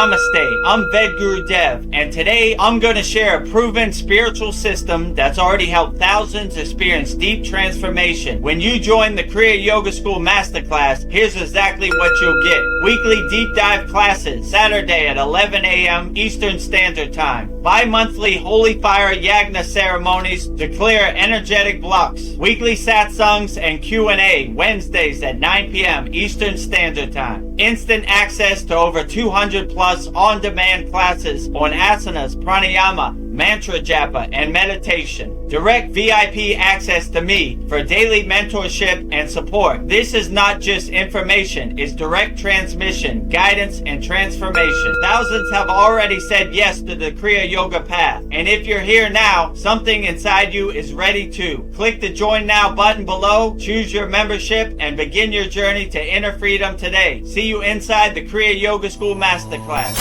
Namaste, I'm Vedguru Dev, and today I'm going to share a proven spiritual system that's already helped thousands experience deep transformation. When you join the Kriya Yoga School Masterclass, here's exactly what you'll get. Weekly deep dive classes, Saturday at 11 a.m. Eastern Standard Time. Bi-monthly Holy Fire Yagna ceremonies to clear energetic blocks. Weekly satsangs and Q&A, Wednesdays at 9 p.m. Eastern Standard Time. Instant access to over 200 plus on-demand classes on asanas, pranayama, mantra japa, and meditation. Direct VIP access to me for daily mentorship and support. This is not just information, it's direct transmission, guidance, and transformation. Thousands have already said yes to the Kriya Yoga path. And if you're here now, something inside you is ready to. Click the Join Now button below, choose your membership, and begin your journey to inner freedom today. See you inside the Kriya Yoga School Masterclass.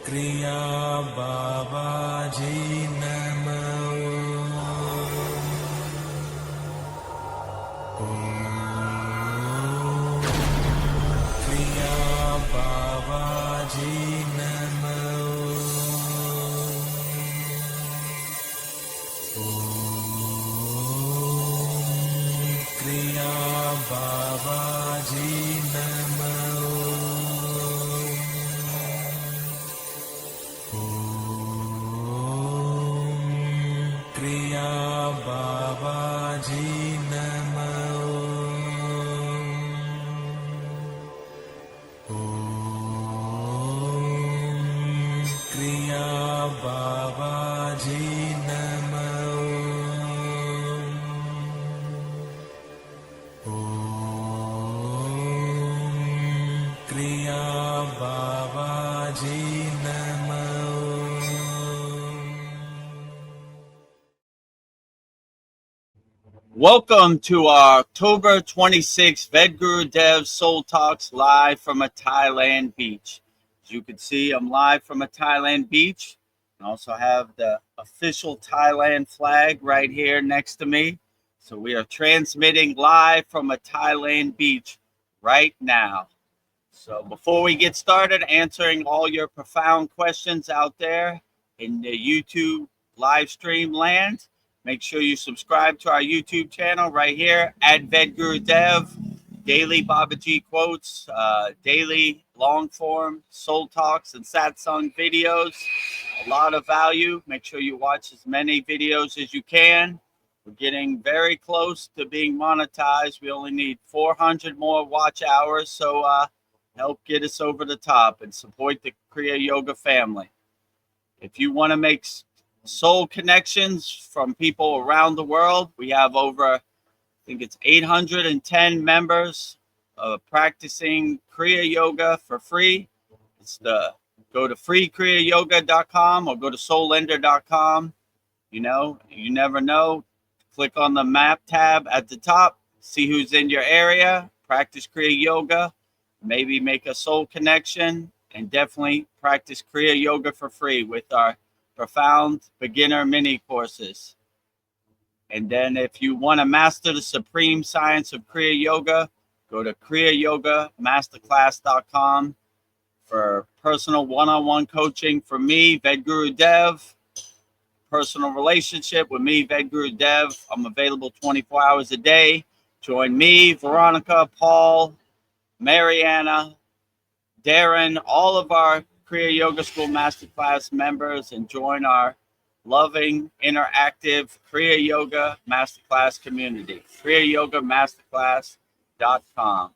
Kriya Babaji Namo. Kriya Babaji Namo. Kriya Babaji Namo. Kriya Babaji Namo. Kriya Babaji Namo. Kriya Babaji Namo. Welcome to our October 26th Vedguru Dev Soul Talks live from a Thailand beach. As you can see, I'm live from a Thailand beach. I also have the official Thailand flag right here next to me. So we are transmitting live from a Thailand beach right now. So before we get started answering all your profound questions out there in the YouTube live stream land, make sure you subscribe to our YouTube channel right here at Vedguru Dev. Daily Babaji quotes, daily long form soul talks and satsang videos. A lot of value. Make sure you watch as many videos as you can. We're getting very close to being monetized. We only need 400 more watch hours. So help get us over the top and support the Kriya Yoga family. If you want to make soul connections from people around the world, we have over, I think it's 810 members practicing Kriya Yoga for free. Go to freekriyayoga.com or go to soulender.com. You know, you never know. Click on the map tab at the top, see who's in your area, practice Kriya Yoga, maybe make a soul connection, and definitely practice Kriya Yoga for free with our profound beginner mini courses. And then if you want to master the supreme science of Kriya Yoga, go to kriyayogamasterclass.com for personal one-on-one coaching from me, Vedguru Dev. Personal relationship with me, Vedguru Dev. I'm available 24 hours a day. Join me, Veronica, Paul, Mariana, Darren, all of our Kriya Yoga School Masterclass members, and join our loving, interactive Kriya Yoga Masterclass community, kriyayogamasterclass.com.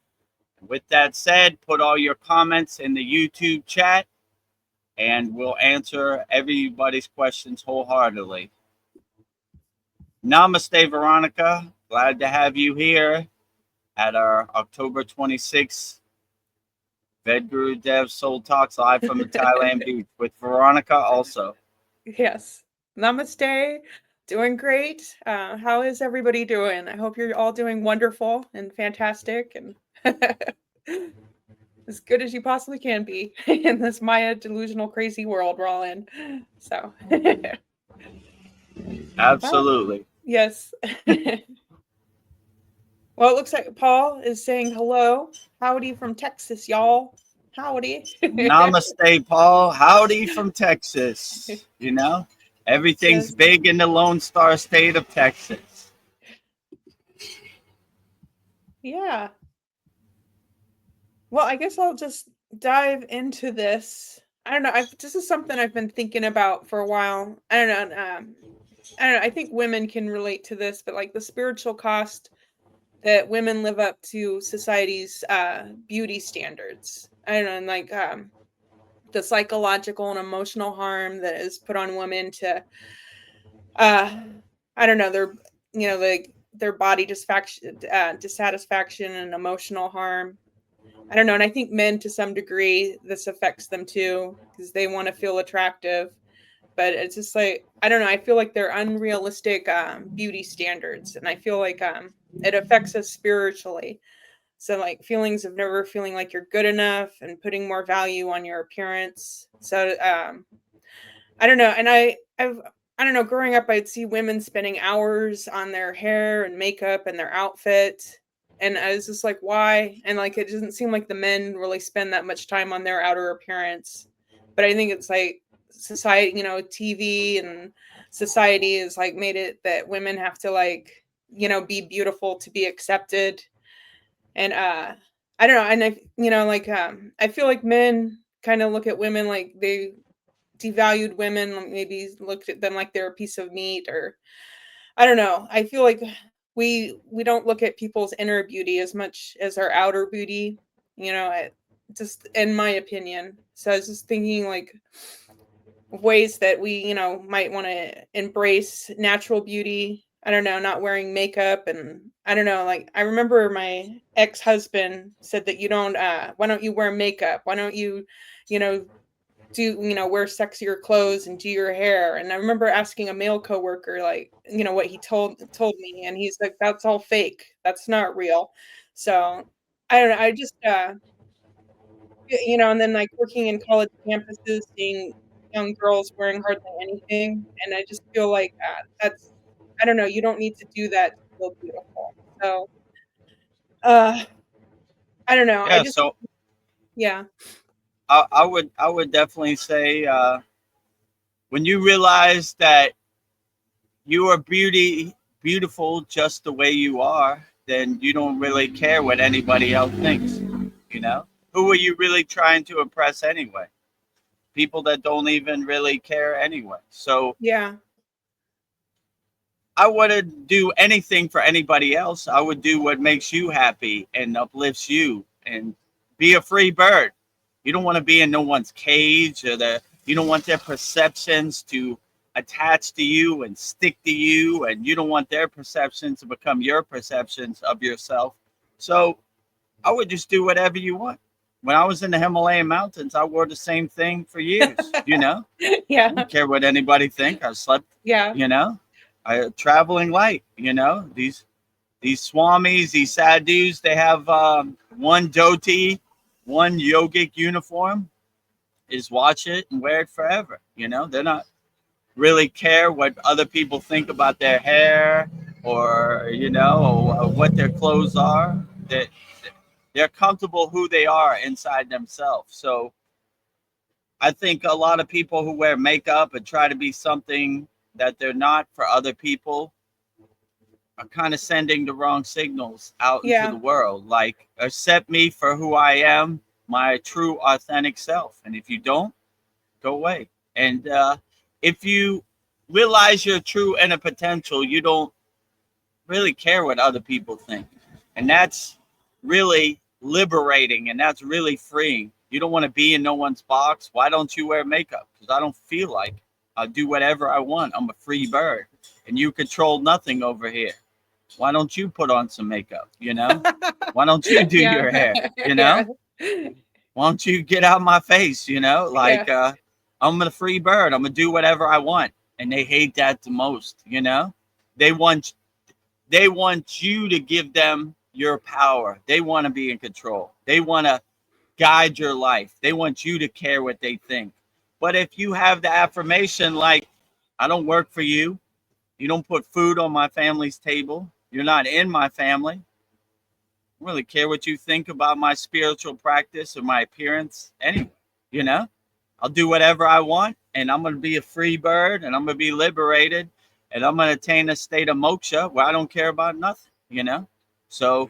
With that said, put all your comments in the YouTube chat, and we'll answer everybody's questions wholeheartedly. Namaste, Veronica. Glad to have you here at our October 26th Vedguru Dev Soul Talks live from the Thailand beach with Veronica also. Yes. Namaste. Doing great. How is everybody doing? I hope you're all doing wonderful and fantastic and as good as you possibly can be in this Maya delusional crazy world we're all in. So Absolutely. Well, yes. Well, it looks like Paul is saying hello. Howdy from Texas, y'all. Howdy. Namaste, Paul. Howdy from Texas. You know, everything's Just big in the Lone Star State of Texas. yeah. Well, I guess I'll just dive into this. I don't know. This is something I've been thinking about for a while. I don't know. I don't know. I think women can relate to this, but like the spiritual cost that women live up to society's beauty standards. I don't know, and like the psychological and emotional harm that is put on women to I don't know, like their body dissatisfaction and emotional harm. I don't know, and I think men to some degree this affects them too because they want to feel attractive, but it's just like I don't know. I feel like they're unrealistic beauty standards, and I feel like it affects us spiritually. So like feelings of never feeling like you're good enough and putting more value on your appearance. So I don't know, and I don't know. Growing up, I'd see women spending hours on their hair and makeup and their outfit, and I was just like, why? And like, it doesn't seem like the men really spend that much time on their outer appearance. But I think it's like society, TV and society has like made it that women have to like, be beautiful to be accepted. And I don't know, and I feel like men kind of look at women like they devalued women, maybe looked at them like they're a piece of meat, or I don't know. I feel like we don't look at people's inner beauty as much as our outer beauty, just in my opinion. So I was just thinking like ways that we, might want to embrace natural beauty. I don't know, not wearing makeup, and I don't know, like I remember my ex-husband said that why don't you wear makeup? Why don't you, you know, wear sexier clothes and do your hair? And I remember asking a male coworker, like, what he told me, and he's like, that's all fake. That's not real. So I don't know. I just, and then like working in college campuses, seeing young girls wearing hardly anything. And I just feel like I don't know, you don't need to do that to feel beautiful. So, uh, I don't know. Yeah, so Yeah. I would definitely say when you realize that you are beautiful just the way you are, then you don't really care what anybody else thinks. You know, who are you really trying to impress anyway? People that don't even really care anyway. So Yeah. I wouldn't do anything for anybody else. I would do what makes you happy and uplifts you, and be a free bird. You don't want to be in no one's cage, or you don't want their perceptions to attach to you and stick to you, and you don't want their perceptions to become your perceptions of yourself. So I would just do whatever you want. When I was in the Himalayan mountains, I wore the same thing for years. I Yeah. didn't care what anybody think. I slept, Yeah. you know, I traveling light. These swamis, these sadhus, they have one dhoti, one yogic uniform. Is watch it and wear it forever. They're not really care what other people think about their hair, or or what their clothes are. That they're comfortable who they are inside themselves. So I think a lot of people who wear makeup and try to be something that they're not for other people are kind of sending the wrong signals out into Yeah. the world. Like, accept me for who I am, my true, authentic self. And if you don't, go away. And if you realize your true inner potential, you don't really care what other people think. And that's really liberating, and that's really freeing. You don't want to be in no one's box. Why don't you wear makeup? Because I don't feel like I'll do whatever I want. I'm a free bird, and you control nothing over here. Why don't you put on some makeup? Why don't you do Yeah. your hair? Yeah. Why don't you get out of my face? Yeah. I'm a free bird. I'm gonna do whatever I want. And they hate that the most. They want they want you to give them your power. They want to be in control. They want to guide your life. They want you to care what they think. But if you have the affirmation like, I don't work for you, you don't put food on my family's table, you're not in my family, don't really care what you think about my spiritual practice or my appearance anyway. You know, I'll do whatever I want, and I'm going to be a free bird, and I'm going to be liberated, and I'm going to attain a state of moksha where I don't care about nothing, you know? So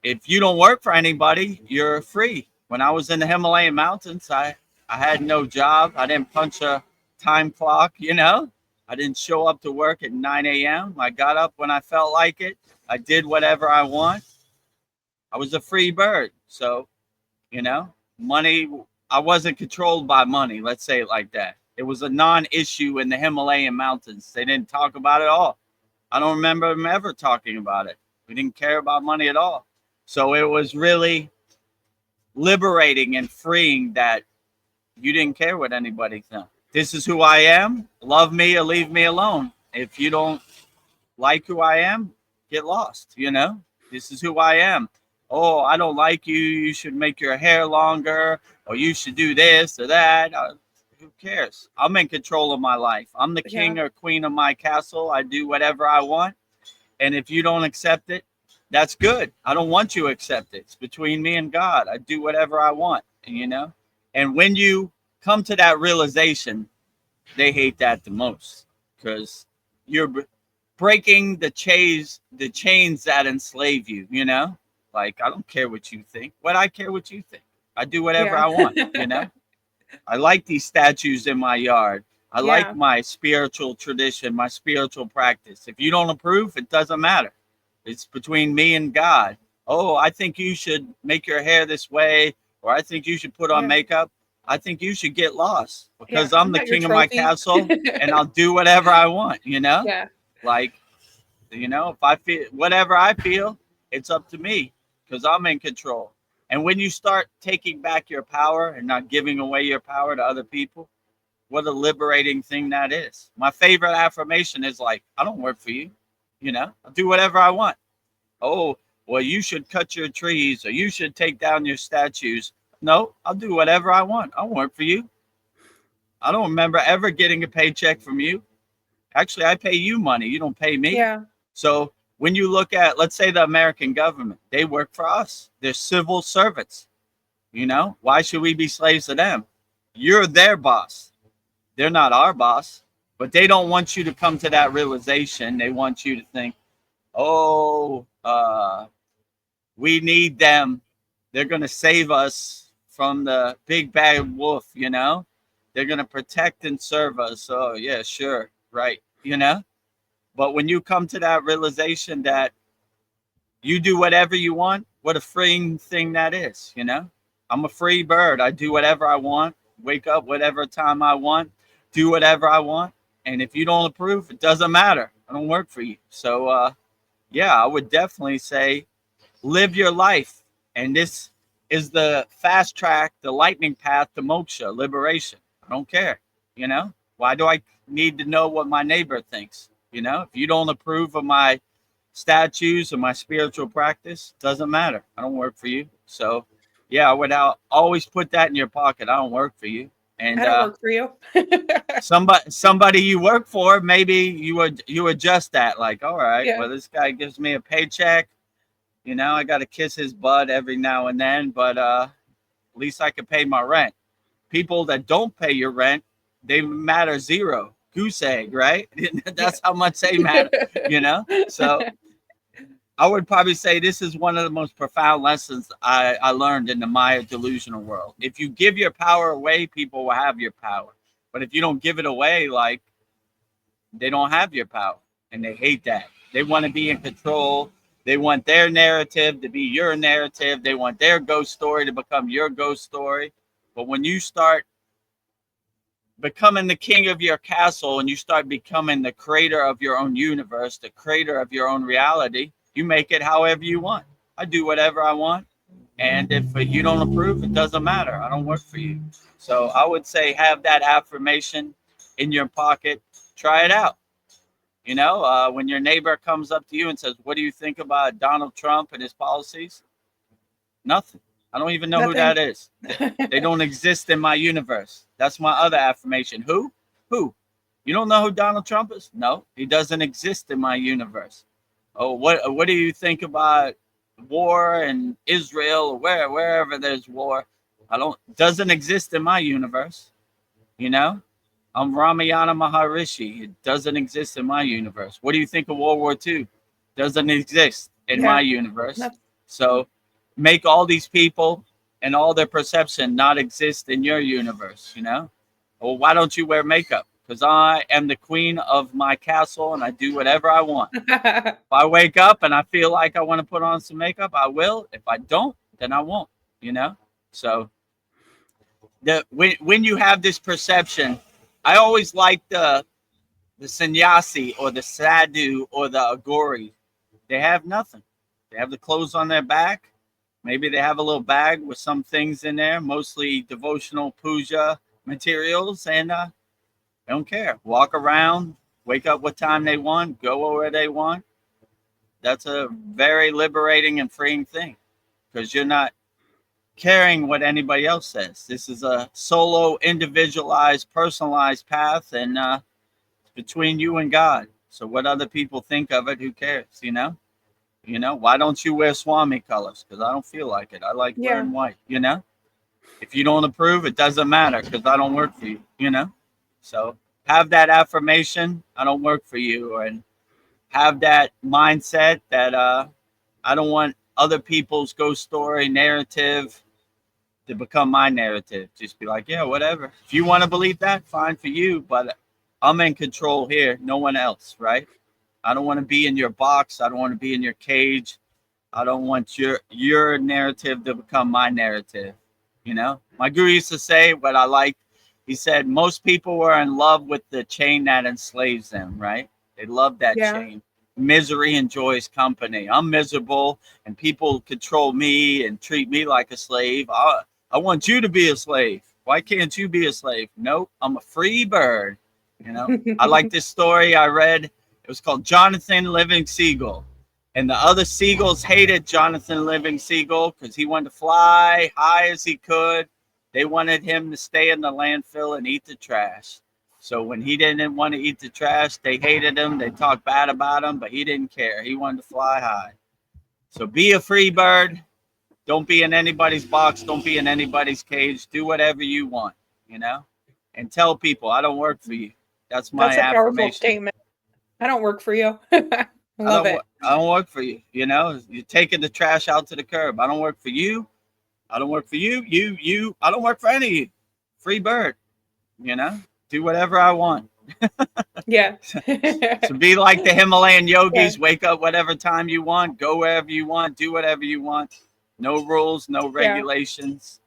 if you don't work for anybody, you're free. When I was in the Himalayan mountains, I had no job. I didn't punch a time clock, you know? I didn't show up to work at 9 a.m. I got up when I felt like it. I did whatever I want. I was a free bird. So, you know, money, I wasn't controlled by money. Let's say it like that. It was a non-issue in the Himalayan mountains. They didn't talk about it at all. I don't remember them ever talking about it. We didn't care about money at all. So it was really liberating and freeing that you didn't care what anybody thought. This is who I am. Love me or leave me alone. If you don't like who I am, get lost, you know? This is who I am. Oh, I don't like you. You should make your hair longer, or you should do this or that. Who cares? I'm in control of my life. I'm the king or queen of my castle. I do whatever I want. And if you don't accept it, that's good. I don't want you to accept it. It's between me and God. I do whatever I want, you know? And when you come to that realization, they hate that the most, because you're breaking the chains that enslave you, you know? Like, I don't care what you think. What I care what you think. I do whatever I want, you know? I like these statues in my yard. I like my spiritual tradition, my spiritual practice. If you don't approve, it doesn't matter. It's between me and God. Oh, I think you should make your hair this way, or I think you should put on makeup. I think you should get lost, because I'm the king of my castle and I'll do whatever I want, you know? Yeah. Like, you know, if I feel whatever I feel, it's up to me, because I'm in control. And when you start taking back your power and not giving away your power to other people, what a liberating thing that is. My favorite affirmation is like, I don't work for you. You know, I'll do whatever I want. Oh, well, you should cut your trees, or you should take down your statues. No, I'll do whatever I want. I won't work for you. I don't remember ever getting a paycheck from you. Actually, I pay you money. You don't pay me. Yeah. So when you look at, let's say, the American government, they work for us. They're civil servants. You know, why should we be slaves to them? You're their boss. They're not our boss. But they don't want you to come to that realization. They want you to think, oh, we need them. They're going to save us from the big bad wolf, you know? They're going to protect and serve us. Oh, yeah, sure. Right. You know? But when you come to that realization that you do whatever you want, what a freeing thing that is, you know? I'm a free bird. I do whatever I want, wake up whatever time I want, do whatever I want. And if you don't approve, it doesn't matter. I don't work for you. So, yeah, I would definitely say live your life. And this is the fast track, the lightning path to moksha, liberation. I don't care. You know, why do I need to know what my neighbor thinks? You know, if you don't approve of my statues or my spiritual practice, it doesn't matter. I don't work for you. So, yeah, I would always put that in your pocket. I don't work for you. And I don't work for you. somebody you work for, maybe you adjust that, like, all right, well, this guy gives me a paycheck, you know, I got to kiss his butt every now and then, but at least I can pay my rent. People that don't pay your rent, they matter zero. Goose egg, right? That's how much they matter, you know? So I would probably say this is one of the most profound lessons I learned in the Maya delusional world. If you give your power away, people will have your power. But if you don't give it away, like, they don't have your power. And they hate that. They want to be in control. They want their narrative to be your narrative. They want their ghost story to become your ghost story. But when you start becoming the king of your castle and you start becoming the creator of your own universe, the creator of your own reality, you make it however you want. I do whatever I want. And if you don't approve, it doesn't matter. I don't work for you. So I would say have that affirmation in your pocket. Try it out. You know, when your neighbor comes up to you and says, what do you think about Donald Trump and his policies? Nothing. I don't even know who that is. They don't exist in my universe. That's my other affirmation. Who? You don't know who Donald Trump is? No, he doesn't exist in my universe. Oh, what do you think about war in Israel or wherever there's war. Doesn't exist in my universe. You know, I'm Ramayana Maharishi. It doesn't exist in my universe. What do you think of World War II? Doesn't exist in my universe. So make all these people and all their perception not exist in your universe, you know? Well, why don't you wear makeup? Because I am the queen of my castle and I do whatever I want. If I wake up and I feel like I want to put on some makeup, I will. If I don't, then I won't, you know? So when you have this perception, I always like the sannyasi or the sadhu or the agori. They have nothing. They have the clothes on their back. Maybe they have a little bag with some things in there, mostly devotional puja materials, and they don't care. Walk around, wake up what time they want, go where they want. That's a very liberating and freeing thing because you're not caring what anybody else says. This is a solo, individualized, personalized path, and it's between you and God. So what other people think of it, who cares, you know? You know, why don't you wear Swami colors? Because I don't feel like it. I like wearing white, you know? If you don't approve, it doesn't matter because I don't work for you, you know? So have that affirmation, I don't work for you, and have that mindset that I don't want other people's ghost story narrative to become my narrative. Just be like, yeah, whatever. If you want to believe that, fine for you, but I'm in control here, no one else, right? I don't want to be in your box. I don't want to be in your cage. I don't want your narrative to become my narrative. You know, my guru used to say what I like. He said, most people were in love with the chain that enslaves them, right? They love that chain. Misery enjoys company. I'm miserable and people control me and treat me like a slave. I want you to be a slave. Why can't you be a slave? Nope, I'm a free bird. You know, I like this story I read. It was called Jonathan Living Seagull. And the other seagulls hated Jonathan Living Seagull because he wanted to fly high as he could. They wanted him to stay in the landfill and eat the trash. So when he didn't want to eat the trash, they hated him. They talked bad about him, but he didn't care. He wanted to fly high. So be a free bird. Don't be in anybody's box. Don't be in anybody's cage. Do whatever you want, you know, and tell people, I don't work for you. That's my That's a powerful affirmation. statement. I don't work for you. I love it. I don't work for you. You know, you're taking the trash out to the curb. I don't work for you. I don't work for you. I don't work for any of you. Free bird, you know, do whatever I want. Yeah. So be like the Himalayan yogis. Wake up whatever time you want. Go wherever you want. Do whatever you want. No rules, no regulations.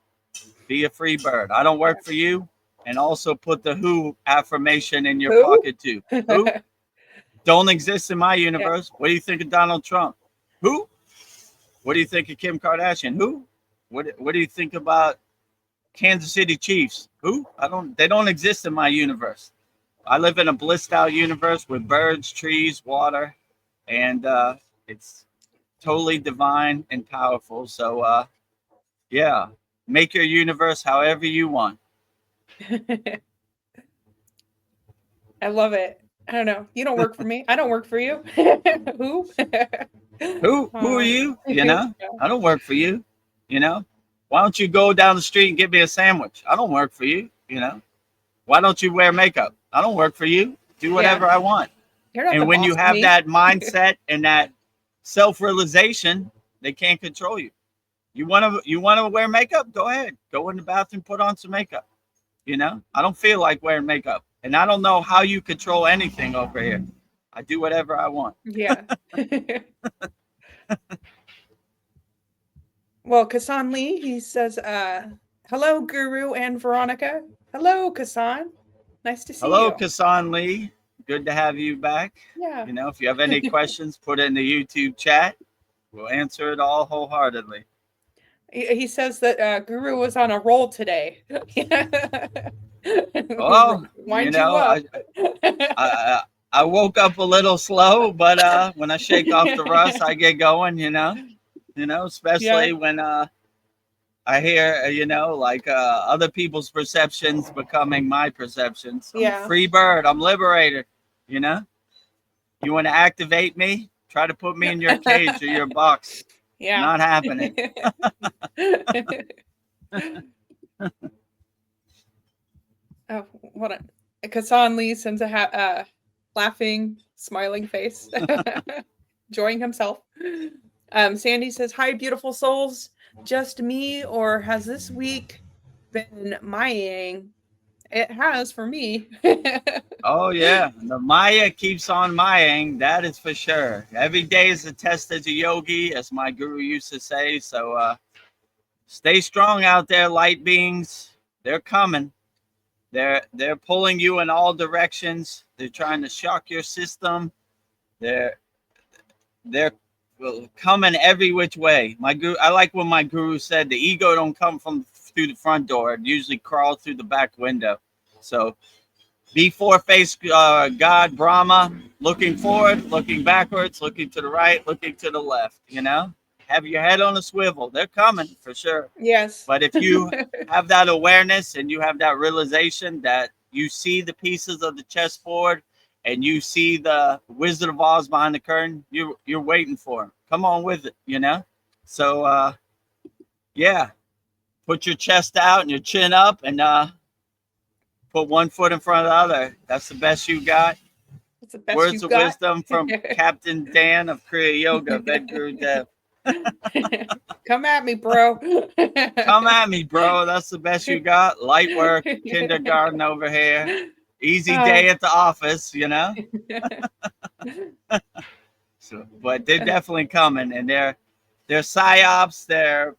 Be a free bird. I don't work for you. And also put the who affirmation in your pocket too. Who? Don't exist in my universe. What do you think of Donald Trump? Who? What do you think of Kim Kardashian? Who? What do you think about Kansas City Chiefs? Who? They don't exist in my universe. I live in a blissed out universe with birds, trees, water, and it's totally divine and powerful. So yeah, make your universe however you want. I love it. I don't know. You don't work for me. I don't work for you. Who? Who are you? You know, I don't work for you. You know, why don't you go down the street and get me a sandwich? I don't work for you. You know, why don't you wear makeup? I don't work for you. Do whatever I want. And when you have that mindset and that self-realization, they can't control you. You want to wear makeup? Go ahead. Go in the bathroom, put on some makeup. You know, I don't feel like wearing makeup. And I don't know how you control anything over here. I do whatever I want. Yeah. Well, Kasan Lee, he says, hello, Guru and Veronica. Hello, Kasan. Nice to see you. Hello, Kasan Lee. Good to have you back. Yeah. You know, if you have any questions, put it in the YouTube chat. We'll answer it all wholeheartedly. He says that Guru was on a roll today. Well, you know, I woke up a little slow, but when I shake off the rust, I get going, you know, especially when I hear, you know, like other people's perceptions becoming my perceptions. I'm a free bird. I'm liberated, you know. You want to activate me? Try to put me in your cage or your box. Yeah. Not happening. Oh, what a Kassan Lee sends a laughing, smiling face, enjoying himself. Sandy says, "Hi, beautiful souls. Just me, or has this week been Maying? It has for me." Oh yeah, the Maya keeps on Maying. That is for sure. Every day is a test as a yogi, as my guru used to say. So stay strong out there, light beings. They're coming. They're pulling you in all directions. They're trying to shock your system. They're coming every which way. My guru, I like when my guru said the ego don't come from through the front door. It usually crawls through the back window. So be four-faced God, Brahma, looking forward, looking backwards, looking to the right, looking to the left. You know, have your head on a swivel. They're coming for sure. Yes. But if you have that awareness and you have that realization that you see the pieces of the chessboard and you see the Wizard of Oz behind the curtain, you're waiting for him. Come on with it, you know? So, yeah, put your chest out and your chin up and put one foot in front of the other. That's the best you got. That's the best Words of wisdom from Captain Dan of Kriya Yoga, VEDAGURUDEV'S. Come at me, bro. Come at me, bro. That's the best you got. Light work, kindergarten over here. Easy day at the office, you know? So, but they're definitely coming, and their psyops, their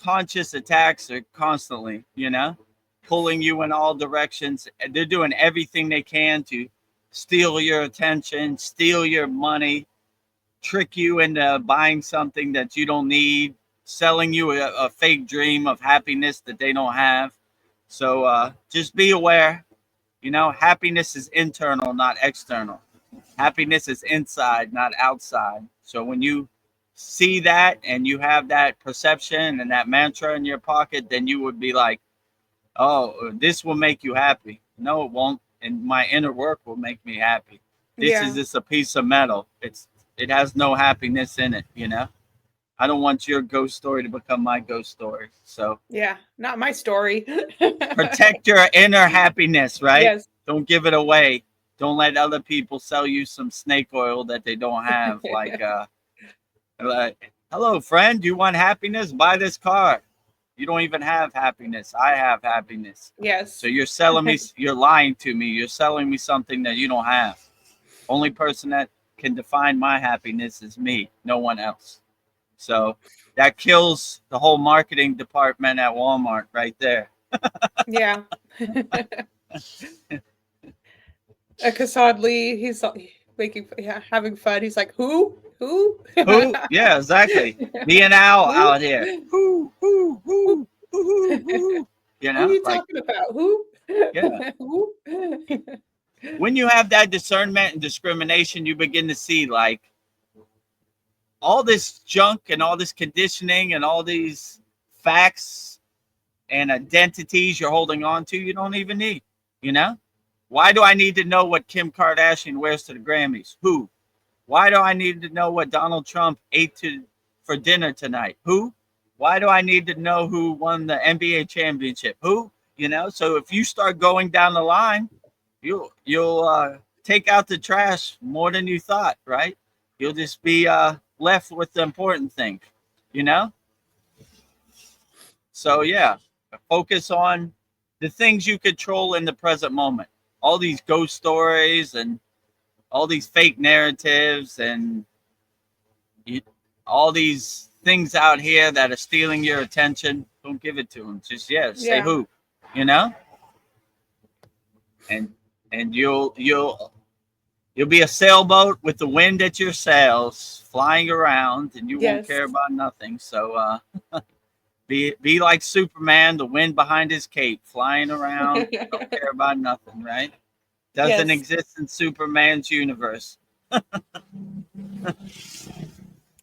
conscious attacks are constantly, you know, pulling you in all directions. And they're doing everything they can to steal your attention, steal your money, trick you into buying something that you don't need, selling you a fake dream of happiness that they don't have. So just be aware. You know, happiness is internal, not external. Happiness is inside, not outside. So when you see that and you have that perception and that mantra in your pocket, then you would be like, oh, this will make you happy. No, it won't. And my inner work will make me happy. This is just a piece of metal. It has no happiness in it, you know? I don't want your ghost story to become my ghost story. So yeah, not my story. protect your inner happiness, right? Yes. Don't give it away. Don't let other people sell you some snake oil that they don't have. Like, hello, friend. Do you want happiness? Buy this car. You don't even have happiness. I have happiness. Yes. So you're selling me, you're lying to me. You're selling me something that you don't have. Only person that can define my happiness is me, no one else. So that kills the whole marketing department at Walmart right there. Yeah. Kasad Lee, he's making, having fun. He's like, who? Yeah, exactly. Me and Al out here. Who? You know, who are you talking about? Who? Yeah. Who? When you have that discernment and discrimination, you begin to see like all this junk and all this conditioning and all these facts and identities you're holding on to, you don't even need, you know? Why do I need to know what Kim Kardashian wears to the Grammys? Who? Why do I need to know what Donald Trump ate for dinner tonight? Who? Why do I need to know who won the NBA championship? Who? You know, so if you start going down the line, you'll take out the trash more than you thought, right? You'll just be left with the important thing, you know? So yeah, focus on the things you control in the present moment. All these ghost stories and all these fake narratives and all these things out here that are stealing your attention, don't give it to them. Just say who, you know? And you'll be a sailboat with the wind at your sails, flying around, and you won't care about nothing. So be like Superman, the wind behind his cape, flying around, don't care about nothing, right? Doesn't exist in Superman's universe.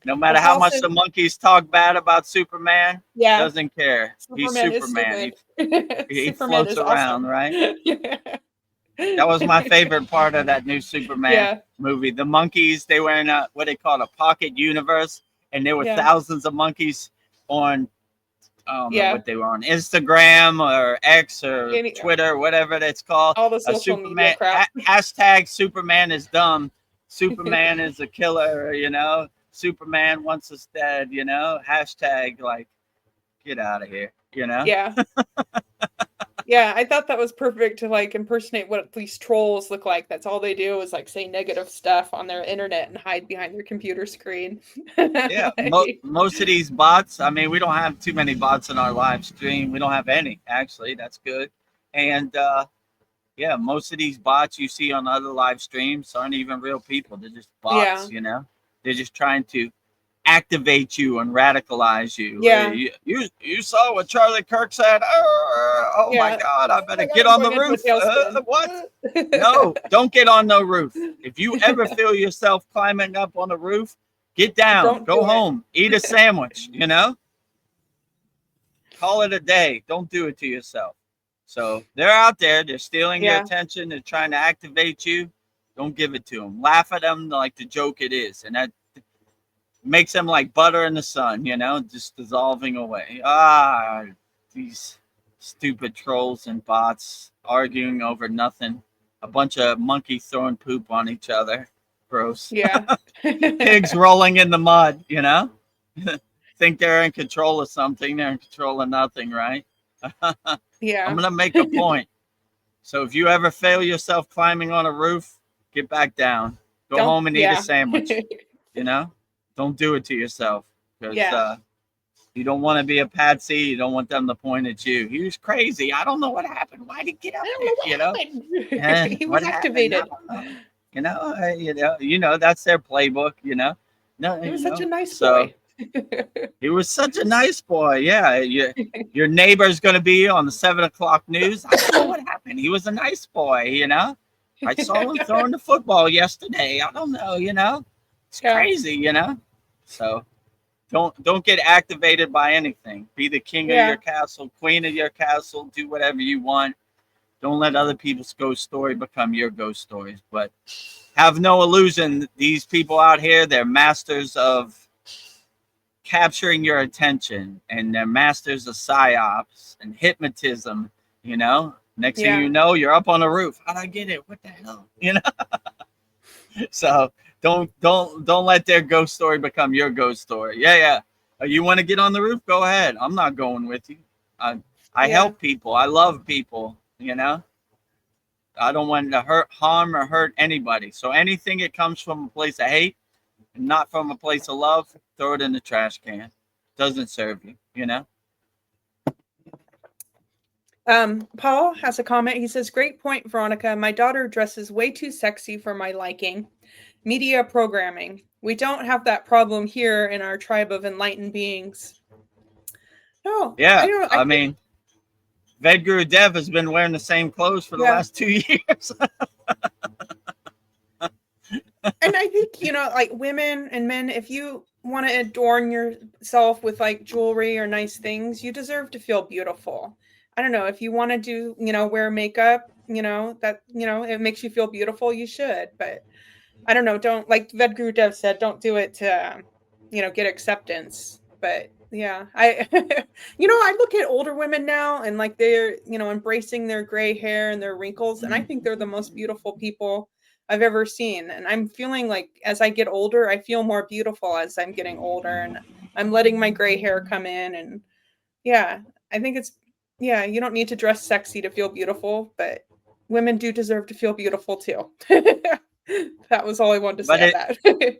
No matter how much the monkeys talk bad about Superman, doesn't care. He's Superman. He floats around, right? That was my favorite part of that new Superman movie. The monkeys, they were in what they call a pocket universe, and there were Yeah. thousands of monkeys on, I don't know Yeah. what they were on, Instagram or X or Twitter, whatever that's called. All the social media crap. Hashtag Superman is dumb. Superman is a killer, you know. Superman wants us dead, you know. Hashtag, like, get out of here, you know. Yeah. Yeah, I thought that was perfect to like impersonate what these trolls look like. That's all they do is like say negative stuff on their internet and hide behind their computer screen. Yeah, most of these bots, I mean, we don't have too many bots in our live stream. We don't have any, actually. That's good. And yeah, most of these bots you see on other live streams aren't even real people. They're just bots, you know. They're just trying to activate you and radicalize you. Yeah. You saw what Charlie Kirk said. Oh my God, I better get on the roof. What? No, don't get on no roof. If you ever feel yourself climbing up on a roof, get down, go home, eat a sandwich, you know? Call it a day. Don't do it to yourself. So they're out there. They're stealing your attention. They're trying to activate you. Don't give it to them. Laugh at them like the joke it is. And that makes them like butter in the sun, you know, just dissolving away. These stupid trolls and bots arguing over nothing. A bunch of monkeys throwing poop on each other. Gross. Yeah. Pigs rolling in the mud, you know? Think they're in control of something. They're in control of nothing, right? Yeah. I'm going to make a point. So if you ever fail yourself climbing on a roof, get back down. Go home and eat a sandwich, you know? Don't do it to yourself, because you don't want to be a patsy. You don't want them to point at you. He was crazy. I don't know what happened. Why did he get up there? You know, he was activated. You know, that's their playbook. You know, no, he was such a nice boy. He was such a nice boy. Yeah, your neighbor's going to be on the 7 o'clock news. I don't know what happened. He was a nice boy. You know, I saw him throwing the football yesterday. I don't know. You know, it's crazy. You know. So don't get activated by anything. Be the king of your castle, queen of your castle. Do whatever you want. Don't let other people's ghost story become your ghost stories. But have no illusion. These people out here, they're masters of capturing your attention, and they're masters of psyops and hypnotism. You know, next thing you know, you're up on a roof. How'd I get it? What the hell? You know. So don't let their ghost story become your ghost story. You want to get on the roof? Go ahead. I'm not going with you. I help people. I love people. You know, I don't want to harm or hurt anybody. So anything that comes from a place of hate and not from a place of love, throw it in the trash can. Doesn't serve you. You know. Paul has a comment. He says, "Great point, Veronica. My daughter dresses way too sexy for my liking. Media programming. We don't have that problem here in our tribe of enlightened beings." No. Yeah. I mean, VEDGURUDEV has been wearing the same clothes for the last 2 years. And I think, you know, like women and men, if you want to adorn yourself with like jewelry or nice things, you deserve to feel beautiful. I don't know, if you want to do, you know, wear makeup, you know, that, you know, it makes you feel beautiful, you should. But I don't know, don't, like VEDGURUDEV said, don't do it to, you know, get acceptance. But yeah, you know, I look at older women now and like they're, you know, embracing their gray hair and their wrinkles. And I think they're the most beautiful people I've ever seen. And I'm feeling like as I get older, I feel more beautiful as I'm getting older, and I'm letting my gray hair come in. And yeah, I think it's, you don't need to dress sexy to feel beautiful, but women do deserve to feel beautiful too. That was all I wanted to say about that.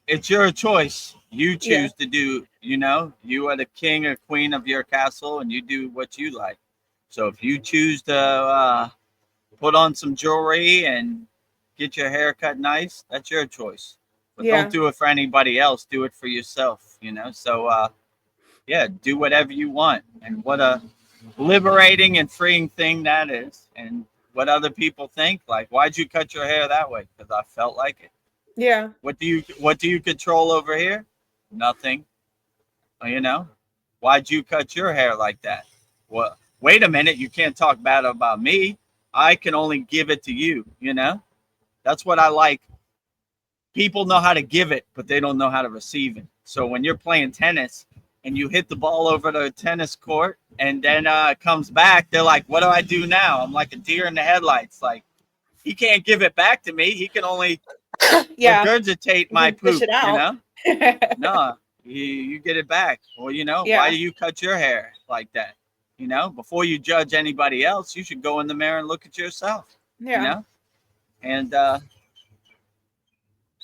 It's your choice. You choose to do, you know, you are the king or queen of your castle, and you do what you like. So if you choose to put on some jewelry and get your hair cut nice, that's your choice. But don't do it for anybody else. Do it for yourself, you know. So do whatever you want. And what a liberating and freeing thing that is. And what other people think, like, why'd you cut your hair that way? Because I felt like it. Yeah. What do you control over here? Nothing. You know, why'd you cut your hair like that? Well, wait a minute, you can't talk bad about me. I can only give it to you, you know? That's what I like people know how to give it, but they don't know how to receive it. So when you're playing tennis and you hit the ball over the tennis court and then it comes back, they're like, what do I do now? I'm like a deer in the headlights. Like, he can't give it back to me. He can only regurgitate my poop, it out. No, you get it back. Well, why do you cut your hair like that? Before you judge anybody else, you should go in the mirror and look at yourself. And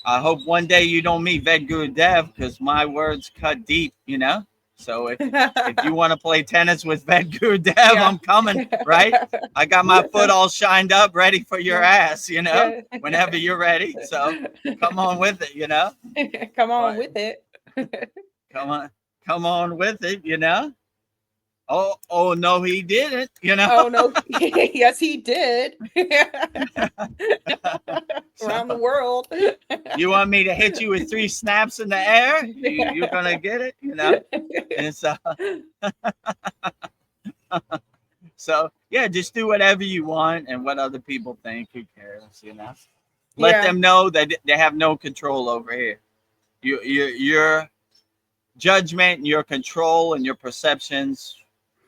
I hope one day you don't meet VEDAGURUDEV, because my words cut deep. So if you want to play tennis with VEDAGURUDEV, I'm coming, right? I got my foot all shined up, ready for your ass, whenever you're ready. So come on with it, Come on with it. Come on with it, Oh no, he didn't, Oh no, yes he did. Around the world. You want me to hit you with 3 snaps in the air? You're gonna get it, And so yeah, just do whatever you want, and what other people think, who cares, Let them know that they have no control over here. Your judgment and your control and your perceptions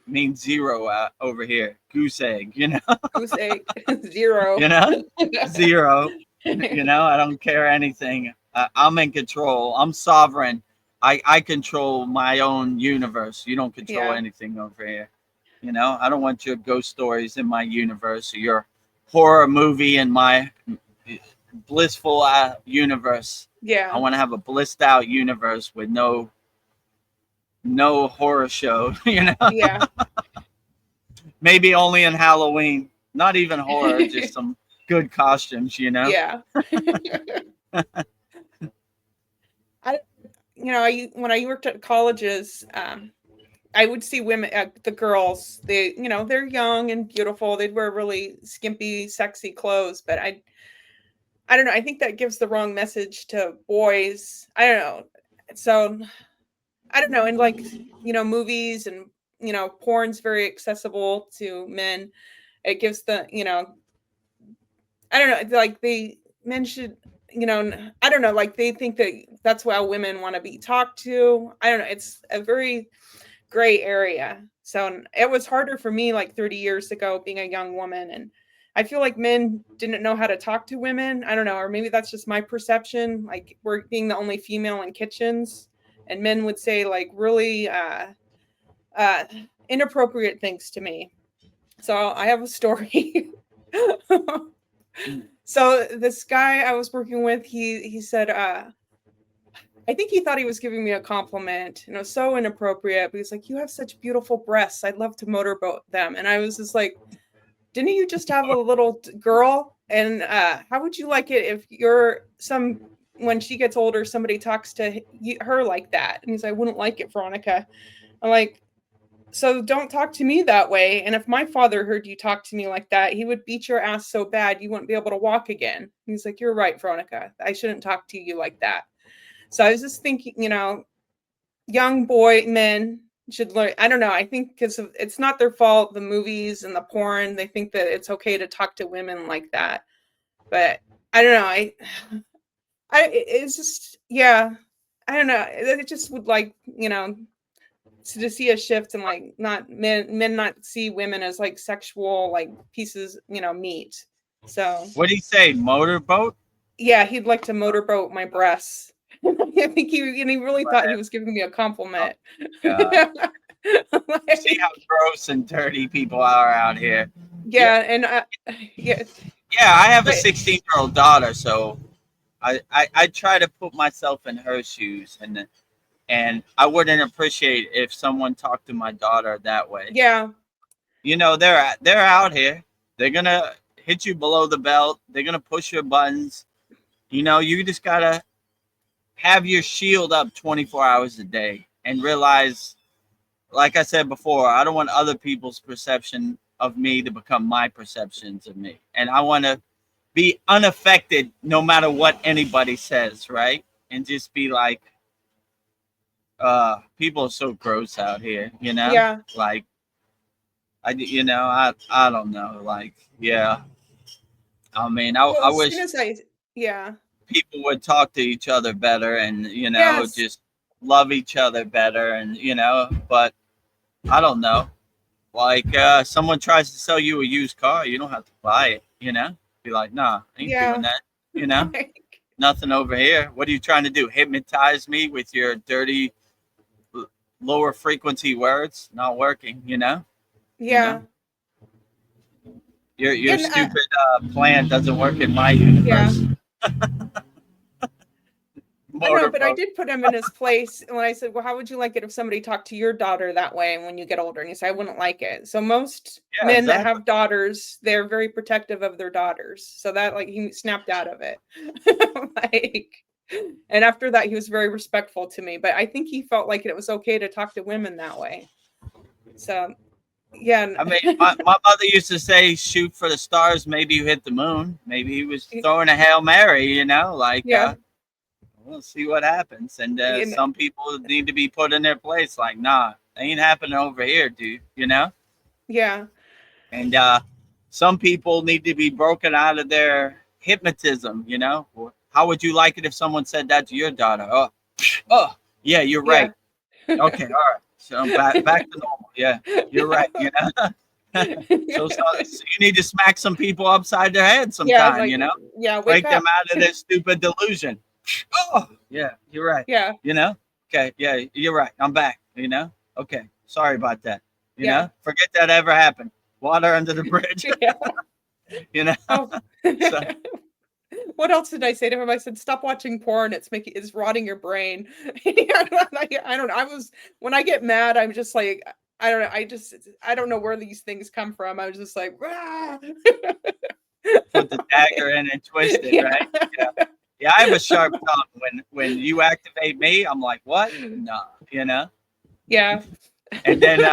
means 0 over here. Goose egg, Goose egg. 0. 0. I don't care anything. I'm in control. I'm sovereign. I control my own universe. You don't control anything over here. I don't want your ghost stories in my universe, or your horror movie in my blissful universe. I want to have a blissed out universe with no horror show. Maybe only in Halloween. Not even horror, just some good costumes. When I worked at colleges, I would see women, the girls, they're young and beautiful. They'd wear really skimpy, sexy clothes, but I don't know. I think that gives the wrong message to boys. I don't know. So I don't know. And movies and, porn's very accessible to men. It gives the, I don't know, like men should, I don't know, like they think that that's how women want to be talked to. I don't know. It's a very gray area. So it was harder for me like 30 years ago, being a young woman. And I feel like men didn't know how to talk to women. I don't know. Or maybe that's just my perception. Like, we're being the only female in kitchens, and men would say like really inappropriate things to me. So I have a story. So this guy I was working with, he said, I think he thought he was giving me a compliment, and it was so inappropriate, but he's like, you have such beautiful breasts. I'd love to motorboat them. And I was just like, didn't you just have a little girl? And how would you like it if when she gets older, somebody talks to her like that? And he's like, I wouldn't like it, Veronica. I'm like, so don't talk to me that way. And if my father heard you talk to me like that, he would beat your ass so bad you wouldn't be able to walk again. And he's like, you're right, Veronica. I shouldn't talk to you like that. So I was just thinking, young men should learn. I don't know. I think because it's not their fault, the movies and the porn, they think that it's okay to talk to women like that. But I don't know. It's just, I don't know. It just would to see a shift and like not men not see women as like sexual like pieces, meat. So what did he say? Motorboat? Yeah, he'd like to motorboat my breasts. I think he really thought he was giving me a compliment. You see how gross and dirty people are out here. And I have a 16-year-old daughter, so I try to put myself in her shoes, and I wouldn't appreciate if someone talked to my daughter that way. Yeah. They're out here. They're gonna hit you below the belt. They're gonna push your buttons. You just gotta have your shield up 24 hours a day and realize, like I said before, I don't want other people's perception of me to become my perceptions of me. And I want to be unaffected no matter what anybody says, right? And just be like, people are so gross out here, Yeah. Like, I don't know. Like, yeah. I mean, I wish. people would talk to each other better and, Yes. just love each other better. And, but I don't know. Like, someone tries to sell you a used car, you don't have to buy it, Be like, nah, I ain't doing that, Nothing over here. What are you trying to do? Hypnotize me with your dirty, lower frequency words? Not working, Yeah. You know? Your stupid plan doesn't work in my universe. I know, but I did put him in his place when I said, well, how would you like it if somebody talked to your daughter that way when you get older? And he said, I wouldn't like it. So most men that have daughters, they're very protective of their daughters. So that, like, he snapped out of it. And after that, he was very respectful to me. But I think he felt like it was okay to talk to women that way. So, yeah. I mean, my mother used to say, shoot for the stars, maybe you hit the moon. Maybe he was throwing a Hail Mary, we'll see what happens. And some people need to be put in their place. Like, nah, ain't happening over here, dude. Yeah. And some people need to be broken out of their hypnotism. How would you like it if someone said that to your daughter? Oh, yeah, you're right. Okay, all right. So I'm back to normal. Yeah, you're right. So you need to smack some people upside their head sometime. Break them out of their stupid delusion. Oh, yeah, you're right. Yeah. Okay, yeah, you're right. I'm back. Okay, sorry about that. Forget that ever happened. Water under the bridge. So. What else did I say to him? I said, stop watching porn. It's rotting your brain. I don't know. When I get mad, I'm just like, I don't know. I don't know where these things come from. I was just like, rah! Put the dagger in and twist it, right? Yeah, I have a sharp tongue. When you activate me, I'm like, what? No, Yeah. And then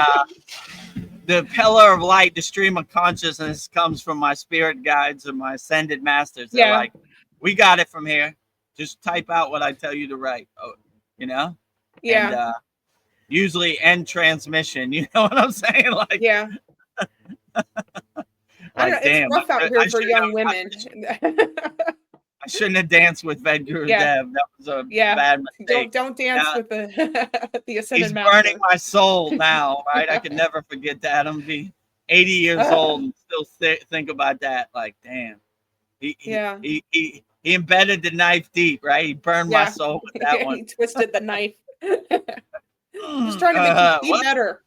the pillar of light, the stream of consciousness comes from my spirit guides and my ascended masters. They're like, we got it from here. Just type out what I tell you to write. Yeah. And usually end transmission. You know what I'm saying? Like, yeah. I don't know, damn, it's rough out here for young women. I shouldn't have danced with VEDGURUDEV. That was a bad mistake. Don't dance with the ascended He's master. burning my soul now, right? I can never forget that. I'm be 80 years old and still think about that. Like, damn. He embedded the knife deep, right? He burned my soul with that one. He twisted the knife. Just trying to make you be better.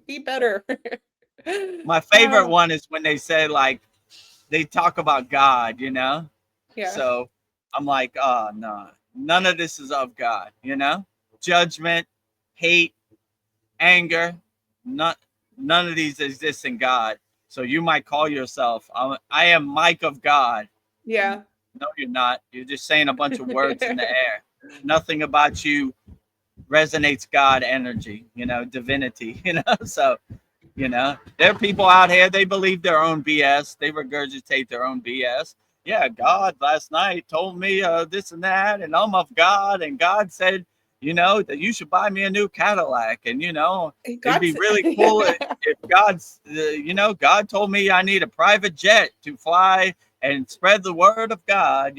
Be better. My favorite one is when they say, like, they talk about God, Yeah. So I'm like, oh, no, none of this is of God, Judgment, hate, anger, none of these exist in God. So you might call yourself, I am Mike of God. Yeah. No, you're not. You're just saying a bunch of words in the air. Nothing about you resonates God energy, divinity, So, there are people out here, they believe their own BS. They regurgitate their own BS. Yeah, God last night told me this and that, and I'm of God, and God said, that you should buy me a new Cadillac, and it'd be really cool if God's, God told me I need a private jet to fly and spread the word of God,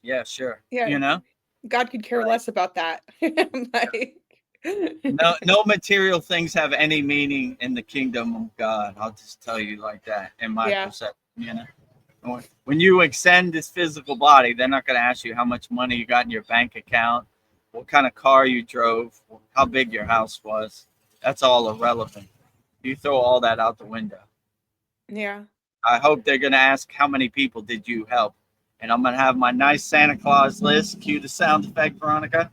Yeah, sure. Yeah. God could care less about that. Like, no material things have any meaning in the kingdom of God. I'll just tell you like that in my perception, When you extend this physical body, they're not going to ask you how much money you got in your bank account, what kind of car you drove, how big your house was. That's all irrelevant. You throw all that out the window. Yeah. I hope they're going to ask, how many people did you help? And I'm going to have my nice Santa Claus list. Cue the sound effect, Veronica.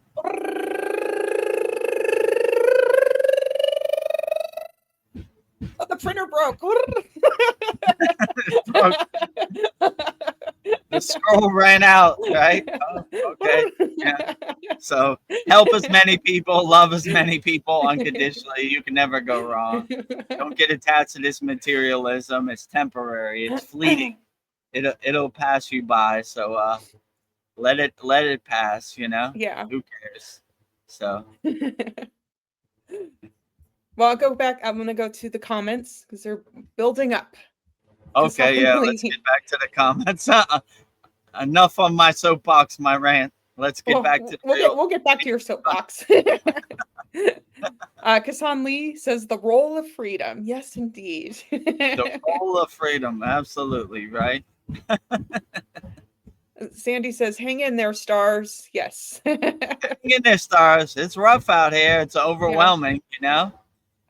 Oh, the printer broke. The scroll ran out, right? Oh, okay. Yeah. So help as many people, love as many people unconditionally. You can never go wrong. Don't get attached to this materialism. It's temporary. It's fleeting. It'll pass you by. So let it pass, Yeah. Who cares? So well, I'll go back. I'm gonna go to the comments because they're building up. Okay, yeah, let's get back to the comments. Enough on my soapbox, my rant. Let's get back to the real. We'll get back to your soapbox. Kasan Lee says the role of freedom. Yes, indeed. The role of freedom, absolutely, right? Sandy says, hang in there, stars. Yes. Hang in there, stars. It's rough out here. It's overwhelming, you know?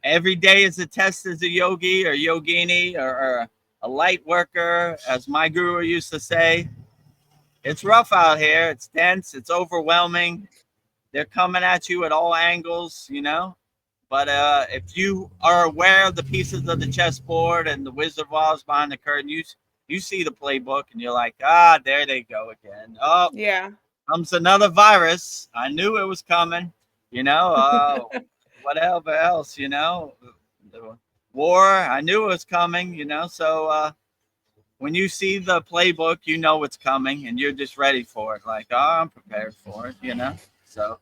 Every day is a test as a yogi or yogini or a light worker, as my guru used to say. It's rough out here. It's dense. It's overwhelming. They're coming at you at all angles, you know? But if you are aware of the pieces of the chessboard and the Wizard of Oz behind the curtain, you see the playbook and you're like, there they go again. Oh, yeah. Comes another virus. I knew it was coming, you know. Whatever else, you know. The war, I knew it was coming, you know. So when you see the playbook, you know it's coming and you're just ready for it. Like, I'm prepared for it, you know. So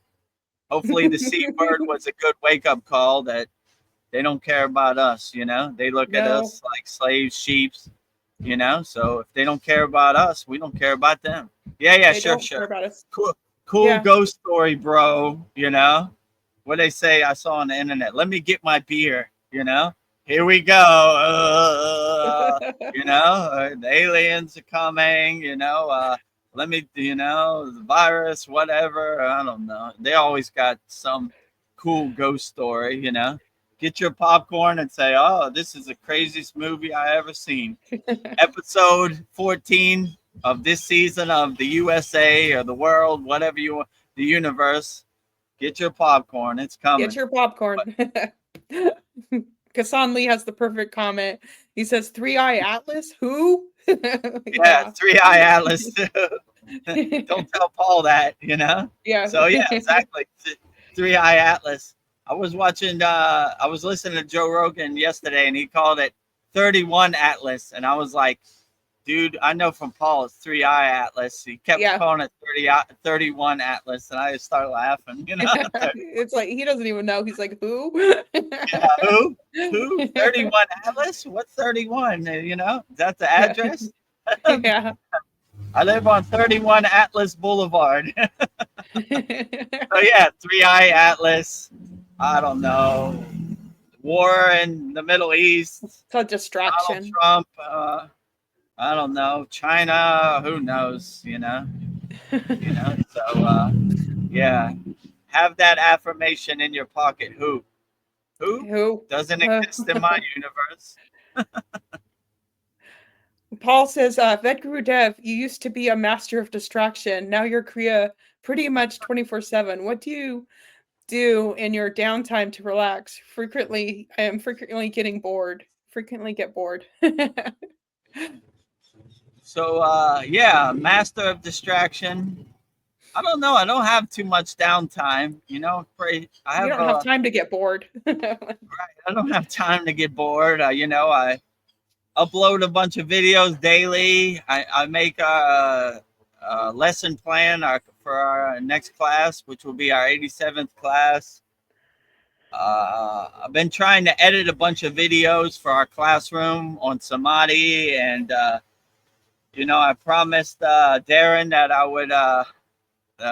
hopefully the C word was a good wake-up call that they don't care about us, you know. They look at us like slaves, sheeps, you know. So if they don't care about us, we don't care about them. Yeah, they sure. Care about us. Cool ghost story, bro, you know. What they say I saw on the internet. Let me get my beer, you know. Here we go. You know, the aliens are coming, you know. Let me, you know, the virus, whatever. I don't know. They always got some cool ghost story, you know. Get your popcorn and say, oh, this is the craziest movie I ever seen. Episode 14 of this season of the USA or the world, whatever you want, the universe. Get your popcorn. It's coming. Get your popcorn. Kasan Lee has the perfect comment. He says, 3-Eye Atlas? Who? Yeah, 3-Eye Atlas. Don't tell Paul that, you know? Yeah. So, yeah, exactly. 3-Eye Atlas. I was listening to Joe Rogan yesterday, and he called it 31 Atlas. And I was like, dude, I know from Paul it's 3-Eye Atlas. He kept calling it 31 Atlas, and I just started laughing. You know, it's like he doesn't even know. He's like, who? Yeah, who? 31 Atlas? What's 31? You know, is that the address? Yeah. I live on 31 Atlas Boulevard. So yeah, 3-Eye Atlas. I don't know. War in the Middle East. It's a distraction. Donald Trump. I don't know. China, who knows, you know? So, yeah. Have that affirmation in your pocket. Who? Doesn't exist in my universe. Paul says, Vedguru Dev, you used to be a master of distraction. Now you're Kriya pretty much 24/7. What do you do in your downtime to relax? I am frequently getting bored. Frequently get bored. So, yeah, master of distraction. I don't know. I don't have too much downtime. You know, you don't have time to get bored. Right. I don't have time to get bored. You know, I upload a bunch of videos daily. I make a lesson plan for our next class, which will be our 87th class. I've been trying to edit a bunch of videos for our classroom on Samadhi, and you know, I promised Darren that I would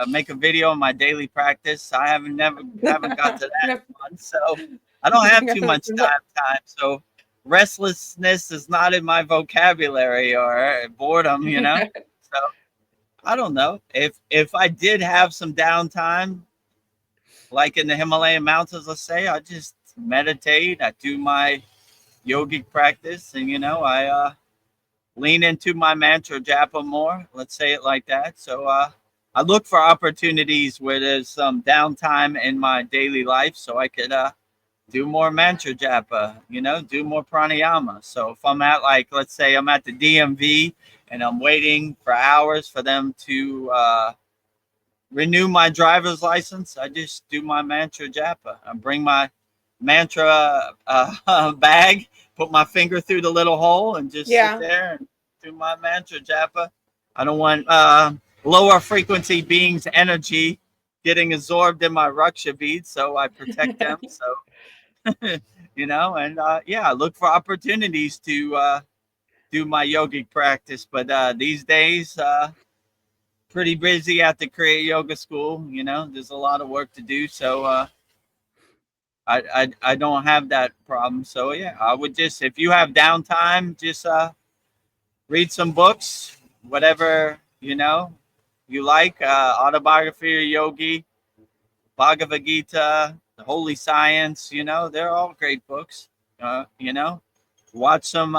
make a video on my daily practice. I haven't got to that one, so I don't have too much time. So restlessness is not in my vocabulary, or boredom, you know. So I don't know if I did have some downtime, like in the Himalayan mountains, let's say, I just meditate. I do my yogic practice, and you know, I lean into my mantra japa more. Let's say it like that. So I look for opportunities where there's some downtime in my daily life, so I could do more mantra japa, you know, do more pranayama. So if I'm at, like, let's say I'm at the DMV and I'm waiting for hours for them to renew my driver's license, I just do my mantra japa. I bring my mantra bag, put my finger through the little hole, and just sit there and do my mantra japa. I don't want lower frequency beings' energy getting absorbed in my raksha beads, so I protect them. So, you know, and yeah, I look for opportunities to do my yogic practice. But these days, pretty busy at the Kriya Yoga School. You know, there's a lot of work to do. So I don't have that problem. So yeah, I would just, if you have downtime, just read some books, whatever, you know, you like, autobiography or yogi, Bhagavad Gita, the Holy Science, you know, they're all great books. You know, watch some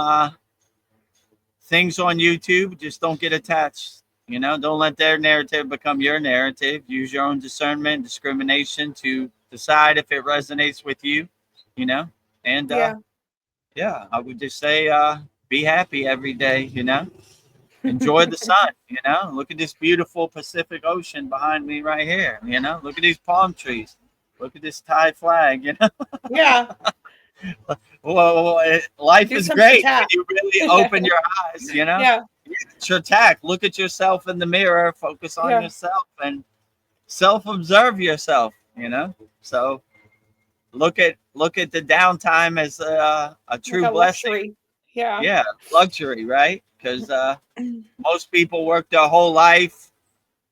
things on YouTube. Just don't get attached. You know, don't let their narrative become your narrative. Use your own discernment, discrimination to decide if it resonates with you, you know. And yeah, I would just say be happy every day, you know. Enjoy the sun, you know. Look at this beautiful Pacific Ocean behind me right here, you know. Look at these palm trees. Look at this Thai flag, you know. Yeah. Well, life Do is some great when Chatak. you really open your eyes, you know. Yeah. Chatak, look at yourself in the mirror, focus on yourself, and self-observe yourself, you know. So look at the downtime as a true Like a blessing. luxury. Yeah. Yeah, luxury, right? Because most people work their whole life.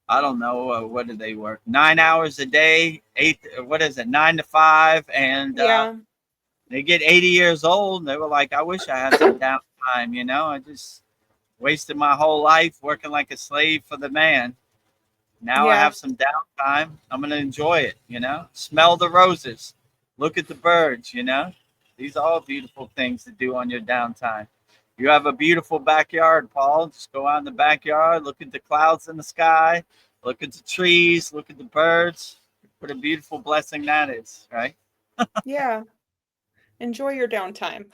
I don't know, what do they work? 9 hours a day, 9 to 5, and they get 80 years old. And they were like, I wish I had some downtime, you know. I just wasted my whole life working like a slave for the man. Now I have some downtime. I'm going to enjoy it, you know. Smell the roses. Look at the birds, you know. These are all beautiful things to do on your downtime. You have a beautiful backyard, Paul. Just go out in the backyard, look at the clouds in the sky, look at the trees, look at the birds. What a beautiful blessing that is, right? Yeah. Enjoy your downtime.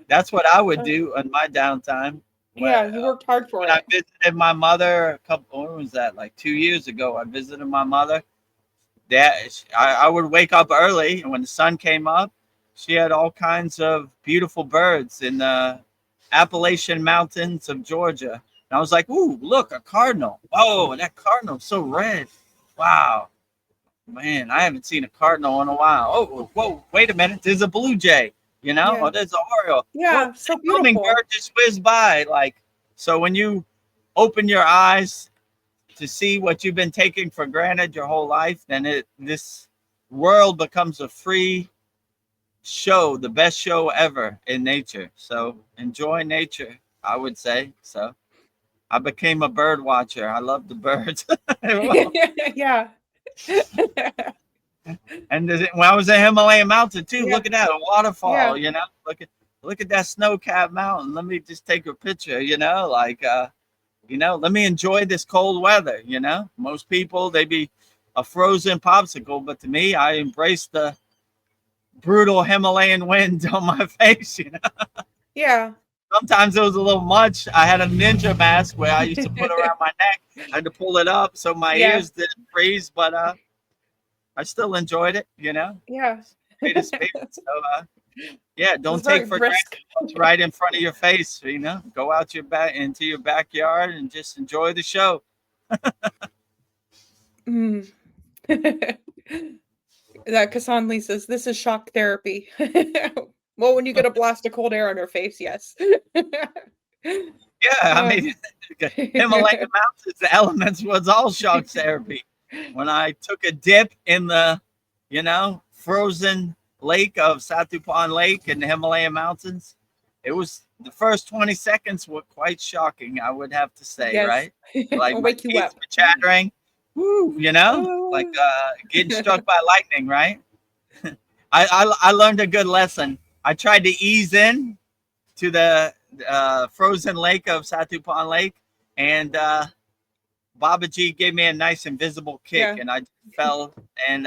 That's what I would do on my downtime. Yeah, you worked hard for when it. I visited my mother when was that? Like 2 years ago. I visited my mother. I would wake up early, and when the sun came up, she had all kinds of beautiful birds in the Appalachian Mountains of Georgia. And I was like, ooh, look, a cardinal. Oh, that cardinal's so red. Wow. Man, I haven't seen a cardinal in a while. Oh, whoa, wait a minute. There's a blue jay, you know? Yeah. Oh, there's an oriole. Yeah, Whoa, so humming beautiful. bird just whizzed by. Like, so when you open your eyes to see what you've been taking for granted your whole life, then this world becomes a free show, the best show ever in nature. So enjoy nature, I would say. So I became a bird watcher. I love the birds. Yeah. And when I was in Himalayan mountain too, look at that, a waterfall, you know, look at that snow-capped mountain. Let me just take a picture, you know, like, you know, let me enjoy this cold weather. You know, most people, they be a frozen popsicle, but to me, I embrace the brutal Himalayan wind on my face, you know. Yeah. Sometimes it was a little much. I had a ninja mask where I used to put around my neck. I had to pull it up so my ears didn't freeze, but I still enjoyed it, you know. Yeah. Greatest favorite. So yeah, don't take for granted what's right in front of your face, you know. Go out into your backyard and just enjoy the show. That Kassan Lee says this is shock therapy. Well, when you get a blast of cold air on your face, yes. Yeah, I mean, Himalayan mountains, the elements was all shock therapy. When I took a dip in the, you know, frozen lake of Satupon Lake in the Himalayan mountains, it was the first 20 seconds were quite shocking, I would have to say, right? Like my teeth were chattering, woo, you know, like getting struck by lightning, right? I learned a good lesson. I tried to ease in to the frozen lake of Satupon Lake, and Babaji gave me a nice invisible kick, and I fell and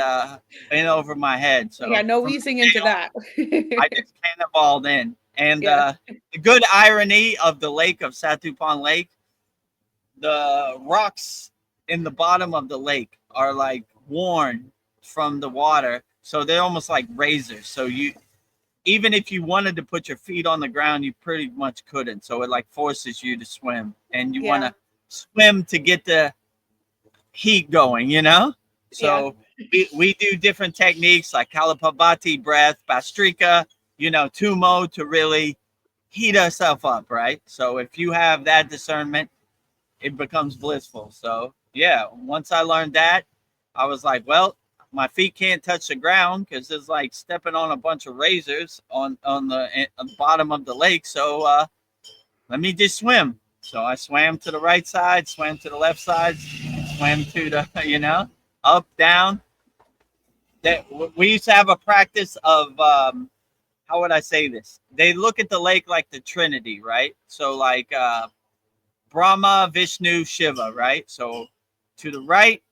in over my head. So yeah, no easing into that. I just cannonballed in. And the good irony of the lake of Satupon Lake, the rocks in the bottom of the lake are like worn from the water, so they're almost like razors. So you, even if you wanted to put your feet on the ground, you pretty much couldn't. So it like forces you to swim, and you want to swim to get the heat going, you know. So we do different techniques like Kalapabati breath, Bastrika, you know, Tumo, to really heat herself up, right? So if you have that discernment, it becomes blissful. So yeah, once I learned that, I was like, well, my feet can't touch the ground because it's like stepping on a bunch of razors on the bottom of the lake. So let me just swim. So I swam to the right side, swam to the left side, swam to the up, down. That we used to have a practice of how would I say this? They look at the lake like the Trinity, right? So like Brahma, Vishnu, Shiva, right? So to the right,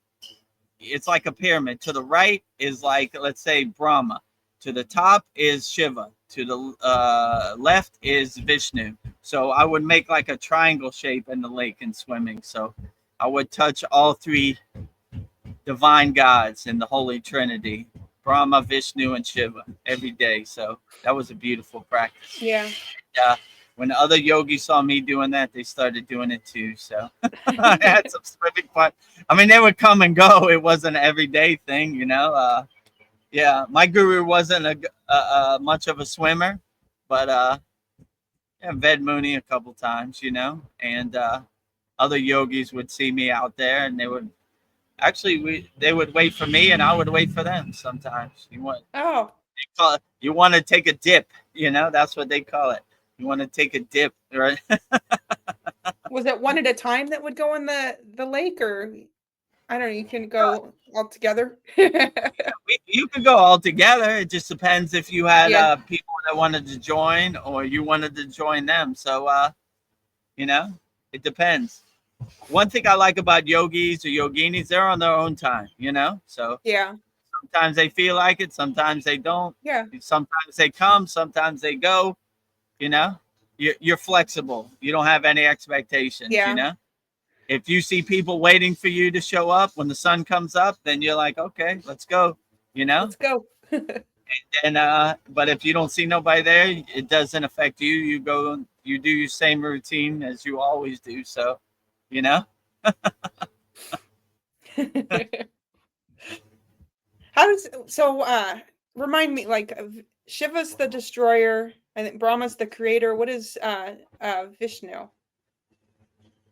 it's like a pyramid. To the right is like, let's say, Brahma. To the top is Shiva. To the left is Vishnu. So I would make like a triangle shape in the lake and swimming. So I would touch all three divine gods in the Holy Trinity, Brahma, Vishnu, and Shiva, every day. So that was a beautiful practice. Yeah. When other yogis saw me doing that, they started doing it too. So I had some swimming fun. I mean, they would come and go. It wasn't an everyday thing, Yeah, my guru wasn't much of a swimmer, but yeah, Ved Mooney a couple times, and other yogis would see me out there, and they would they would wait for me, and I would wait for them. Sometimes Oh, you want to take a dip, that's what they call it. You want to take a dip, right? was it one at a time that would go in the lake, or I don't know, you can go all together? You could go all together. It just depends if you had Yeah. people that wanted to join or you wanted to join them. So, it depends. One thing I like about yogis or yoginis, they're on their own time, So Yeah. sometimes they feel like it, sometimes they don't. Yeah. Sometimes they come, sometimes they go. You're flexible. You don't have any expectations. Yeah. If you see people waiting for you to show up when the sun comes up, then you're like, okay, let's go. Let's go. And but if you don't see nobody there, it doesn't affect you. You go, you do your same routine as you always do. So, remind me, like, Shiva's the destroyer, I think Brahma's the creator. What is Vishnu?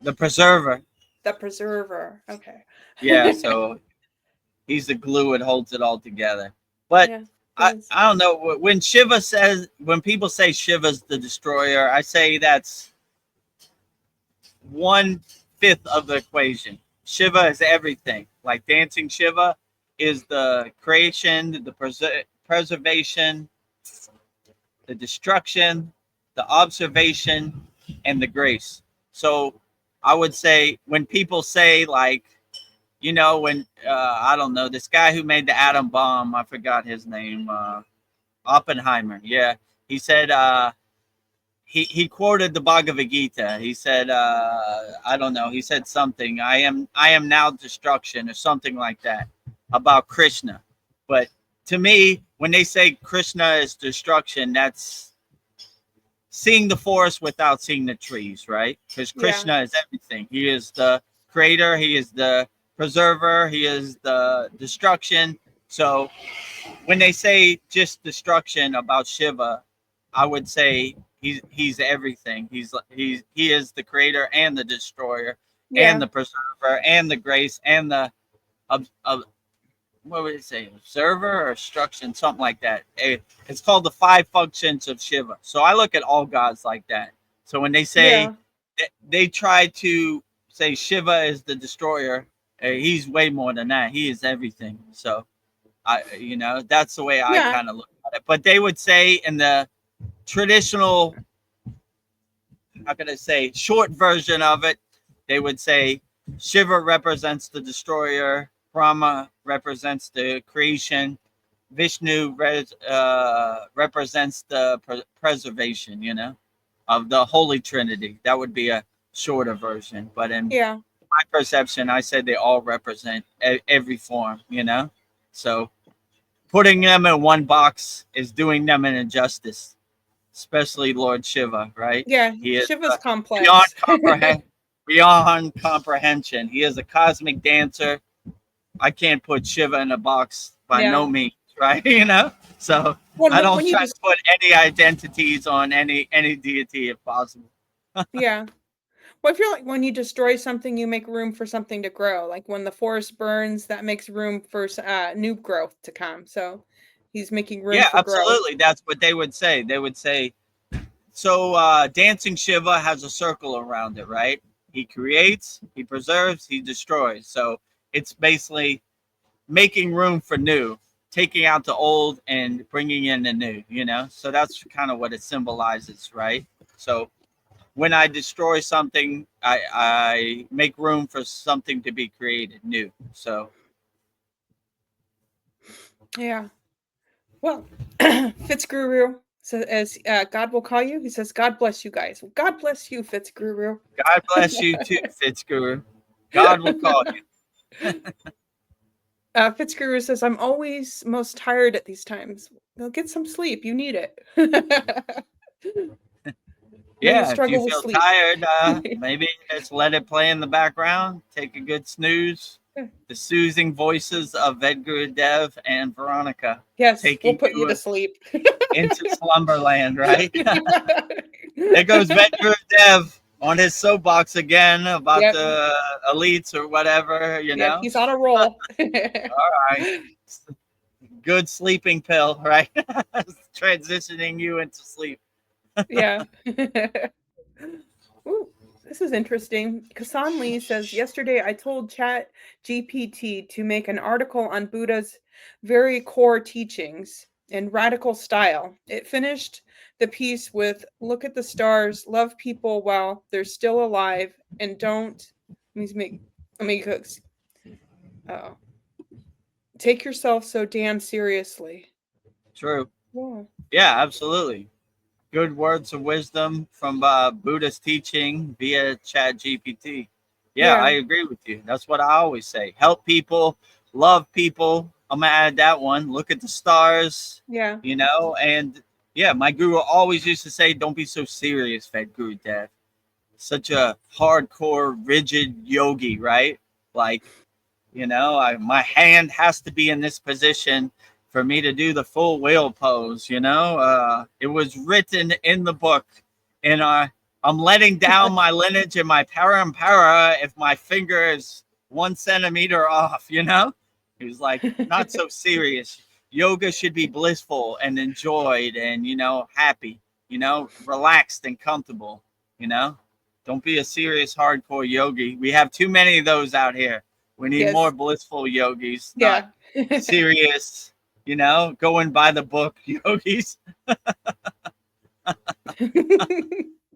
The preserver. The preserver. Okay. Yeah, so he's the glue that holds it all together. But Yeah, I don't know, when people say Shiva's the destroyer, I say that's 1/5 of the equation. Shiva is everything. Like dancing Shiva is the creation, the preservation, the destruction, the observation, and the grace. So I would say when people say, like, when I don't know, this guy who made the atom bomb, I forgot his name, Oppenheimer. Yeah, he said he quoted the Bhagavad Gita. He said I don't know. He said something. I am now destruction, or something like that, about Krishna. But to me, when they say Krishna is destruction, that's seeing the forest without seeing the trees, right? Because Krishna is everything. He is the creator. He is the preserver. He is the destruction. So when they say just destruction about Shiva, I would say he's everything. He is the creator and the destroyer and the preserver and the grace and the what would it say? Observer or instruction, something like that. It's called the 5 functions of Shiva. So I look at all gods like that. So when they say they try to say Shiva is the destroyer, he's way more than that. He is everything. So that's the way I kind of look at it. But they would say in the traditional, how can I say, short version of it, they would say Shiva represents the destroyer, Brahma represents the creation, Vishnu represents the preservation, of the Holy Trinity. That would be a shorter version. But in my perception, I said they all represent every form, So putting them in one box is doing them an injustice, especially Lord Shiva, right? Yeah, he is Shiva's complex. Beyond comprehension. He is a cosmic dancer. I can't put Shiva in a box by no means, right? So I don't when you try just to put any identities on any deity if possible. yeah. Well, I feel like when you destroy something, you make room for something to grow. Like when the forest burns, that makes room for new growth to come. So he's making room Yeah, for growth. absolutely. That's what they would say. They would say, so dancing Shiva has a circle around it, right? He creates, he preserves, he destroys. So it's basically making room for new, taking out the old and bringing in the new, you know? So that's kind of what it symbolizes, right? So when I destroy something, I make room for something to be created new. So Yeah. Well, Fitzguru says, as God will call you, he says, God bless you guys. Well, God bless you, Fitzguru. God bless you too, Fitzguru. God will call you. Fitzguru says, I'm always most tired at these times. Well, get some sleep. You need it. No, you Yeah, if you struggle with feel sleep. tired, maybe just let it play in the background. Take a good snooze. The soothing voices of Vedgurudev and Veronica Yes, we'll taking put you to you sleep. into slumberland, right? There goes Vedgurudev on his soapbox again about Yep. the elites or whatever, you Yep, know? he's on a roll. All right. Good sleeping pill, right? Transitioning you into sleep. Yeah. Ooh, this is interesting. Kasan Lee says, yesterday I told Chat GPT to make an article on Buddha's very core teachings in radical style. It finished the piece with, look at the stars, love people while they're still alive, and don't, let me go, oh, take yourself so damn seriously. True. Yeah. Yeah, absolutely. Good words of wisdom from Buddha's teaching via Chat GPT. Yeah, I Yeah. agree with you. That's what I always say. Help people, love people. I'm gonna add that one. Look at the stars, Yeah. you know. And yeah, my guru always used to say, "Don't be so serious, Fed Guru Dev." Such a hardcore, rigid yogi, right? Like, you know, my hand has to be in this position for me to do the full whale pose. You know, it was written in the book, and I'm letting down my lineage and my parampara if my finger is 1 centimeter off. You know, he was like, not so serious. Yoga should be blissful and enjoyed, and happy. Relaxed and comfortable. You know, don't be a serious hardcore yogi. We have too many of those out here. We need more Yes. blissful yogis, not Yeah. serious, going by the book yogis.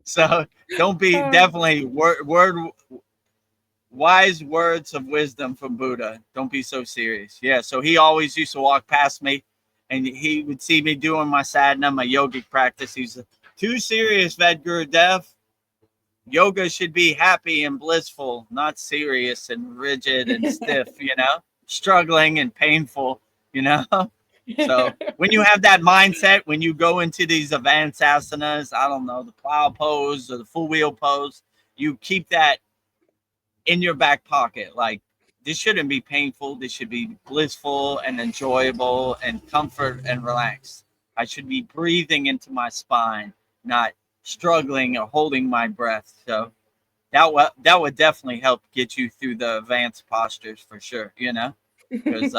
So don't be Uh, definitely wise words of wisdom from Buddha. Don't be so serious. Yeah. So he always used to walk past me and he would see me doing my sadhana, my yogic practice. He's too serious, Vedgurudev. Yoga should be happy and blissful, not serious and rigid and stiff, struggling and painful, you know? So when you have that mindset, when you go into these advanced asanas, I don't know, the plow pose or the full wheel pose, you keep that in your back pocket. Like, this shouldn't be painful. This should be blissful and enjoyable and comfort and relaxed. I should be breathing into my spine, not struggling or holding my breath. So that would definitely help get you through the advanced postures for sure, because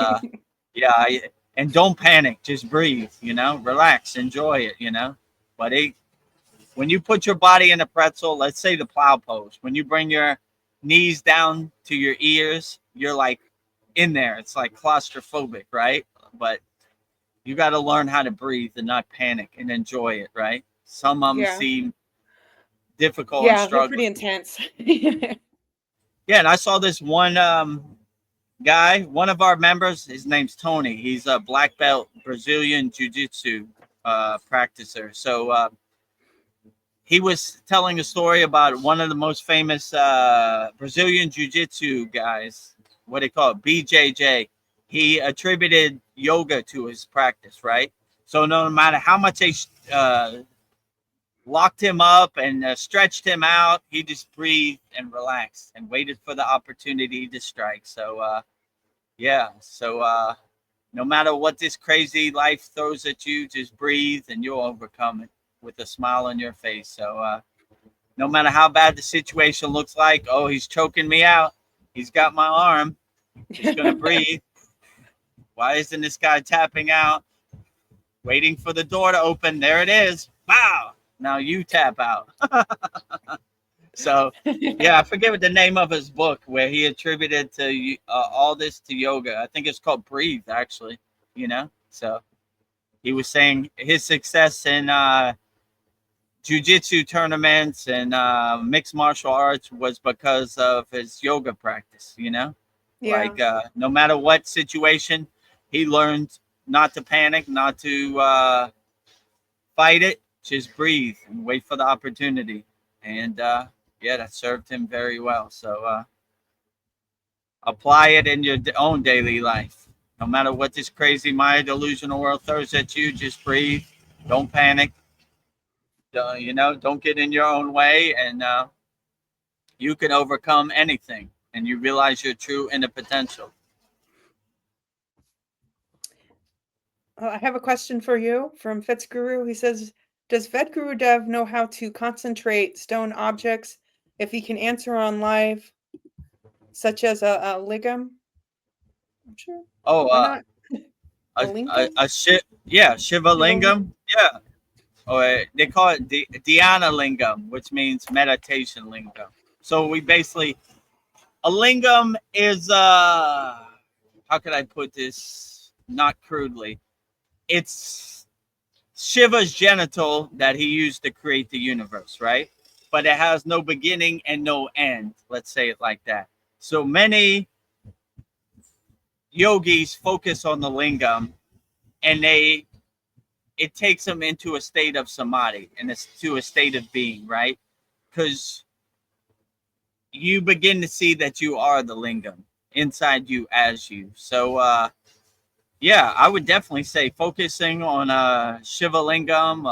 yeah, and don't panic, just breathe, relax, enjoy it, but when you put your body in a pretzel, let's say the plow pose, when you bring your knees down to your ears, you're like in there. It's like claustrophobic, right? But you got to learn how to breathe and not panic and enjoy it, right? Some of them yeah. seem difficult and Yeah, they're struggling. pretty intense. Yeah, and I saw this one guy, one of our members. His name's Tony. He's a black belt Brazilian jiu-jitsu practicer. So he was telling a story about one of the most famous Brazilian jiu-jitsu guys. What they call it, BJJ. He attributed yoga to his practice, right? So no matter how much they locked him up and stretched him out, he just breathed and relaxed and waited for the opportunity to strike. So yeah, so no matter what this crazy life throws at you, just breathe and you'll overcome it with a smile on your face. So no matter how bad the situation looks like, oh, he's choking me out, he's got my arm, just gonna breathe. Why isn't this guy tapping out? Waiting for the door to open. There it is. Wow. Now you tap out. So, yeah, I forget what the name of his book where he attributed to all this to yoga. I think it's called Breathe, actually. You know, so he was saying his success in jiu-jitsu tournaments and mixed martial arts was because of his yoga practice. You know, Yeah. like no matter what situation, he learned not to panic, not to fight it, just breathe and wait for the opportunity. And yeah, that served him very well. So apply it in your own daily life. No matter what this crazy Maya delusional world throws at you, just breathe. Don't panic. You know, don't get in your own way, and you can overcome anything. And you realize your true inner potential. I have a question for you from Fitzguru. He says, does VEDGURUDEV know how to concentrate stone objects if he can answer on live, such as a lingam? I'm sure. Oh, Why not? yeah, Shiva Lingam. Yeah. Or they call it Dhyana Lingam, which means meditation lingam. So we basically, a lingam is how could I put this not crudely? It's Shiva's genital that he used to create the universe, right? But it has no beginning and no end. Let's say it like that. So many yogis focus on the lingam, and it takes them into a state of samadhi and it's to a state of being, right? Because you begin to see that you are the lingam inside you as you. So yeah, I would definitely say focusing on Shiva Lingam,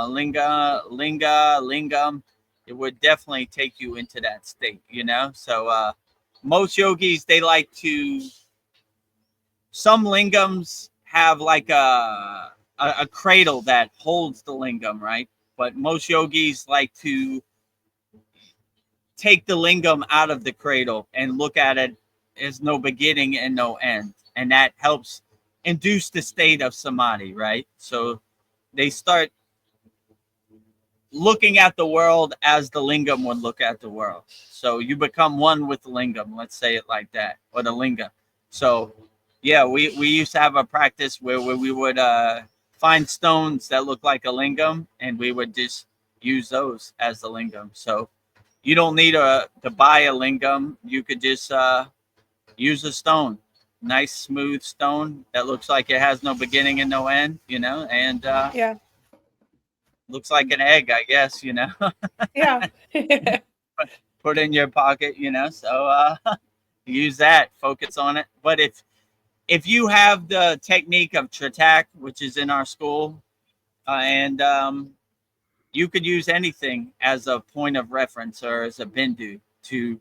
Lingam, it would definitely take you into that state, you know? So most yogis, they like to, some lingams have like a cradle that holds the lingam, right? But most yogis like to take the lingam out of the cradle and look at it as no beginning and no end. And that helps induce the state of samadhi, right? So they start looking at the world as the lingam would look at the world. So you become one with the lingam, let's say it like that, or the linga. So yeah, we used to have a practice where we would find stones that look like a lingam, and we would just use those as the lingam. So you don't need to buy a lingam. You could just use a stone, nice smooth stone that looks like it has no beginning and no end, you know, and Yeah. looks like an egg, I guess, you know. Yeah. Put in your pocket, you know. So use that, focus on it. But if you have the technique of Tratak, which is in our school, and you could use anything as a point of reference or as a bindu to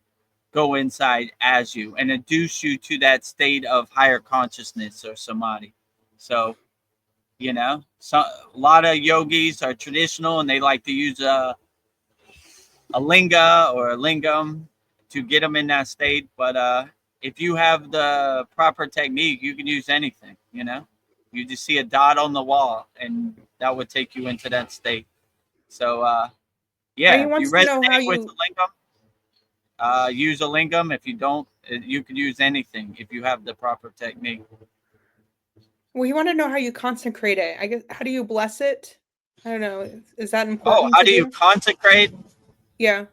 go inside as you and induce you to that state of higher consciousness or samadhi. So, you know, so a lot of yogis are traditional and they like to use a linga or a lingam to get them in that state. But if you have the proper technique, you can use anything, you know. You just see a dot on the wall and that would take you into that state. So yeah, He if you wants to know how resonate with you. the lingam, use a lingam. If you don't, you can use anything if you have the proper technique. Well, he wanted to know how you consecrate it. I guess, how do you bless it? I don't know. Is that Oh, important how to do you do? consecrate? Yeah.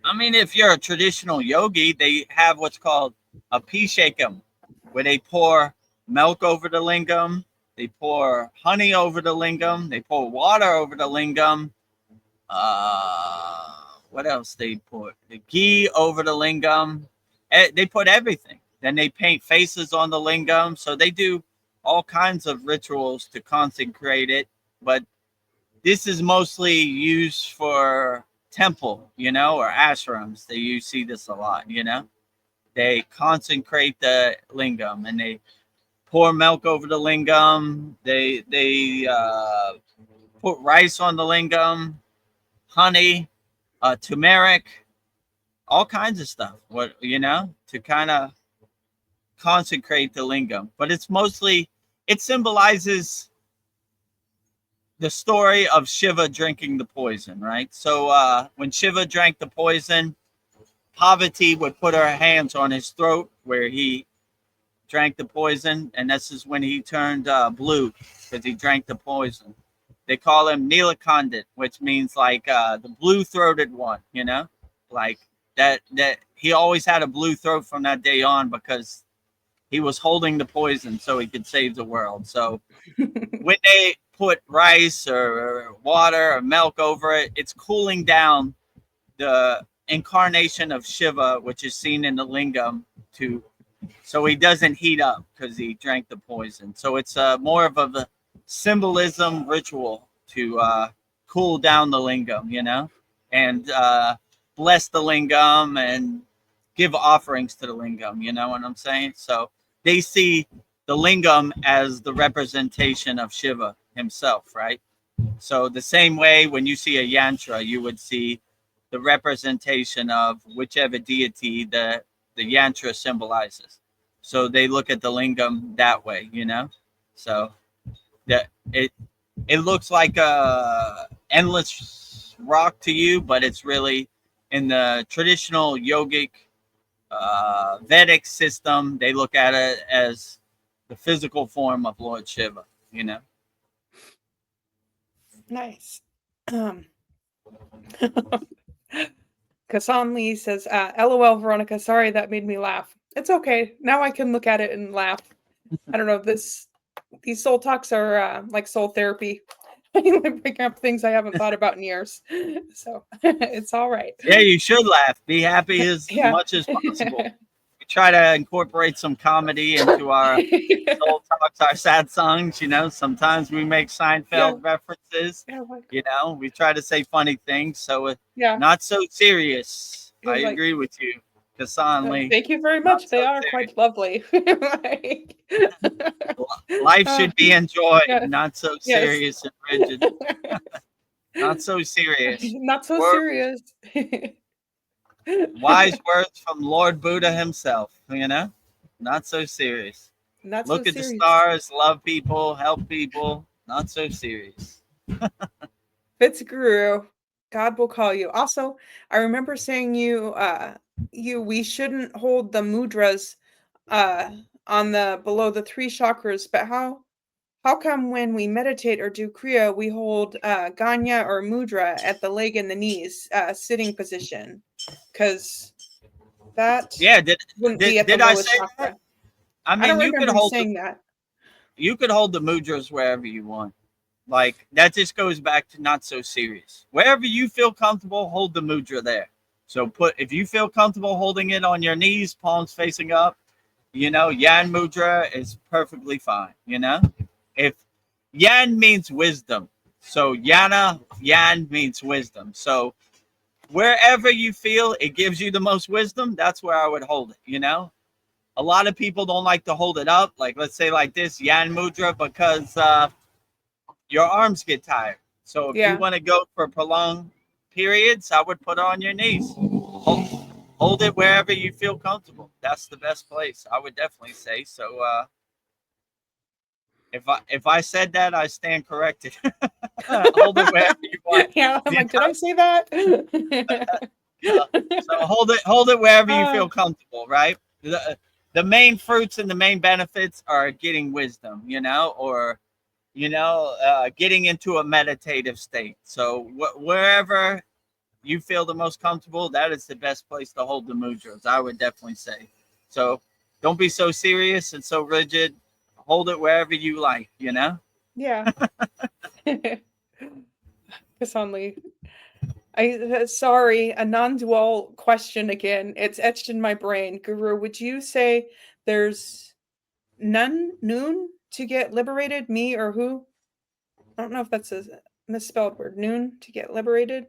I mean, if you're a traditional yogi, they have what's called a pishakam, where they pour milk over the lingam, they pour honey over the lingam, they pour water over the lingam. What else they put? The ghee over the lingam. They put everything. Then they paint faces on the lingam. So they do all kinds of rituals to consecrate it. But this is mostly used for temple, you know, or ashrams. You see this a lot, you know. They consecrate the lingam and they pour milk over the lingam. They put rice on the lingam, honey, turmeric, all kinds of stuff. What to kind of consecrate the lingam. But it's mostly, it symbolizes the story of Shiva drinking the poison, right? So when Shiva drank the poison, Parvati would put her hands on his throat where he drank the poison, and this is when he turned blue because he drank the poison. They call him Nilakandit, which means like the blue-throated one, like that he always had a blue throat from that day on because he was holding the poison so he could save the world. So when they put rice or water or milk over it, it's cooling down the incarnation of Shiva, which is seen in the lingam, so he doesn't heat up because he drank the poison. So it's more of a symbolism ritual to cool down the lingam, and bless the lingam and give offerings to the lingam. You know what I'm saying? So they see the lingam as the representation of Shiva himself, right? So the same way when you see a yantra, you would see the representation of whichever deity the yantra symbolizes. So they look at the lingam that way, So that it looks like a endless rock to you, but it's really in the traditional yogic Vedic system. They look at it as the physical form of Lord Shiva, Nice. Kasan Lee says, LOL, Veronica, sorry that made me laugh. It's okay. Now I can look at it and laugh. I don't know. These soul talks are like soul therapy. I bring up things I haven't thought about in years. So it's all right. Yeah, you should laugh. Be happy as much as possible. We try to incorporate some comedy into our soul talks, our sad songs. Sometimes we make Seinfeld references. We try to say funny things, so not so serious. I agree with you, Kasan Lee. Thank you very much. They are quite lovely. Life should be enjoyed, not so serious and rigid. Not so serious. Not so serious. Wise words from Lord Buddha himself, Not so serious. Look at the stars, love people, help people. Not so serious. Fitzguru, God will call you. Also, I remember saying we shouldn't hold the mudras on the below the 3 chakras, but how come when we meditate or do kriya, we hold ganya or mudra at the leg and the knees, sitting position? Because that wouldn't be at the lowest chakra. That? I mean, you could hold that. You could hold the mudras wherever you want. Like, that just goes back to not so serious. Wherever you feel comfortable, hold the mudra there. So if you feel comfortable holding it on your knees, palms facing up, yan mudra is perfectly fine. If yan means wisdom, so yan means wisdom. So wherever you feel it gives you the most wisdom, that's where I would hold it. A lot of people don't like to hold it up, like let's say like this yan mudra, because your arms get tired. So if you want to go for prolonged periods, I would put it on your knees. Hold it wherever you feel comfortable. That's the best place, I would definitely say. So if I said that, I stand corrected. Hold it wherever you want. Yeah, I'm like, did I say that? So hold it wherever you feel comfortable, right? The main fruits and the main benefits are getting wisdom, or getting into a meditative state. So wherever you feel the most comfortable, that is the best place to hold the mudras, I would definitely say. So don't be so serious and so rigid. Hold it wherever you like, Yeah. Only. Sorry, a non-dual question again. It's etched in my brain. Guru, would you say there's noon to get liberated? Me or who? I don't know if that's a misspelled word. Noon to get liberated?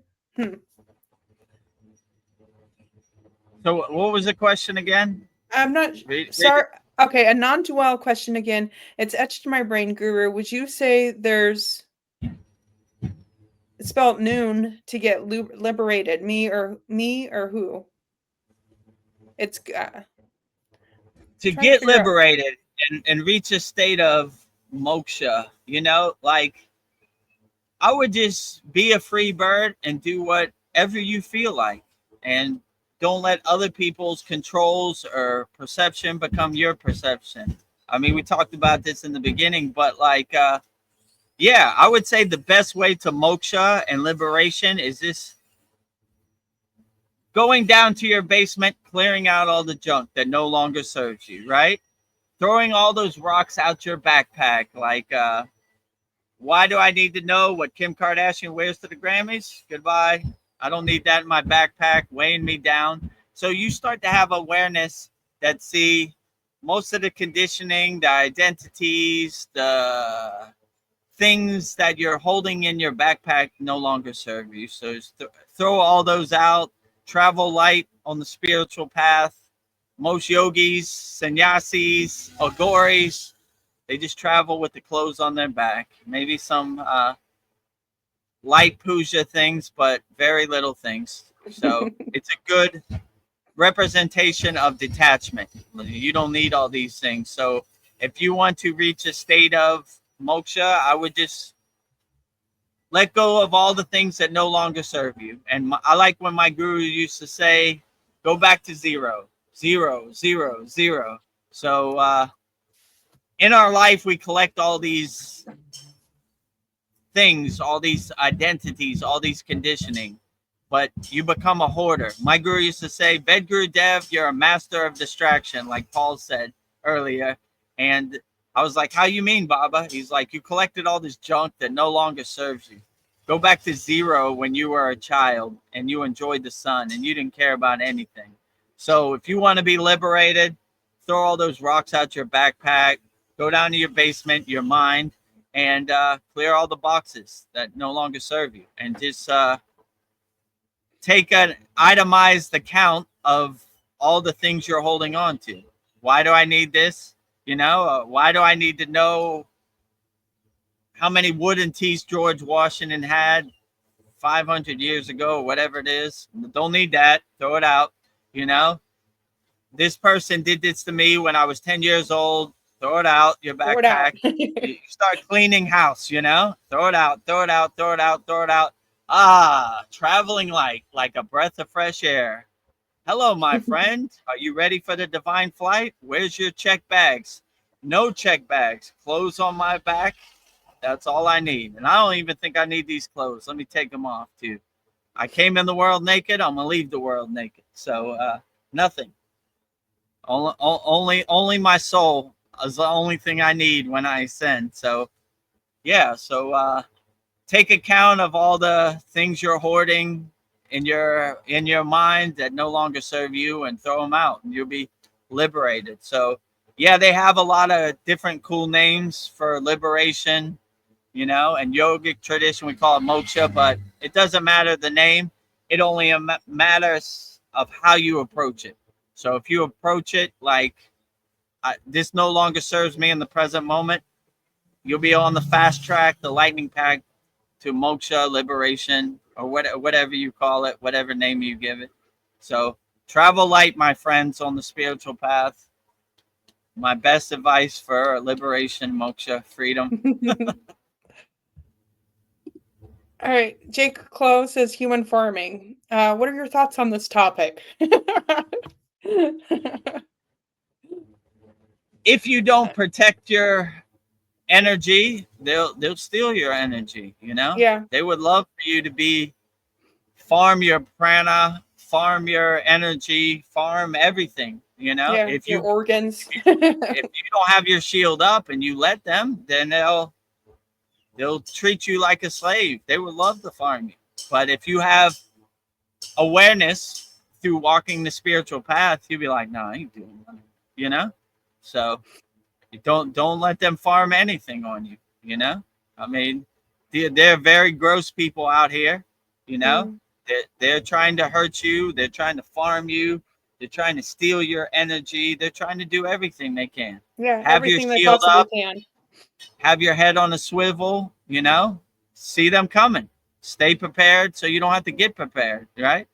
So what was the question again? I'm not sorry. Okay, a non-dual question again. It's etched in my brain, Guru. Would you say there's it's spelled noon to get liberated? Me or who? It's To trying to get figure out. liberated and reach a state of moksha, you know, like I would just be a free bird and do whatever you feel like, and don't let other people's controls or perception become your perception. I mean, we talked about this in the beginning, but like, yeah, I would say the best way to moksha and liberation is this: going down to your basement, clearing out all the junk that no longer serves you, right? Throwing all those rocks out your backpack. Like, why do I need to know what Kim Kardashian wears to the Grammys? Goodbye. I don't need that in my backpack weighing me down. So you start to have awareness that, see, most of the conditioning, the identities, the things that you're holding in your backpack no longer serve you. So throw all those out, travel light on the spiritual path. Most yogis, sannyasis, agoris, they just travel with the clothes on their back. Maybe some light puja things, but very little things. So it's a good representation of detachment. You don't need all these things. So if you want to reach a state of moksha, I would just let go of all the things that no longer serve you. And I like when my guru used to say, go back to zero, zero, zero, zero. So in our life, we collect all these things, all these identities, all these conditioning, but you become a hoarder. My guru used to say, VEDAGURUDEV, you're a master of distraction, like Paul said earlier. And I was like, how you mean, Baba? He's like, you collected all this junk that no longer serves you. Go back to zero when you were a child and you enjoyed the sun and you didn't care about anything. So if you want to be liberated, throw all those rocks out your backpack, go down to your basement, your mind, and clear all the boxes that no longer serve you, and just take an itemized account of all the things you're holding on to. Why do I need this? You know, why do I need to know how many wooden teeth George Washington had 500 years ago, or whatever it is? Don't need that. Throw it out. You know, this person did this to me when I was 10 years old. Throw it out, your Throw it out. backpack. You start cleaning house, you know? Throw it out, throw it out, throw it out, throw it out. Ah, traveling light, like a breath of fresh air. Hello, my friend. Are you ready for the divine flight? Where's your check bags? No check bags. Clothes on my back. That's all I need. And I don't even think I need these clothes. Let me take them off, too. I came in the world naked. I'm going to leave the world naked. So, nothing. Only my soul is the only thing I need when I ascend. So, yeah. So, take account of all the things you're hoarding in your mind that no longer serve you, and throw them out, and you'll be liberated. So, yeah, they have a lot of different cool names for liberation, you know, and yogic tradition we call it moksha, but it doesn't matter the name. It only matters of how you approach it. So if you approach it like, this no longer serves me in the present moment, you'll be on the fast track, the lightning pack to moksha, liberation, or whatever you call it, whatever name you give it. So travel light, my friends, on the spiritual path. My best advice for liberation, moksha, freedom. All right, Jake Clow says human farming. What are your thoughts on this topic? If you don't protect your energy, they'll steal your energy, you know? Yeah. They would love for you to farm your prana, farm your energy, farm everything, you know? Yeah, If your you organs. if you don't have your shield up and you let them, then they'll treat you like a slave. They would love to farm you. But if you have awareness through walking the spiritual path, you'll be like, no, I ain't doing that, you know? So don't let them farm anything on you, you know? I mean, they're very gross people out here, you know? They're trying to hurt you. They're trying to farm you. They're trying to steal your energy. They're trying to do everything they can. Yeah, Have your everything they shield possibly up. can. Have your head on a swivel, you know, see them coming. Stay prepared so you don't have to get prepared, right?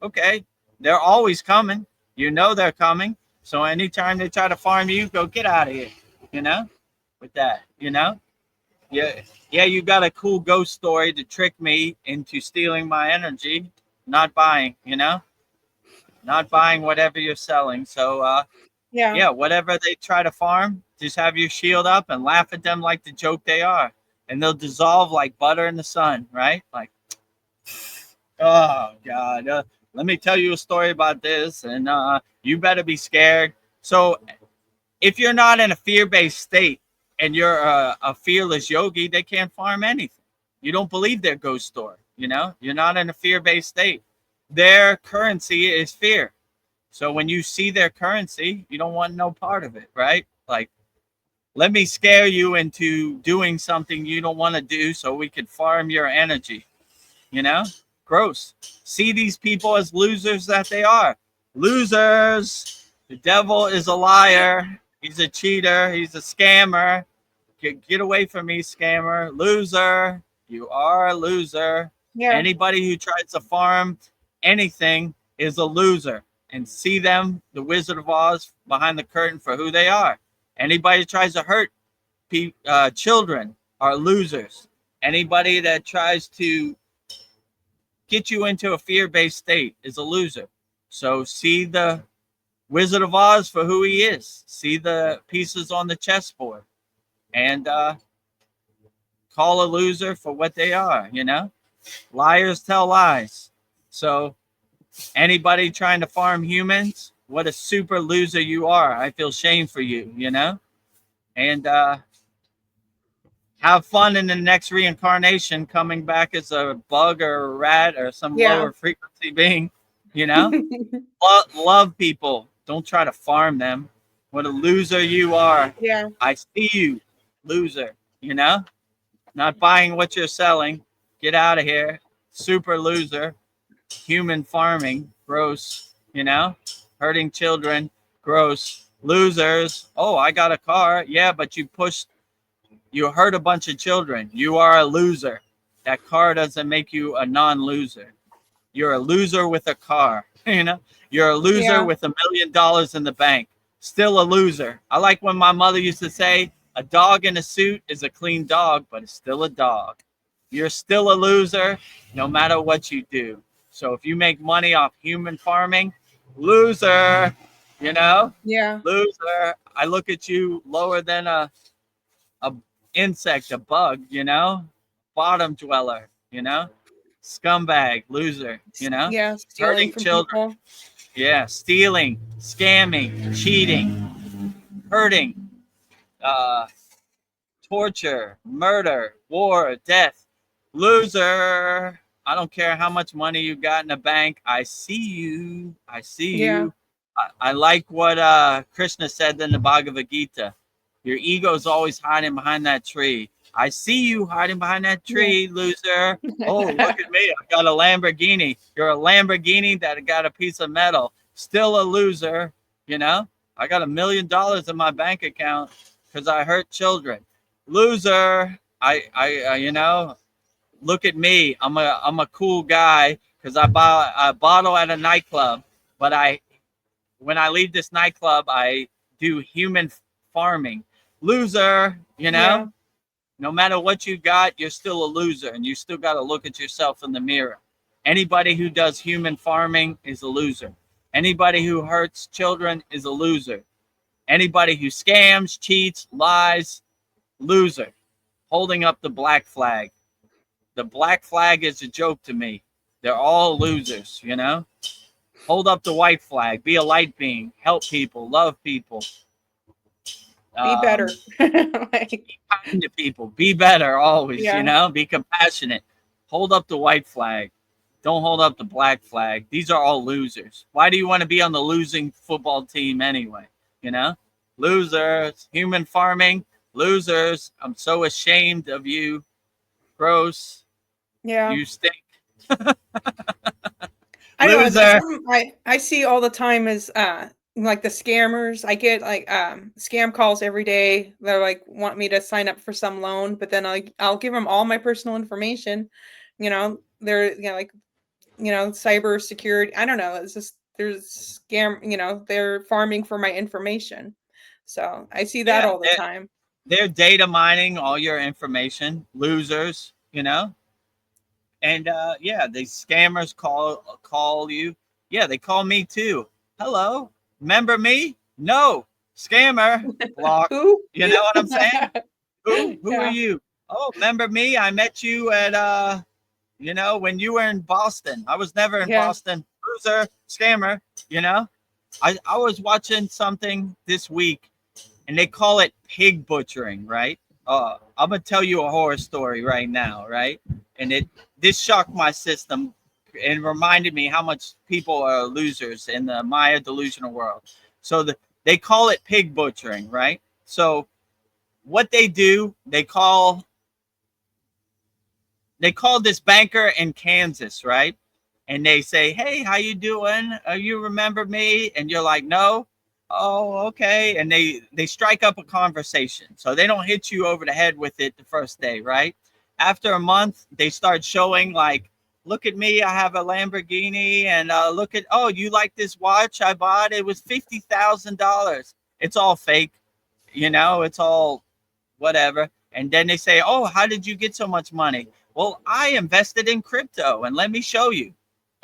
Okay. They're always coming. You know they're coming. So anytime they try to farm you, go get out of here, you know, with that, you know? Yeah, yeah, you got a cool ghost story to trick me into stealing my energy, not buying, you know? Not buying whatever you're selling. So yeah, whatever they try to farm, just have your shield up and laugh at them like the joke they are. And they'll dissolve like butter in the sun, right? Like, oh, God. Let me tell you a story about this, and you better be scared. So, if you're not in a fear based state and you're a fearless yogi, they can't farm anything. You don't believe their ghost story, you know? You're not in a fear based state. Their currency is fear. So when you see their currency, you don't want no part of it, right? Like, let me scare you into doing something you don't want to do so we can farm your energy, you know? Gross. See these people as losers that they are. Losers. The devil is a liar. He's a cheater. He's a scammer. Get away from me, scammer. Loser. You are a loser. Yeah. Anybody who tries to farm anything is a loser. And see them, the Wizard of Oz, behind the curtain for who they are. Anybody who tries to hurt children are losers. Anybody that tries to get you into a fear-based state is a loser. So see the Wizard of Oz for who he is. See the pieces on the chessboard. And call a loser for what they are, you know? Liars tell lies. So anybody trying to farm humans, what a super loser you are. I feel shame for you, you know? And have fun in the next reincarnation coming back as a bug or a rat or some lower frequency being, you know? Love people. Don't try to farm them. What a loser you are. Yeah. I see you, loser, you know? Not buying what you're selling. Get out of here. Super loser. Human farming, gross, you know? Hurting children, gross. Losers. Oh, I got a car. Yeah, but you hurt a bunch of children. You are a loser. That car doesn't make you a non-loser. You're a loser with a car, you know? You're a loser with $1 million in the bank. Still a loser. I like when my mother used to say, a dog in a suit is a clean dog, but it's still a dog. You're still a loser no matter what you do. So if you make money off human farming, loser, you know? Yeah. Loser. I look at you lower than a insect, a bug, you know? Bottom dweller, you know? Scumbag, loser, you know? Yeah, stealing Hurting from children. people. Yeah, stealing, scamming, cheating, hurting, torture, murder, war, death. Loser. I don't care how much money you got in the bank. I see you. I see you. I like what Krishna said in the Bhagavad Gita. Your ego is always hiding behind that tree. I see you hiding behind that tree, loser. Oh, look at me. I got a Lamborghini. You're a Lamborghini that got a piece of metal. Still a loser, you know? I got $1 million in my bank account because I hurt children. Loser. I you know, look at me. I'm a cool guy because I bought a bottle at a nightclub, but when I leave this nightclub, I do human farming. Loser, you know? Yeah. No matter what you got, you're still a loser, and you still got to look at yourself in the mirror. Anybody who does human farming is a loser. Anybody who hurts children is a loser. Anybody who scams, cheats, lies, loser. Holding up the black flag. The black flag is a joke to me. They're all losers, you know? Hold up the white flag. Be a light being. Help people. Love people. Be better. Be kind to people. Be better always, you know? Be compassionate. Hold up the white flag. Don't hold up the black flag. These are all losers. Why do you want to be on the losing football team anyway? You know? Losers. Human farming. Losers. I'm so ashamed of you. Gross. Yeah. You stink. I know Loser. I see all the time is like the scammers. I get like scam calls every day. They're like want me to sign up for some loan, but then I'll give them all my personal information. You know, they're like cyber security. I don't know. It's just there's scam. They're farming for my information. So I see that Yeah, all the time. they're data mining all your information. Losers, and yeah, the scammers call you. Yeah, they call me too. Hello, remember me? No, scammer. Block. Who? You know what I'm saying? Who are Yeah. you? Oh, remember me? I met you at when you were in Boston. I was never in Yeah. Boston. Loser, scammer. I was watching something this week, and they call it pig butchering, right? I'm gonna tell you a horror story right now, right? And this shocked my system and reminded me how much people are losers in the Maya delusional world. So they call it pig butchering, right? So what they do, they call this banker in Kansas, right? And they say, "Hey, how you doing? You remember me?" And you're like, "No." Oh, okay. And they strike up a conversation. So they don't hit you over the head with it the first day, right? After a month, they start showing like, "Look at me, I have a Lamborghini, and look at you like this watch I bought? It was $50,000." It's all fake, it's all whatever. And then they say, "Oh, how did you get so much money?" Well, I invested in crypto, and let me show you.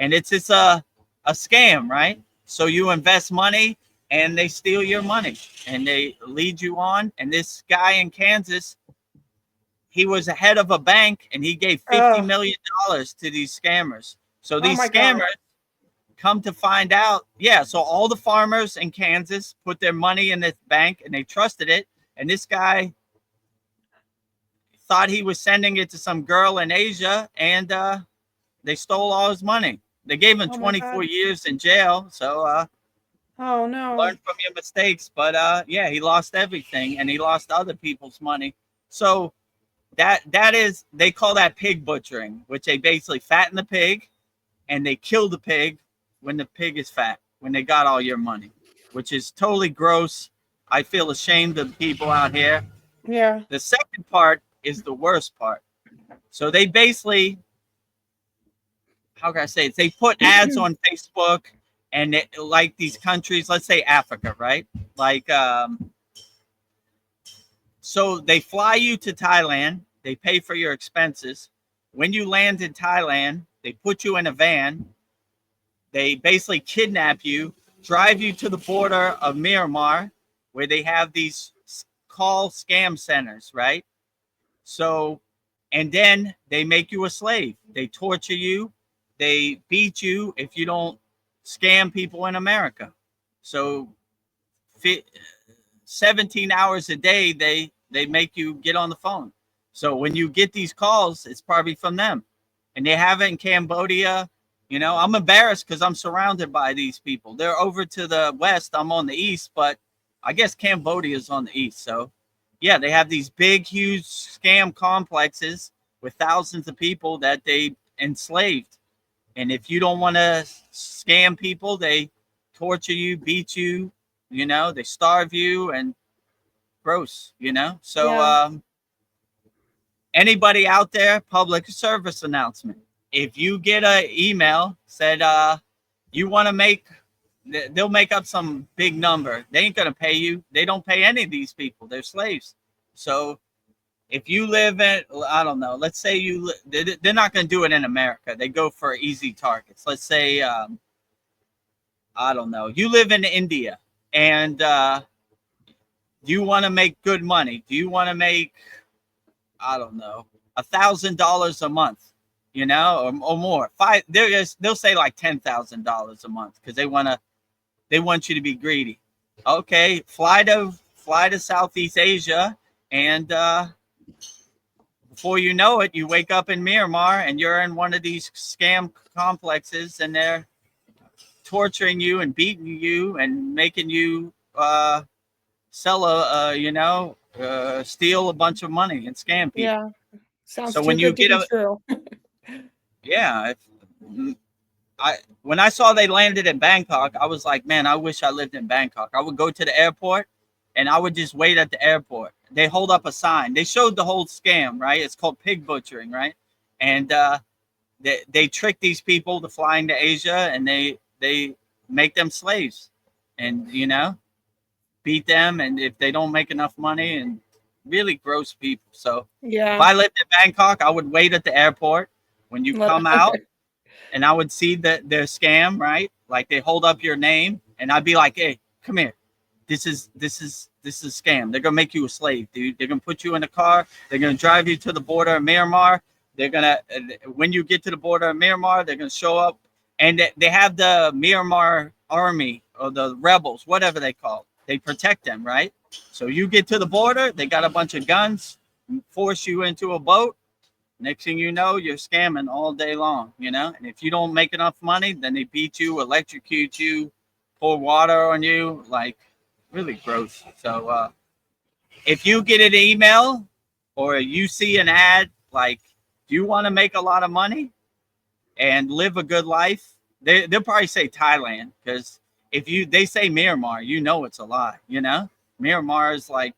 And it's a scam, right? So you invest money, and they steal your money, and they lead you on. And this guy in Kansas, he was a head of a bank, and he gave $50 million to these scammers. So Oh these my God. scammers come to find out, yeah. So all the farmers in Kansas put their money in this bank, and they trusted it. And this guy thought he was sending it to some girl in Asia, and they stole all his money. They gave him Oh my 24 God. years in jail. So Oh no. learn from your mistakes. But yeah, he lost everything, and he lost other people's money. So that is, they call that pig butchering, which they basically fatten the pig, and they kill the pig when the pig is fat, when they got all your money, which is totally gross. I feel ashamed of people out here. Yeah. The second part is the worst part. So they basically, how can I say it? They put ads on Facebook, and like these countries, let's say Africa, right? Like, so they fly you to Thailand. They pay for your expenses. When you land in Thailand, they put you in a van. They basically kidnap you, drive you to the border of Myanmar, where they have these call scam centers, right? So, and then they make you a slave. They torture you. They beat you if you don't scam people in America. So, 17 hours a day, they make you get on the phone. So when you get these calls, it's probably from them. And they have it in Cambodia. I'm embarrassed because I'm surrounded by these people. They're over to the west. I'm on the east, but I guess Cambodia is on the east. So yeah, they have these big, huge scam complexes with thousands of people that they enslaved. And if you don't want to scam people, they torture you, beat you, they starve you, and gross. So Yeah. anybody out there, public service announcement. If you get an email said you want to they'll make up some big number. They ain't going to pay you. They don't pay any of these people. They're slaves. So if you live in, I don't know, let's say they're not going to do it in America. They go for easy targets. Let's say, I don't know, you live in India, and you want to make good money. Do you want to make, I don't know, $1,000 a month, or more? They'll say like $10,000 a month because they want you to be greedy. Okay, fly to Southeast Asia, and before you know it, you wake up in Myanmar, and you're in one of these scam complexes, and they're torturing you and beating you and making you sell steal a bunch of money and scam people. Yeah. Sounds So too when you good to get be true. yeah, when I saw they landed in Bangkok, I was like, man, I wish I lived in Bangkok. I would go to the airport and I would just wait at the airport. They hold up a sign. They showed the whole scam, right? It's called pig butchering, right? And they trick these people to fly into Asia, and they make them slaves, and beat them, and if they don't make enough money, and really gross people. So if I lived in Bangkok, I would wait at the airport when you come out, and I would see their scam, right? Like they hold up your name, and I'd be like, hey, come here. This is a scam. They're gonna make you a slave, dude. They're gonna put you in a car. They're gonna drive you to the border of Myanmar. They're gonna, when you get to the border of Myanmar, they're gonna show up, and they have the Myanmar army or the rebels, whatever they call. They protect them, right? So you get to the border, they got a bunch of guns, force you into a boat. Next thing you know, you're scamming all day long, And if you don't make enough money, then they beat you, electrocute you, pour water on you, like really gross. So if you get an email or you see an ad, like, do you want to make a lot of money and live a good life? They'll probably say Thailand, because if they say Myanmar, it's a lie, Myanmar is like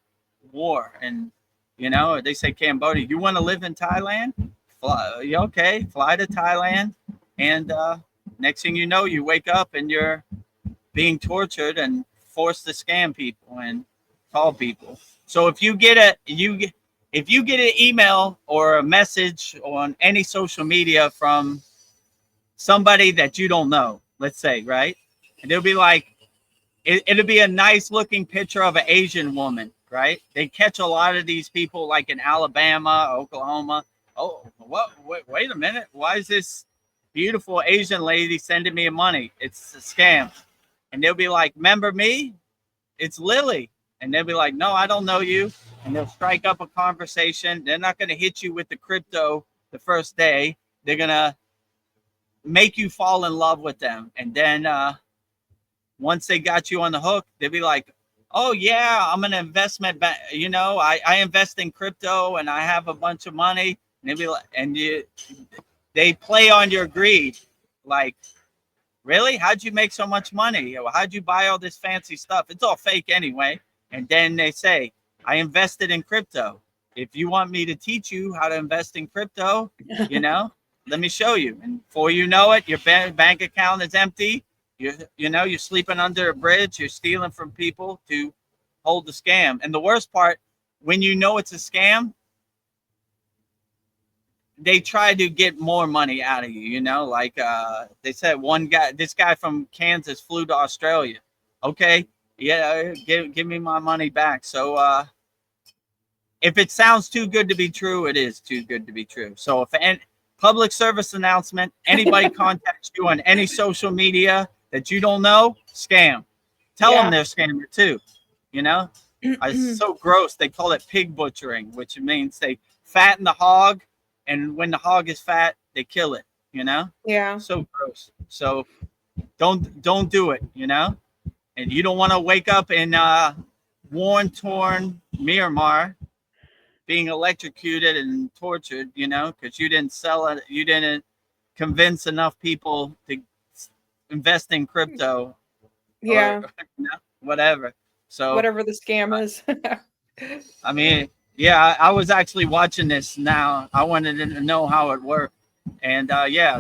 war, and they say Cambodia. You want to live in Thailand? Fly, okay, fly to Thailand, and next thing you know, you wake up and you're being tortured and forced to scam people and call people. So if you get an email or a message on any social media from somebody that you don't know, let's say, right? And they'll be like, it'll be a nice looking picture of an Asian woman, right? They catch a lot of these people like in Alabama, Oklahoma. Oh, what? Wait a minute. Why is this beautiful Asian lady sending me money? It's a scam. And they'll be like, remember me? It's Lily. And they'll be like, no, I don't know you. And they'll strike up a conversation. They're not going to hit you with the crypto the first day. They're going to make you fall in love with them. And then once they got you on the hook, they'll be like, oh, yeah, I'm an investment bank. I invest in crypto and I have a bunch of money. And they'll be like, they play on your greed. Like, really? How'd you make so much money? How'd you buy all this fancy stuff? It's all fake anyway. And then they say, I invested in crypto. If you want me to teach you how to invest in crypto, let me show you. And before you know it, your bank account is empty. You're sleeping under a bridge. You're stealing from people to hold the scam. And the worst part, when you know it's a scam, they try to get more money out of you, like they said this guy from Kansas flew to Australia. Okay, yeah, give me my money back. So if it sounds too good to be true, it is too good to be true. So if public service announcement, anybody contacts you on any social media that you don't know, scam. Tell them they're scammer too. It's so gross. They call it pig butchering, which means they fatten the hog. And when the hog is fat, they kill it, Yeah. So gross. So don't do it, And you don't want to wake up in torn Myanmar being electrocuted and tortured, because you didn't sell it. You didn't convince enough people to invest in crypto. Yeah. Or, whatever. So whatever the scam is. I mean, yeah, I was actually watching this now. I wanted to know how it worked. And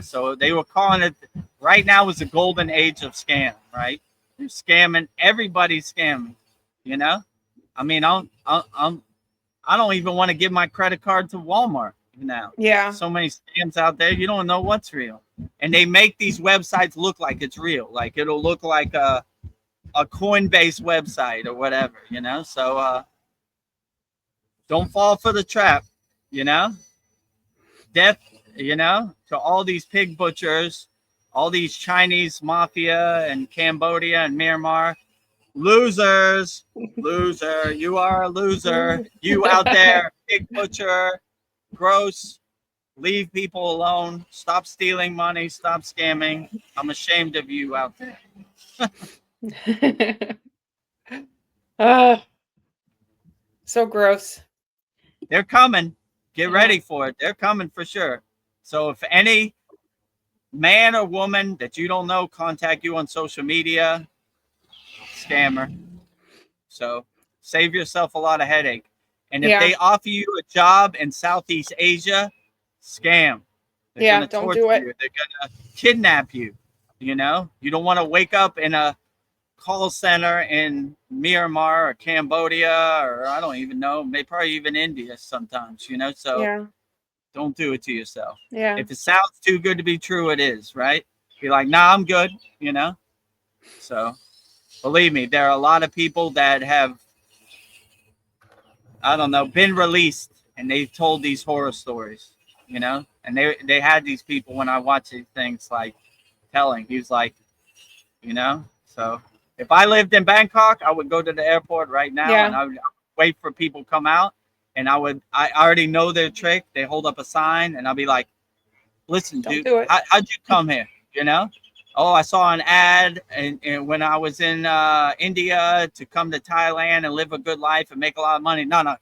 so they were calling it, right now is the golden age of scam, right? They're scamming, everybody's scamming, I mean, I don't even want to give my credit card to Walmart now. Yeah. So many scams out there, you don't know what's real. And they make these websites look like it's real. Like it'll look like a Coinbase website or whatever, So don't fall for the trap, Death, to all these pig butchers, all these Chinese mafia and Cambodia and Myanmar. Losers, loser, you are a loser. You out there, pig butcher, gross, leave people alone. Stop stealing money, stop scamming. I'm ashamed of you out there. So gross. They're coming. Get ready for it. They're coming for sure. So if any man or woman that you don't know contact you on social media, scammer. So save yourself a lot of headache. And if they offer you a job in Southeast Asia, scam. They're going to don't torture do it. you. They're going to kidnap you. You know, you don't want to wake up in a call center in Myanmar or Cambodia, or I don't even know, maybe probably even India sometimes, you know, so don't do it to yourself. If it sounds too good to be true, it is, right? Be like, nah, I'm good, you know? So believe me, there are a lot of people that have, I don't know, been released and they've told these horror stories, you know? And they had these people when I watch these things like telling, he was like, you know? So if I lived in Bangkok, I would go to the airport right now and I would wait for people to come out, and I already know their trick. They hold up a sign and I'll be like, listen, dude, how'd you come here? You know? Oh, I saw an ad and when I was in India to come to Thailand and live a good life and make a lot of money. No.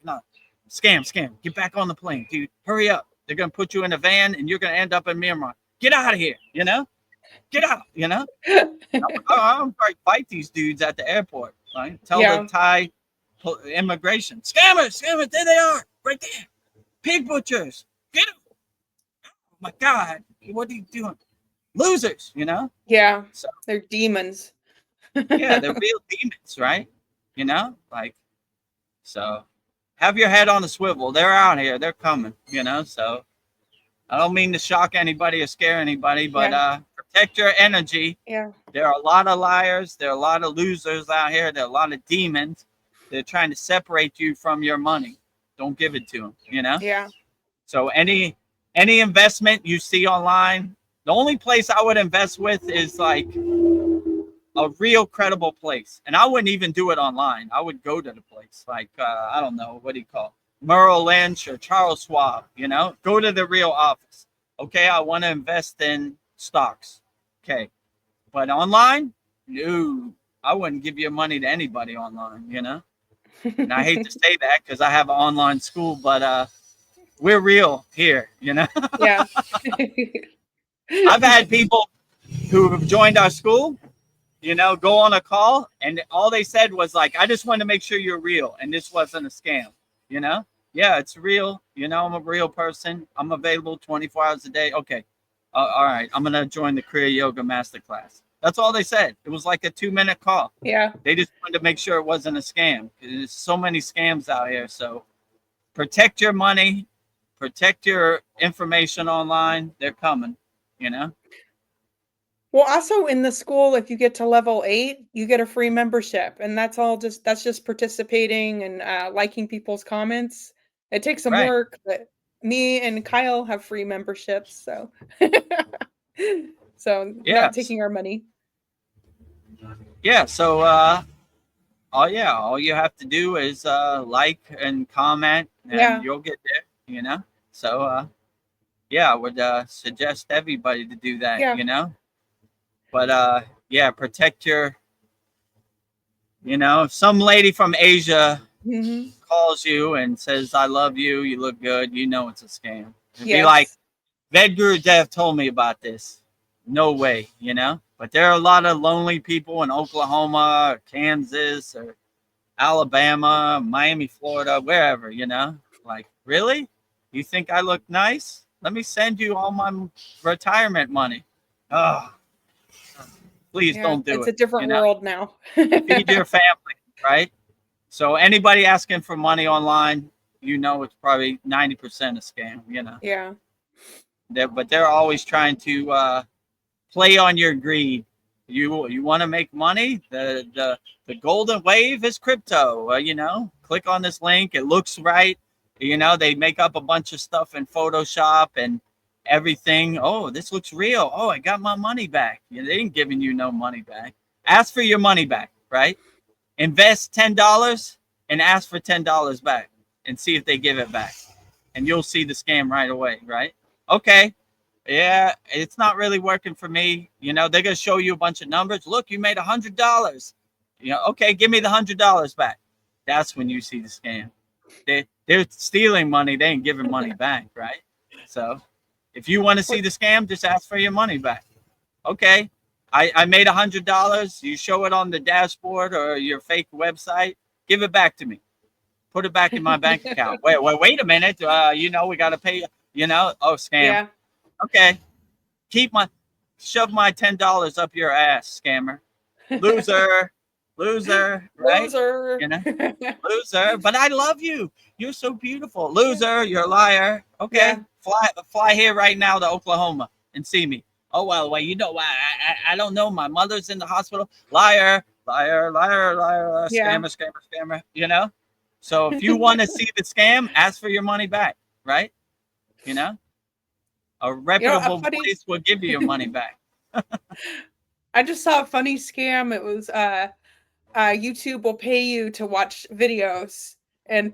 Scam. Get back on the plane, dude. Hurry up. They're going to put you in a van and you're going to end up in Myanmar. Get out of here, you know? Get out, you know? I'm going to fight these dudes at the airport. Right? Tell the Thai immigration. Scammers, there they are. Right there. Pig butchers. Get them. Oh, my God. What are you doing? Losers, you know? Yeah. So, they're demons. Yeah, they're real demons, right? You know? Like, so have your head on a swivel. They're out here. They're coming, you know? So I don't mean to shock anybody or scare anybody, but protect your energy. Yeah. There are a lot of liars. There are a lot of losers out here. There are a lot of demons. They're trying to separate you from your money. Don't give it to them, you know? Yeah. So any investment you see online, the only place I would invest with is like a real credible place. And I wouldn't even do it online. I would go to the place. Like, I don't know, what do you call it? Merrill Lynch or Charles Schwab, you know? Go to the real office. Okay, I want to invest in stocks. Okay. But online, no, I wouldn't give your money to anybody online, you know? And I hate to say that because I have an online school, but we're real here, you know? Yeah. I've had people who have joined our school, you know, go on a call and all they said was like, I just want to make sure you're real and this wasn't a scam, you know? Yeah, it's real. You know, I'm a real person. I'm available 24 hours a day. Okay. All right. I'm going to join the Kriya Yoga Masterclass. That's all they said. It was like a 2-minute call. Yeah. They just wanted to make sure it wasn't a scam. There's so many scams out here. So protect your money, protect your information online. They're coming, you know? Well, also in the school, if you get to level 8, you get a free membership, and that's just participating and liking people's comments. It takes some work, but me and Kyle have free memberships, so not taking our money. Yeah, so all you have to do is like and comment and you'll get there, you know? So I would suggest everybody to do that, you know? But protect your, you know, if some lady from Asia calls you and says, I love you, you look good, you know it's a scam. It'd be like, VEDAGURUDEV told me about this. No way, you know? But there are a lot of lonely people in Oklahoma or Kansas or Alabama, Miami, Florida, wherever, you know? Like, really? You think I look nice? Let me send you all my retirement money. Oh, please don't do it. It's a different world now. Feed your family, right? So anybody asking for money online, you know it's probably 90% a scam, you know? Yeah. But they're always trying to play on your greed. You want to make money? The golden wave is crypto. You know, click on this link. It looks right. You know, they make up a bunch of stuff in Photoshop and everything. Oh, this looks real. Oh, I got my money back. You know, they ain't giving you no money back. Ask for your money back, right? Invest $10 and ask for $10 back and see if they give it back. And you'll see the scam right away, right? Okay. Yeah, it's not really working for me. You know, they're going to show you a bunch of numbers. Look, you made $100. You know, okay, give me the $100 back. That's when you see the scam. They're stealing money. They ain't giving money back, right? So If you want to see the scam, just ask for your money back. Okay, I made $100. You show it on the dashboard or your fake website. Give it back to me. Put it back in my bank account. Wait a minute. We got to pay. Oh, scam. Yeah. Okay, shove my $10 up your ass, scammer. Loser, right? Loser. Loser. But I love you. You're so beautiful. Loser, you're a liar. Okay, fly here right now to Oklahoma and see me. Oh well, I don't know. My mother's in the hospital. Liar, scammer. So if you want to see the scam, ask for your money back, right? A reputable place will give you your money back. I just saw a funny scam. It was YouTube will pay you to watch videos,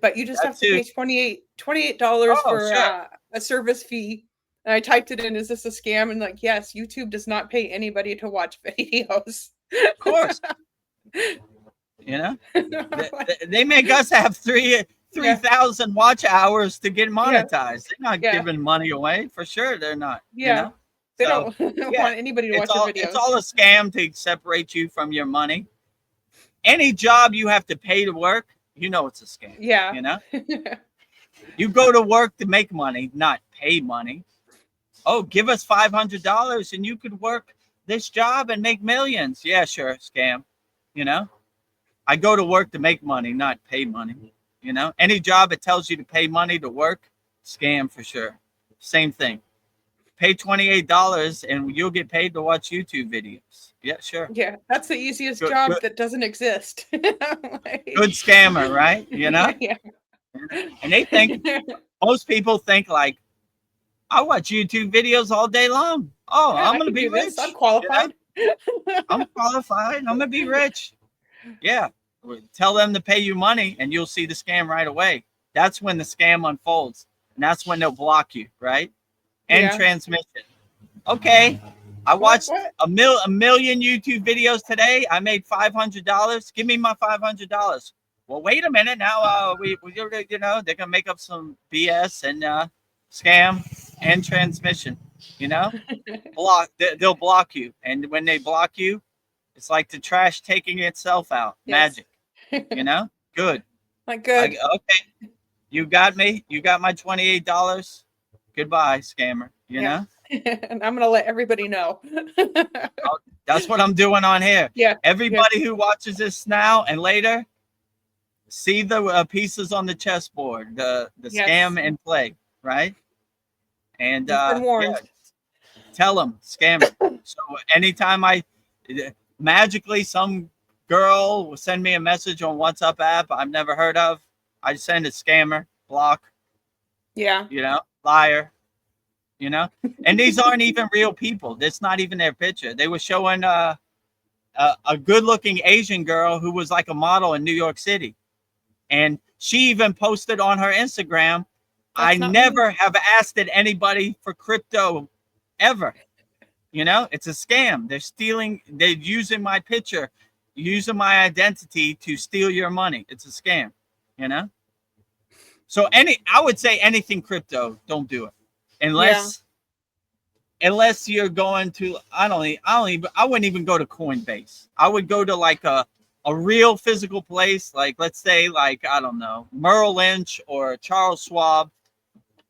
but you just have to pay $28 for a service fee. And I typed it in, is this a scam? And like, yes, YouTube does not pay anybody to watch videos. Of course. They make us have 3,000 watch hours to get monetized. They're not giving money away. For sure, they're not. They don't want anybody to watch your videos. It's all a scam to separate you from your money. Any job you have to pay to work, it's a scam. Yeah. You go to work to make money, not pay money. Oh, give us $500 and you could work this job and make millions. Yeah, sure, scam. I go to work to make money, not pay money. Any job that tells you to pay money to work, scam for sure. Same thing. Pay $28 and you'll get paid to watch YouTube videos. Yeah, sure. Yeah, that's the easiest job that doesn't exist. Good scammer, right? Yeah. And they think, most people think like, I watch YouTube videos all day long. Oh, I'm going to be rich. I'm qualified. I'm qualified. I'm going to be rich. Yeah. Tell them to pay you money and you'll see the scam right away. That's when the scam unfolds. And that's when they'll block you, right? End transmission. Okay. I watched a million YouTube videos today. I made $500. Give me my $500. Well, wait a minute. Now they're gonna make up some BS and scam and transmission. They'll block you, and when they block you, it's like the trash taking itself out. Yes. Magic. Good. Like good. Okay. You got me. You got my $28. Goodbye, scammer. And I'm gonna let everybody know. That's what I'm doing on here. Yeah. Everybody who watches this now and later, see the pieces on the chessboard, the scam in play, right? And tell them scammer. So anytime magically some girl will send me a message on WhatsApp app I've never heard of, I send a scammer, block. Yeah. Liar. And these aren't even real people. That's not even their picture. They were showing a good-looking Asian girl who was like a model in New York City. And she even posted on her Instagram, I never have asked anybody for crypto ever. It's a scam. They're using my picture, using my identity to steal your money. It's a scam, So I would say anything crypto, don't do it. Unless you're going to, I wouldn't even go to Coinbase. I would go to like a real physical place, like let's say like, I don't know, Merrill Lynch or Charles Schwab.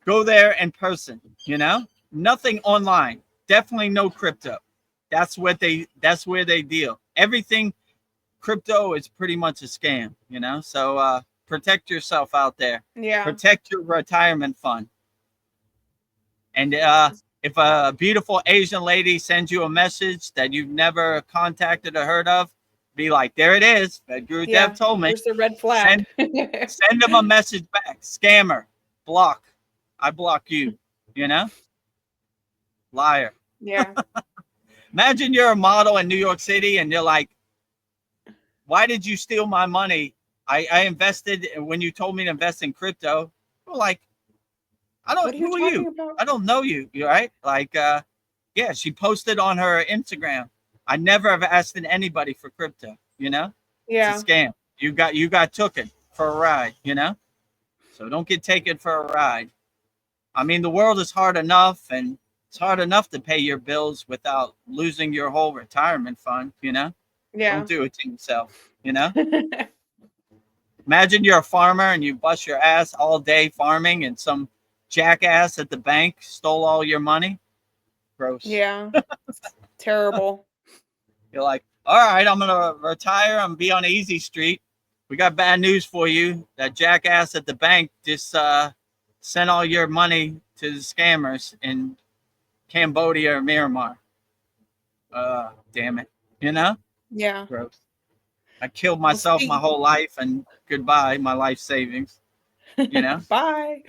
Go there in person, nothing online. Definitely no crypto. That's where they deal. Everything crypto is pretty much a scam, so protect yourself out there. Yeah. Protect your retirement fund. And if a beautiful Asian lady sends you a message that you've never contacted or heard of, be like, there it is. VEDGURUDEV told me. There's the red flag. Send them a message back. Scammer. Block. I block you. Liar. Yeah. Imagine you're a model in New York City and you're like, why did you steal my money? I invested when you told me to invest in crypto. We're like, who are you? I don't know you. You're right. Like, she posted on her Instagram. I never have asked anybody for crypto, Yeah. It's a scam. You got taken for a ride, So don't get taken for a ride. I mean, the world is hard enough and It's hard enough to pay your bills without losing your whole retirement fund, you know? Yeah. Don't do it to yourself, you know? Imagine you're a farmer and you bust your ass all day farming and some jackass at the bank stole all your money. Gross. Yeah. Terrible. You're like, all right, I'm going to retire. I'm going to be on Easy Street. We got bad news for you. That jackass at the bank just sent all your money to the scammers in Cambodia or Myanmar. Damn it. You know? Yeah. Gross. I killed myself my whole life and goodbye, my life savings. You know? Bye.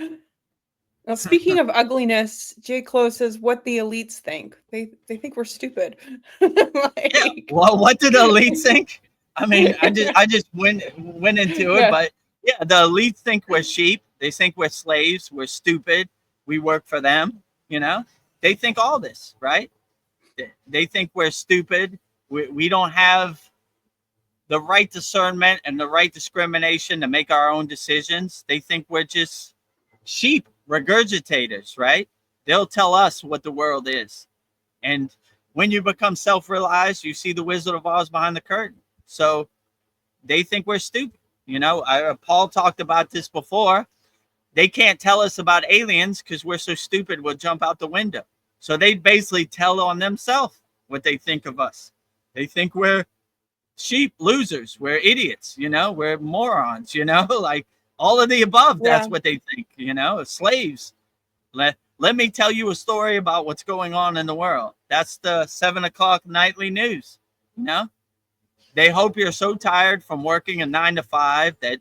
Now, speaking of ugliness, J. Clo says what the elites think. They think we're stupid. Like, yeah. Well, what do the elites think? I mean, I just went into it, but yeah, the elites think we're sheep. They think we're slaves. We're stupid. We work for them. You know, they think all this, right? They think we're stupid. We don't have the right discernment and the right discrimination to make our own decisions. They think we're just sheep regurgitators, right? They'll tell us what the world is. And when you become self-realized, you see the Wizard of Oz behind the curtain. So they think we're stupid. You know, Paul talked about this before. They can't tell us about aliens because we're so stupid we'll jump out the window. So they basically tell on themselves what they think of us. They think we're sheep, losers, we're idiots, you know, we're morons, you know, like all of the above. That's what they think, you know, slaves. Let me tell you a story about what's going on in the world. That's the 7 o'clock nightly news, you know. They hope you're so tired from working a 9 to 5 that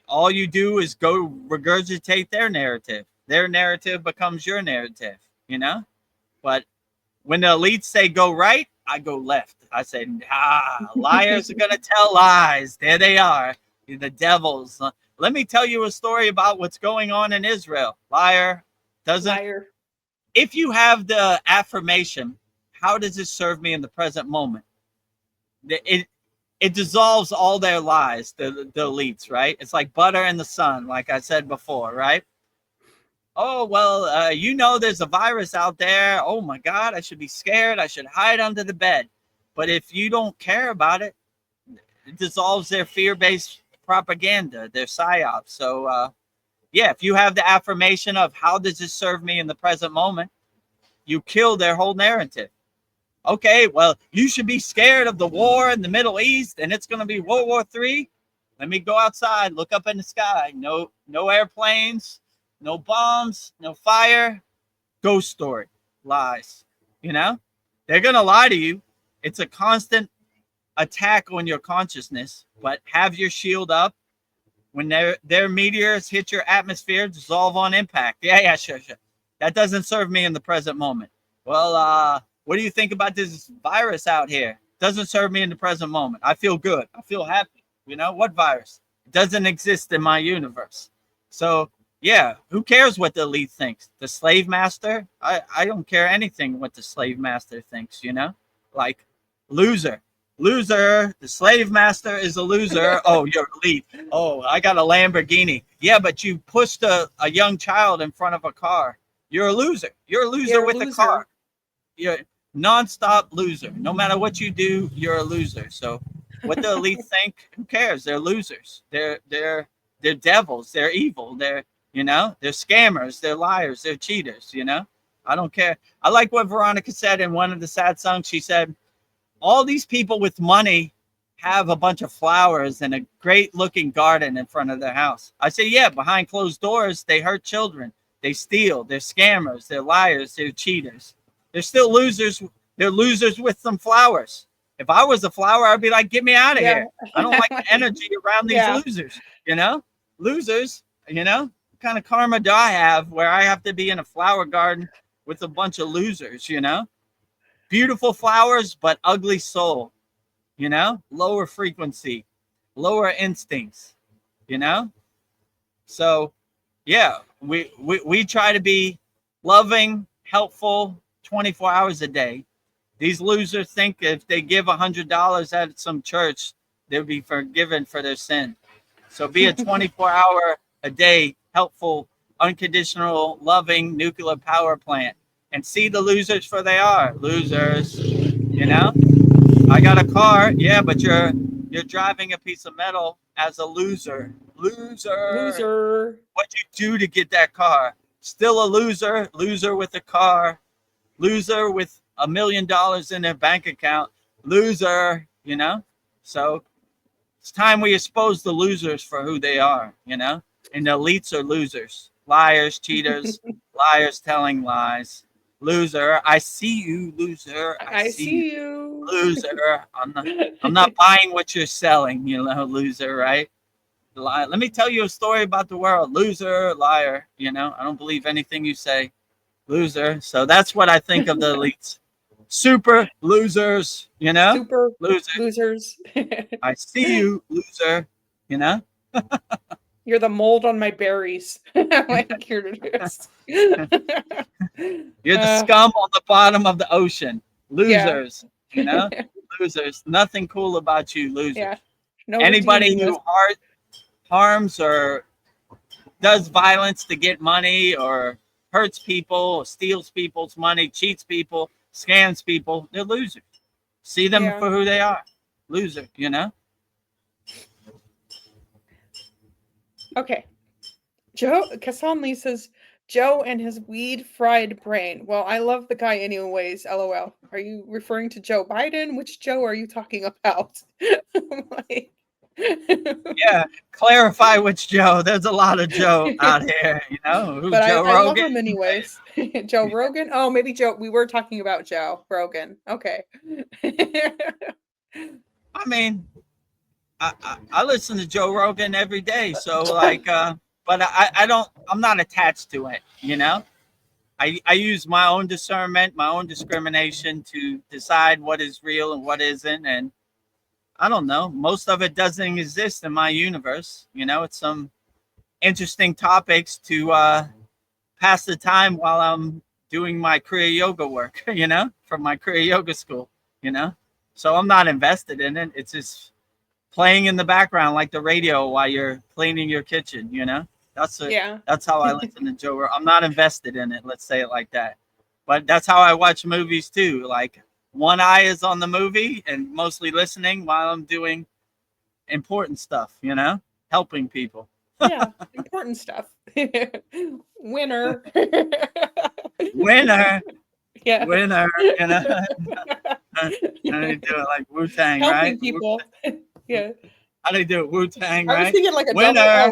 all you do is go regurgitate their narrative. Their narrative becomes your narrative, you know. But when the elites say go right, I go left. I say, liars are going to tell lies. There they are, the devils. Let me tell you a story about what's going on in Israel. Liar. Liar. If you have the affirmation, how does it serve me in the present moment? It dissolves all their lies, the elites, right? It's like butter in the sun, like I said before, right? Oh, well, you know there's a virus out there. Oh, my God, I should be scared. I should hide under the bed. But if you don't care about it, it dissolves their fear-based propaganda, their psyops. So, yeah, if you have the affirmation of how does this serve me in the present moment, you kill their whole narrative. Okay, well, you should be scared of the war in the Middle East, and it's going to be World War III. Let me go outside, look up in the sky. No airplanes, no bombs, no fire. Ghost story, lies. You know, they're going to lie to you. It's a constant attack on your consciousness, but have your shield up. When their meteors hit your atmosphere, dissolve on impact. Yeah, sure. That doesn't serve me in the present moment. Well, what do you think about this virus out here? Doesn't serve me in the present moment. I feel good. I feel happy. You know, what virus? It doesn't exist in my universe. So, yeah, who cares what the elite thinks? The slave master? I don't care anything what the slave master thinks, you know? Like, loser. The slave master is a loser. Oh, you're elite. Oh, I got a Lamborghini. Yeah, but you pushed a young child in front of a car. You're a loser. You're a loser with a car. You're a nonstop loser. No matter what you do, you're a loser. So what the elite think, who cares? They're losers. They're devils. They're evil. They're scammers. They're liars. They're cheaters, you know? I don't care. I like what Veronica said in one of the sad songs. She said, all these people with money have a bunch of flowers and a great looking garden in front of their house. I say, yeah, behind closed doors, they hurt children. They steal. They're scammers. They're liars. They're cheaters. They're still losers. They're losers with some flowers. If I was a flower, I'd be like, get me out of here. I don't like the energy around these losers, you know? Losers, you know? What kind of karma do I have where I have to be in a flower garden with a bunch of losers, you know? Beautiful flowers, but ugly soul, you know, lower frequency, lower instincts, you know. So, yeah, we try to be loving, helpful, 24 hours a day. These losers think if they give $100 at some church, they'll be forgiven for their sin. So be a 24-hour a day, helpful, unconditional, loving nuclear power plant. and see the losers for they are. Losers, you know? I got a car, yeah, but you're driving a piece of metal as a loser. Loser. Loser. What'd you do to get that car? Still a loser. Loser with a car. Loser with $1 million in their bank account. Loser, you know? So it's time we expose the losers for who they are, you know? And the elites are losers. Liars, cheaters, liars telling lies. Loser, I see you, loser. I see you. Loser. I'm not buying what you're selling, you know, loser, right? Let me tell you a story about the world. Loser, liar, you know, I don't believe anything you say. Loser. So that's what I think of the elites. Super losers, you know? Super Loser. losers. I see you, loser, you know? You're the mold on my berries. Like you're You're the scum on the bottom of the ocean. Losers, you know? Losers. Nothing cool about you, losers. Yeah. No Anybody who harms or does violence to get money or hurts people, or steals people's money, cheats people, scams people, they're losers. See them for who they are. Loser, you know? Okay. Joe Kasanli says Joe and his weed fried brain. Well, I love the guy anyways, LOL. Are you referring to Joe Biden? Which Joe are you talking about? Like... Yeah, clarify which Joe. There's a lot of Joe out here, you know. Who, but Joe I love Rogan? him anyways. Joe Rogan? Oh, maybe Joe. We were talking about Joe Rogan. Okay. I mean, I listen to Joe Rogan every day. So like, but I'm not attached to it, you know. I use my own discernment, my own discrimination to decide what is real and what isn't. And I don't know, most of it doesn't exist in my universe. You know, it's some interesting topics to pass the time while I'm doing my Kriya yoga work, you know, from my Kriya yoga school, you know. So I'm not invested in it. It's just playing in the background like the radio while you're cleaning your kitchen, you know. That's how I listen to Joe. I'm not invested in it, let's say it like that. But that's how I watch movies too. Like one eye is on the movie and mostly listening while I'm doing important stuff, you know, helping people. Yeah, important stuff. Winner. Winner. Yeah. Winner, you know. How do you do it like Wu-Tang, helping right? people. Yeah. How do you do it? Wu-Tang, right? I was thinking like a winner.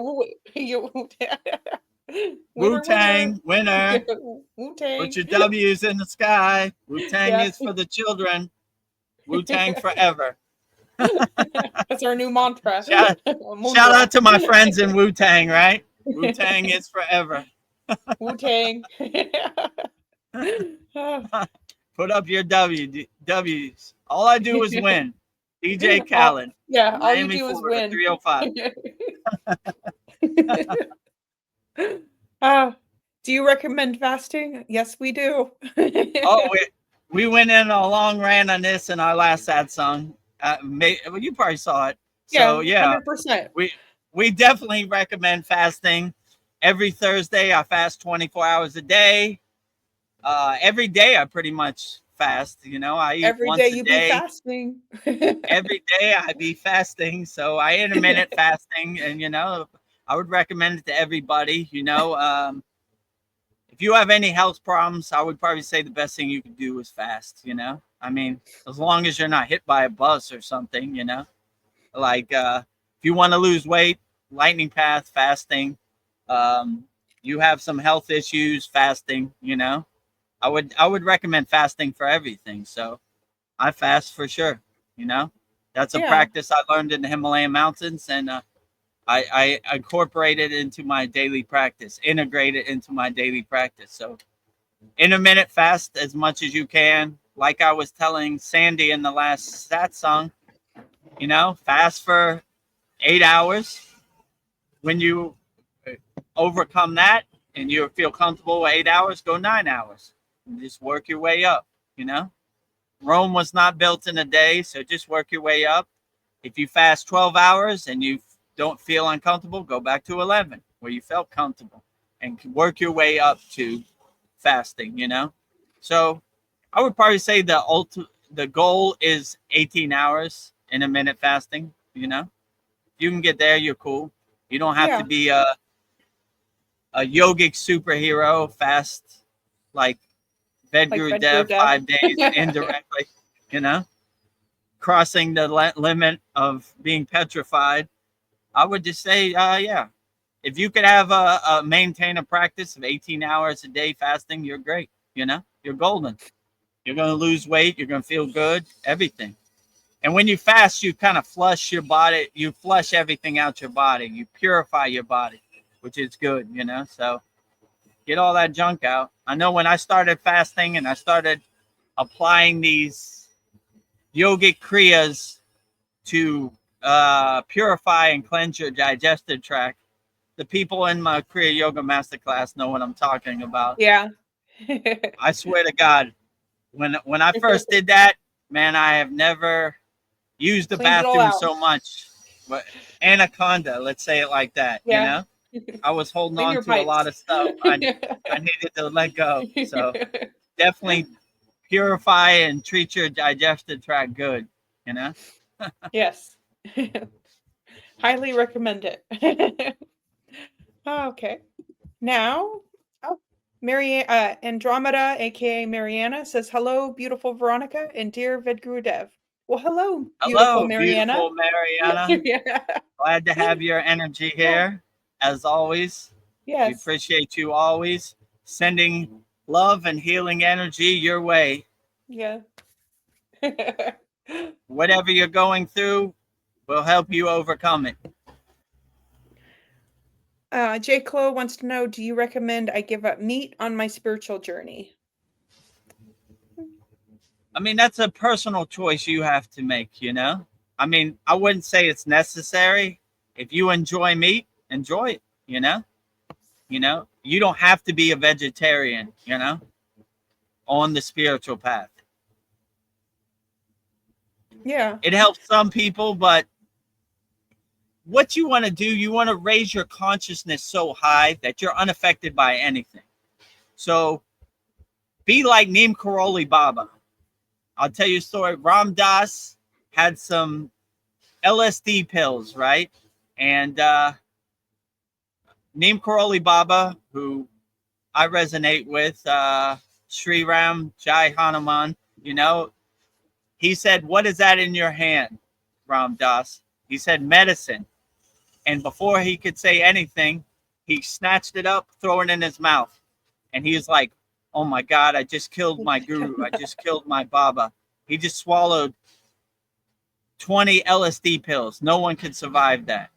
Wu-Tang, winner. Wu-Tang. Put your W's in the sky. Wu-Tang is for the children. Wu-Tang forever. That's our new mantra. Shout out to my friends in Wu-Tang, right? Wu-Tang is forever. Wu-Tang. Put up your W's. All I do is win. DJ Khaled. Yeah, all you Miami, do is Florida, win. 305. Do you recommend fasting? Yes, we do. Oh, we went in a long rant on this in our last sad song. You probably saw it. So yeah, 100%. We definitely recommend fasting. Every Thursday, I fast 24 hours a day. Every day, I pretty much fast. You know, I eat every once day a you day. be fasting. Every day, I be fasting. So I intermittent fasting, and you know, I would recommend it to everybody. You know, if you have any health problems, I would probably say the best thing you could do is fast. You know, I mean, as long as you're not hit by a bus or something. You know, like if you want to lose weight, lightning path fasting. You have some health issues, fasting. You know. I would recommend fasting for everything. So I fast for sure. You know, that's a practice I learned in the Himalayan mountains, and I incorporate it into my daily practice, integrate it into my daily practice. So intermittent fast as much as you can. Like I was telling Sandy in the last sat song, you know, fast for 8 hours. When you overcome that and you feel comfortable with 8 hours, go 9 hours. Just work your way up, you know. Rome was not built in a day, so just work your way up. If you fast 12 hours and you don't feel uncomfortable, go back to 11 where you felt comfortable and work your way up to fasting, you know. So I would probably say the goal is 18 hours intermittent fasting. You know, if you can get there, you're cool. You don't have to Yeah. be a yogic superhero fast like Like VEDAGURUDEV VEDAGURUDEV. 5 days indirectly. You know, crossing the limit of being petrified. I would just say, yeah, if you could have maintain a practice of 18 hours a day fasting, you're great. You know, you're golden. You're going to lose weight. You're going to feel good, everything. And when you fast, you kind of flush your body. You flush everything out your body. You purify your body, which is good, you know. So get all that junk out. I know when I started fasting and I started applying these yogic kriyas to purify and cleanse your digestive tract, the people in my Kriya Yoga Masterclass know what I'm talking about. Yeah. I swear to God, when I first did that, man, I have never used the Cleaned it all bathroom out. so much. But anaconda, let's say it like that. You Yeah. know, I was holding Clean on your to a lot pipes. of stuff. I needed to let go. So definitely purify and treat your digestive tract good. You know. Yes. Highly recommend it. Okay. Now, oh, Andromeda, aka Mariana, says hello, beautiful Veronica and dear Vedgurudev. Well, hello, beautiful Hello, Mariana. beautiful Mariana. Yeah. Glad to have your energy here, as always. We Yes. appreciate you always sending love and healing energy your way. Yeah. Whatever you're going through, we'll help you overcome it. J. Chloe wants to know, do you recommend I give up meat on my spiritual journey? I mean, that's a personal choice you have to make, you know? I mean, I wouldn't say it's necessary. If you enjoy meat, enjoy it, you know? You know, you don't have to be a vegetarian, you know, on the spiritual path. Yeah. It helps some people, but what you want to do, you want to raise your consciousness so high that you're unaffected by anything. So be like Neem Karoli Baba. I'll tell you a story. Ram Dass had some LSD pills, right? And Neem Karoli Baba, who I resonate with, Sri Ram Jai Hanuman, you know, he said, "What is that in your hand, Ram Dass?" He said, "Medicine." And before he could say anything, he snatched it up, threw it in his mouth. And he was like, "Oh my God, I just killed my guru. I just killed my Baba." He just swallowed 20 LSD pills. No one could survive that.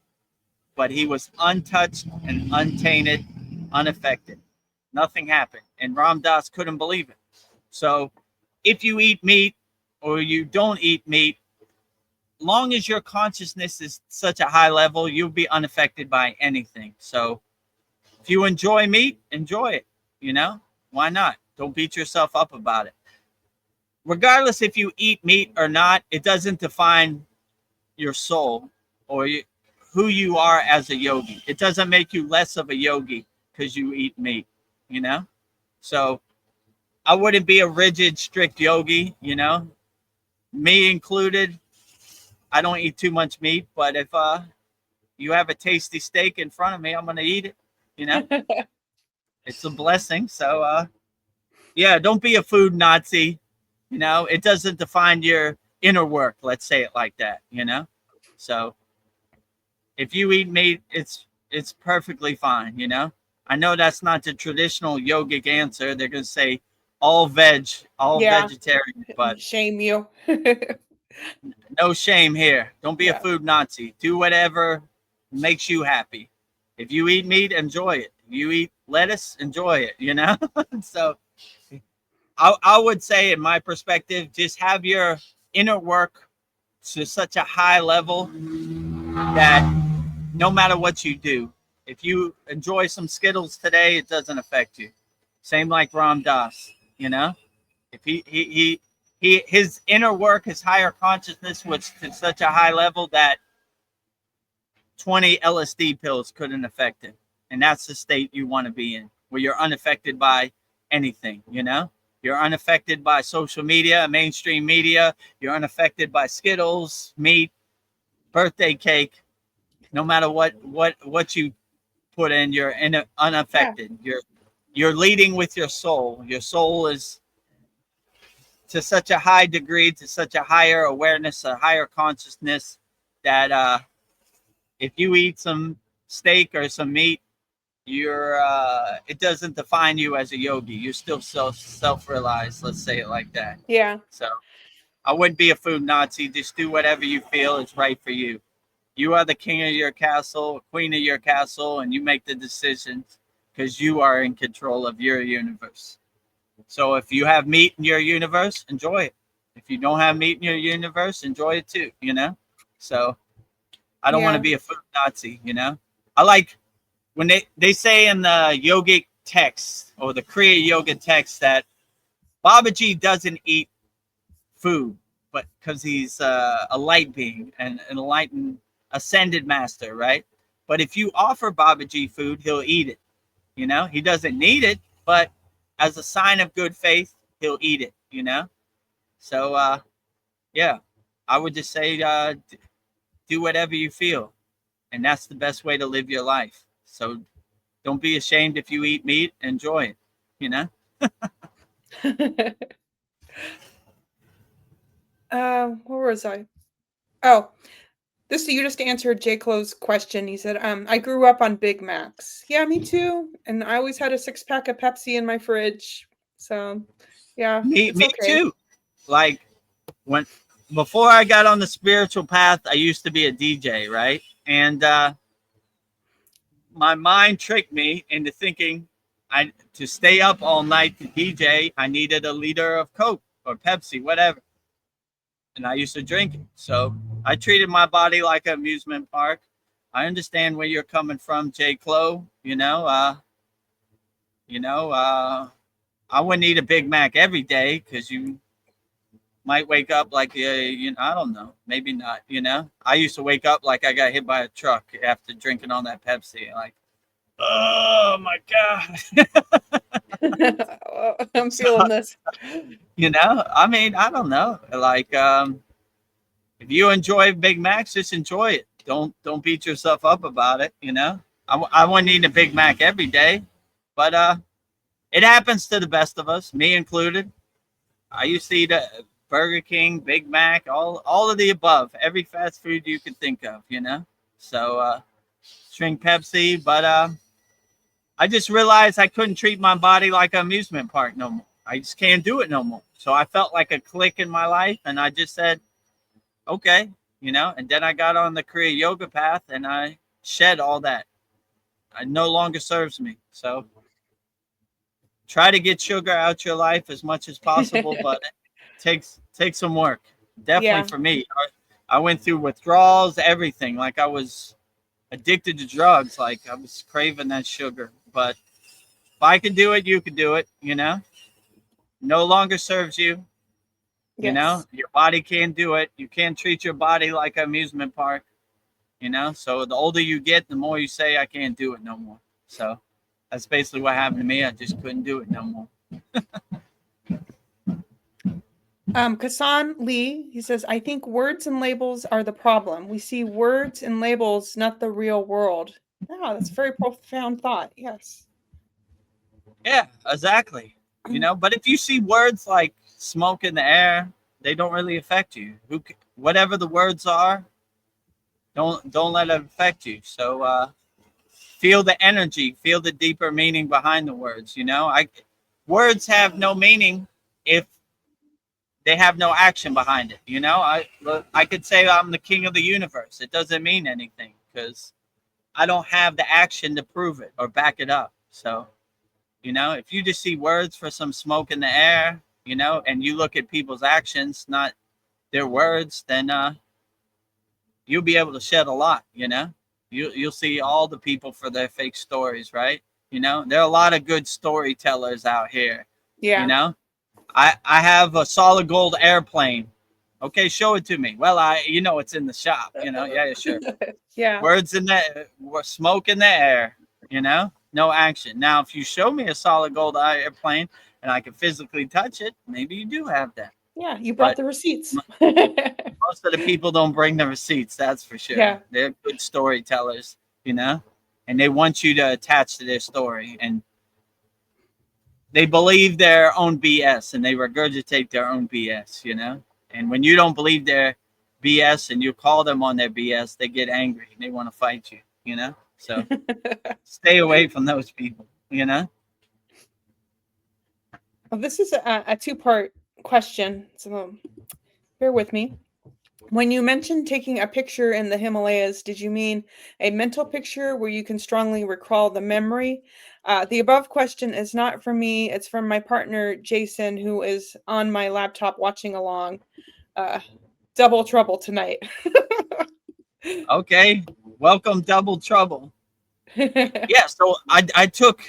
But he was untouched and untainted, unaffected. Nothing happened. And Ram Dass couldn't believe it. So if you eat meat or you don't eat meat, long as your consciousness is such a high level, you'll be unaffected by anything. So if you enjoy meat, enjoy it. You know, why not? Don't beat yourself up about it. Regardless if you eat meat or not, it doesn't define your soul or who you are as a yogi. It doesn't make you less of a yogi because you eat meat, you know? So I wouldn't be a rigid, strict yogi, you know, me included. I don't eat too much meat, but if you have a tasty steak in front of me, I'm gonna eat it. You know, it's a blessing. So yeah, don't be a food Nazi. You know, it doesn't define your inner work. Let's say it like that. You know, so if you eat meat, it's perfectly fine. You know, I know that's not the traditional yogic answer. They're gonna say all veg, all Yeah. vegetarian, but Shame you. no shame here. Don't be a Yeah. food Nazi. Do whatever makes you happy. If you eat meat, enjoy it. If you eat lettuce, enjoy it, you know? So I would say, in my perspective, just have your inner work to such a high level that no matter what you do, if you enjoy some Skittles today, it doesn't affect you. Same like Ram Dass, you know? If his inner work, his higher consciousness was to such a high level that 20 LSD pills couldn't affect him. And that's the state you want to be in, where you're unaffected by anything, you know? You're unaffected by social media, mainstream media. You're unaffected by Skittles, meat, birthday cake. No matter what you put in, you're unaffected. You're leading with your soul. Your soul is to such a high degree, to such a higher awareness, a higher consciousness that if you eat some steak or some meat, you're it doesn't define you as a yogi. You're still self-realized. Let's say it like that. Yeah. So I wouldn't be a food Nazi. Just do whatever you feel is right for you. You are the king of your castle, queen of your castle, and you make the decisions because you are in control of your universe. So if you have meat in your universe, enjoy it. If you don't have meat in your universe, enjoy it too, you know? So I don't want to be a food Nazi, you know? I like when they say in the yogic text or the Kriya yoga text that Babaji doesn't eat food, but because he's a light being and an enlightened ascended master, right? But if you offer Babaji food, he'll eat it. You know, he doesn't need it, but as a sign of good faith, he'll eat it, you know? So, yeah, I would just say do whatever you feel. And that's the best way to live your life. So don't be ashamed if you eat meat. Enjoy it, you know? Where was I? Oh, you just answered J. Clo's question. He said, I grew up on Big Macs. Yeah, me too. And I always had a 6-pack of Pepsi in my fridge. So, yeah, Me okay. too. Like before I got on the spiritual path, I used to be a DJ, right? And my mind tricked me into thinking to stay up all night to DJ, I needed a liter of Coke or Pepsi, whatever. And I used to drink it. So I treated my body like an amusement park. I understand where you're coming from, J. Clo. I wouldn't eat a Big Mac every day because you might wake up like I don't know, maybe not. I used to wake up like I got hit by a truck after drinking all that Pepsi. Like, oh my god. I'm feeling this. I mean, I don't know. Like, if you enjoy Big Macs, just enjoy it. Don't beat yourself up about it. I wouldn't eat a Big Mac every day, but it happens to the best of us, me included. I used to eat a Burger King, Big Mac, all of the above, every fast food you could think of. So drink Pepsi, but I just realized I couldn't treat my body like an amusement park no more. I just can't do it no more. So I felt like a click in my life, and I just said, okay, and then I got on the Kriya yoga path, and I shed all that. It no longer serves me. So try to get sugar out your life as much as possible, but it takes some work. Definitely for me. I went through withdrawals, everything. Like I was addicted to drugs. Like I was craving that sugar. But if I could do it, you could do it, No longer serves you. Yes. Your body can't do it. You can't treat your body like an amusement park. So the older you get, the more you say, I can't do it no more. So that's basically what happened to me. I just couldn't do it no more. Kassan Lee, he says, I think words and labels are the problem. We see words and labels, not the real world. Wow, that's a very profound thought. Yes. Yeah, exactly. But if you see words like smoke in the air, they don't really affect you. Whatever the words are, don't let it affect you. So feel the energy, feel the deeper meaning behind the words. Words have no meaning if they have no action behind it. I could say I'm the king of the universe. It doesn't mean anything because I don't have the action to prove it or back it up. So, if you just see words for some smoke in the air, and you look at people's actions, not their words, then you'll be able to shed a lot. You'll see all the people for their fake stories, right? There are a lot of good storytellers out here. Yeah. I have a solid gold airplane. Okay, show it to me. Well, it's in the shop. Yeah, sure. Yeah. Words in the smoke in the air. No action. Now, if you show me a solid gold airplane, and I can physically touch it, maybe you do have that. Yeah, you brought But the receipts. most of the people don't bring the receipts, that's for sure. Yeah. They're good storytellers, you know, and they want you to attach to their story, and they believe their own BS and they regurgitate their own BS, you know. And when you don't believe their BS and you call them on their BS, they get angry and they want to fight you, you know. So stay away from those people, you know. Well, this is a two-part question, so bear with me. When you mentioned taking a picture in the Himalayas, did you mean a mental picture where you can strongly recall the memory? The above question is not from me. It's from my partner, Jason, who is on my laptop watching along. Double trouble tonight. Okay, welcome, Double Trouble. Yeah, so I took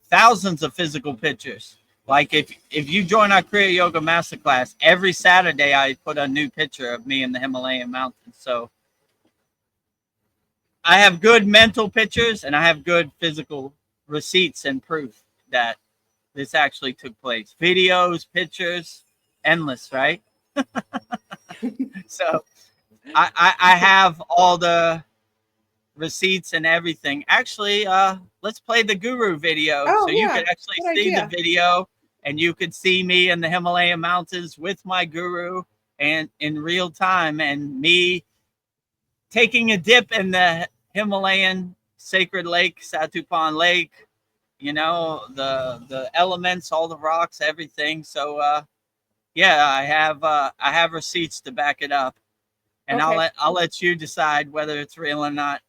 thousands of physical pictures. Like if you join our Kriya Yoga Masterclass, every Saturday I put a new picture of me in the Himalayan mountains. So I have good mental pictures and I have good physical receipts and proof that this actually took place. Videos, pictures, endless, right? So I have all the receipts and everything. Actually, let's play the guru video so you yeah, can actually good see idea. the video and you could see me in the Himalayan mountains with my guru and in real time, and me taking a dip in the Himalayan sacred lake, Satupan Lake, you know, the elements, all the rocks, everything. So yeah, I have receipts to back it up, and Okay. I'll let you decide whether it's real or not.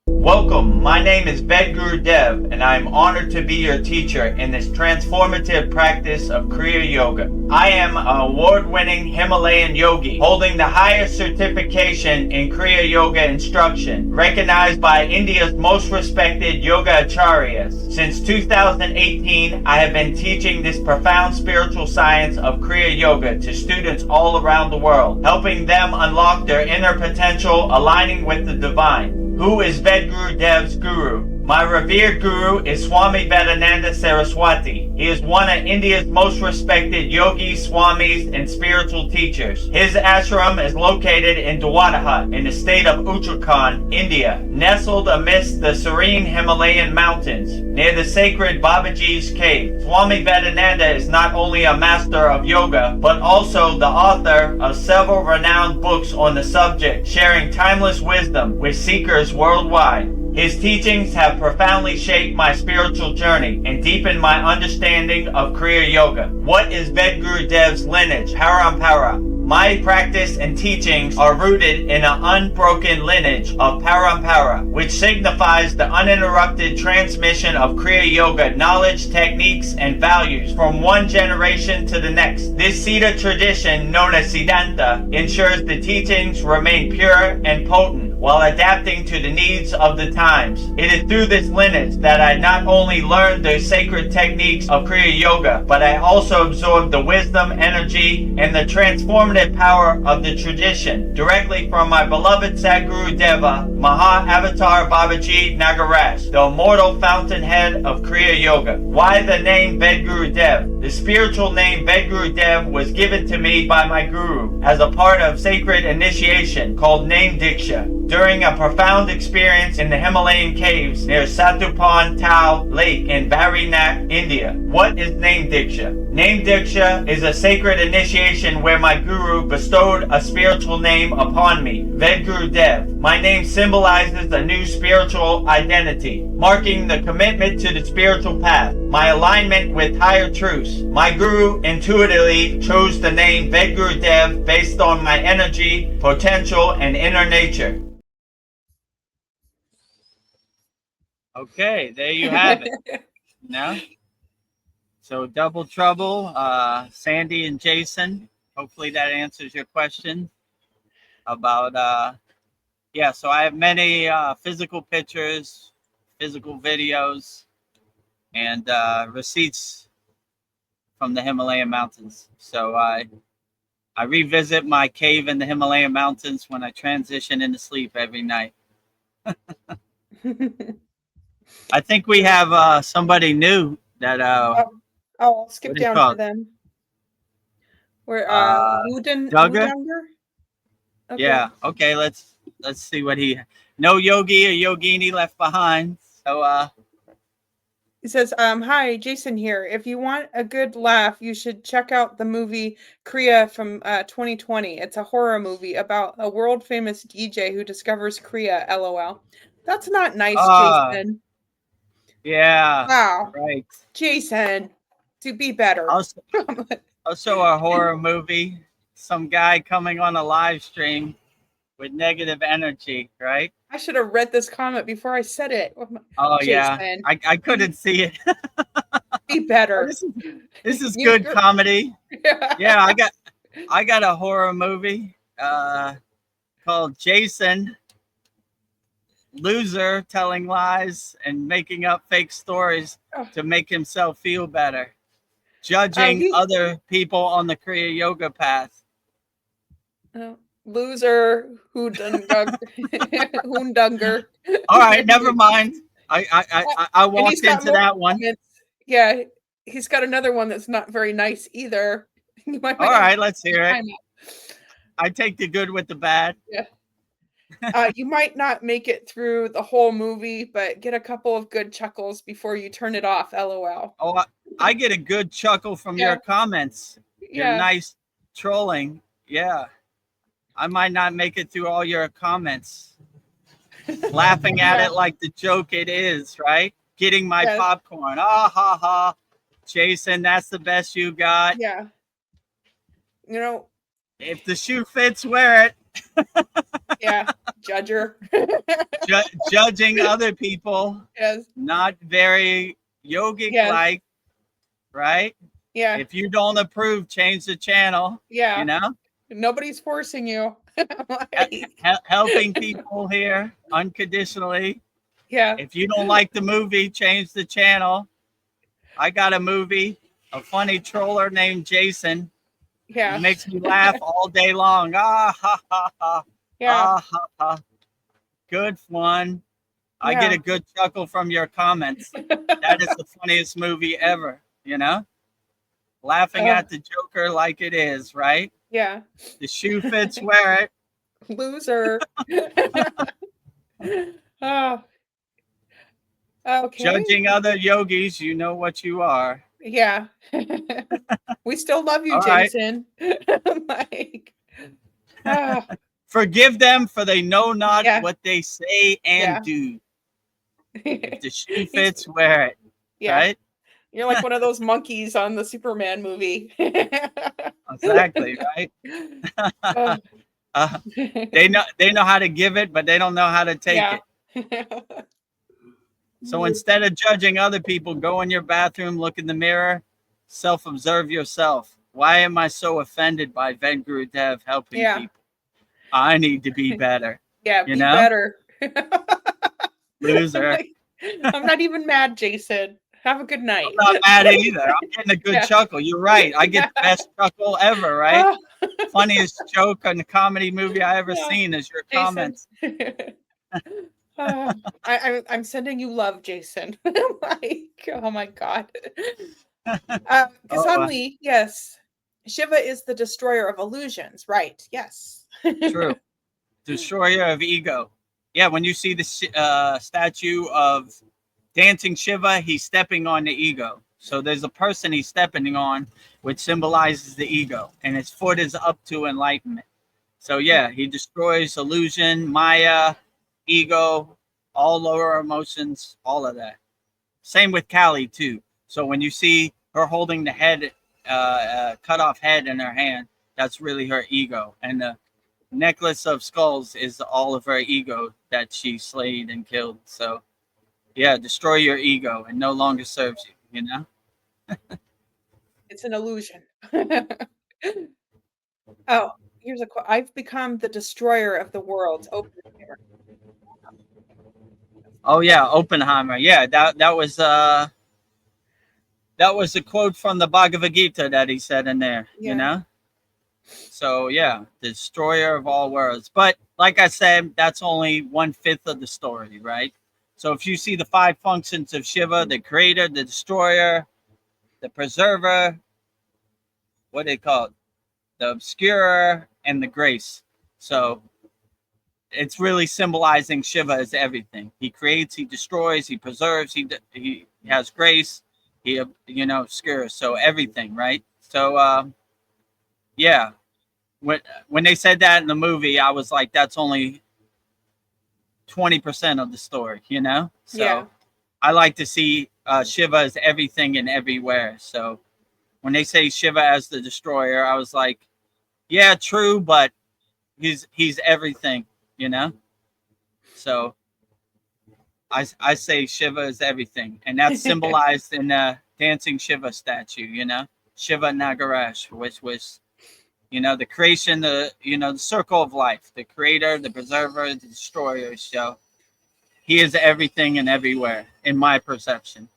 Welcome, my name is VEDAGURUDEV, and I am honored to be your teacher in this transformative practice of Kriya Yoga. I am an award-winning Himalayan yogi, holding the highest certification in Kriya Yoga instruction, recognized by India's most respected yoga acharyas. Since 2018, I have been teaching this profound spiritual science of Kriya Yoga to students all around the world, helping them unlock their inner potential, aligning with the divine. Who is VEDAGURUDEV'S guru? My revered guru is Swami Vedananda Saraswati. He is one of India's most respected yogis, swamis, and spiritual teachers. His ashram is located in Dwadahat in the state of Uttarakhand, India, nestled amidst the serene Himalayan mountains, near the sacred Babaji's cave. Swami Vedananda is not only a master of yoga, but also the author of several renowned books on the subject, sharing timeless wisdom with seekers worldwide. His teachings have profoundly shaped my spiritual journey and deepened my understanding of Kriya Yoga. What is VEDAGURUDEV'S lineage? Parampara. My practice and teachings are rooted in an unbroken lineage of Parampara, which signifies the uninterrupted transmission of Kriya Yoga knowledge, techniques, and values from one generation to the next. This Siddha tradition, known as Siddhanta, ensures the teachings remain pure and potent while adapting to the needs of the times. It is through this lineage that I not only learned the sacred techniques of Kriya Yoga, but I also absorbed the wisdom, energy, and the transformative power of the tradition directly from my beloved Sadguru Deva, Maha Avatar Babaji Nagaraj, the immortal fountainhead of Kriya Yoga. Why the name VEDAGURUDEV? The spiritual name VEDAGURUDEV was given to me by my guru as a part of sacred initiation called Name Diksha during a profound experience in the Himalayan caves near Satupan Tau Lake in Barinac, India. What is Name Diksha? Name Diksha is a sacred initiation where my guru bestowed a spiritual name upon me, VEDAGURUDEV. My name symbolizes a new spiritual identity, marking the commitment to the spiritual path, my alignment with higher truths. My guru intuitively chose the name VEDAGURUDEV based on my energy, potential, and inner nature. Okay, there you have it. You know? So Double Trouble, Sandy and Jason. Hopefully that answers your question about, yeah, so I have many physical pictures, physical videos, and receipts from the Himalayan mountains. So I revisit my cave in the Himalayan mountains when I transition into sleep every night. I think we have somebody new That Oh, I'll skip what do you down call to it? them. Where Duggar? Wudanger? Okay. Yeah. Okay. Let's see what he. No yogi or yogini left behind. So He says, hi, Jason here. If you want a good laugh, you should check out the movie Kriya from 2020. It's a horror movie about a world famous DJ who discovers Kriya, LOL. That's not nice, Jason. yeah. Wow. Right. Jason, to be better. Also a horror movie. Some guy coming on a live stream with negative energy, right? I should have read this comment before I said it. Oh Jason, yeah. I couldn't see it. be better. This is good comedy. Yeah, I got a horror movie called Jason, loser telling lies and making up fake stories to make himself feel better, judging other people on the Kriya yoga path. Loser, Hoondunger. All right, never mind. I walked into that one. Yeah, he's got another one that's not very nice either. All right, let's hear it. I take the good with the bad. Yeah. You might not make it through the whole movie, but get a couple of good chuckles before you turn it off. LOL. Oh, I get a good chuckle from your comments. Your nice trolling. Yeah. I might not make it through all your comments. Laughing at it like the joke it is, right? Getting my popcorn. Ah, ha, ha. Jason, that's the best you got. Yeah. You know, if the shoe fits, wear it. Yeah, judger. Judging other people. Yes. Not very yogic-like, right? Yeah. If you don't approve, change the channel. Yeah. You know? Nobody's forcing you. Helping people here unconditionally. Yeah. If you don't like the movie, change the channel. I got a movie, a funny troller named Jason. Yeah. It makes me laugh all day long. Ah, ha, ha, ha. Yeah. Ah, ha, ha. Good fun. I get a good chuckle from your comments. That is the funniest movie ever, you know? Laughing at the Joker like it is, right? Yeah. The shoe fits, wear it. Loser. Oh. Okay. Judging other yogis, you know what you are. Yeah. We still love you, Jason. Like, forgive them, for they know not what they say and do. If the shoe fits, wear it. Yeah. Right? You're like one of those monkeys on the Superman movie. Exactly, right? They know how to give it, but they don't know how to take it. So instead of judging other people, go in your bathroom, look in the mirror, self-observe yourself. Why am I so offended by VEDAGURUDEV helping people? I need to be better. Yeah, be better. Loser. I'm not even mad, Jason. Have a good night. I'm not mad either. I'm getting a good chuckle. You're right. I get the best chuckle ever, right? Funniest joke on the comedy movie I ever seen is your comments. I'm sending you love, Jason. Like, oh my God. Suddenly, yes. Shiva is the destroyer of illusions, right? Yes. True. Destroyer of ego. Yeah, when you see the statue of dancing Shiva, he's stepping on the ego. So there's a person he's stepping on, which symbolizes the ego, and his foot is up to enlightenment. So yeah, he destroys illusion, Maya, ego, all lower emotions, all of that. Same with Kali too. So when you see her holding the head, cut off head in her hand, that's really her ego. And the necklace of skulls is all of her ego that she slayed and killed. So yeah, destroy your ego and no longer serves you, you know? It's an illusion. Oh, here's a quote. I've become the destroyer of the worlds. Oppenheimer. Oh yeah, Oppenheimer. Yeah, that was a quote from the Bhagavad Gita that he said in there, you know? So yeah, destroyer of all worlds. But like I said, that's only 1/5 of the story, right? So if you see the 5 functions of Shiva, the creator, the destroyer, the preserver, what they call it, the obscurer, and the grace. So it's really symbolizing Shiva as everything. He creates, he destroys, he preserves, he has grace, he obscures. So everything, right? So yeah, when they said that in the movie, I was like, that's only 20% of the story, So Yeah. I like to see Shiva as everything and everywhere. So when they say Shiva as the destroyer, I was like, yeah, true, but he's everything, So I say Shiva is everything, and that's symbolized in the dancing Shiva statue, Shiva Nagarash, which was, the creation, the circle of life, the creator, the preserver, the destroyer. So he is everything and everywhere, in my perception.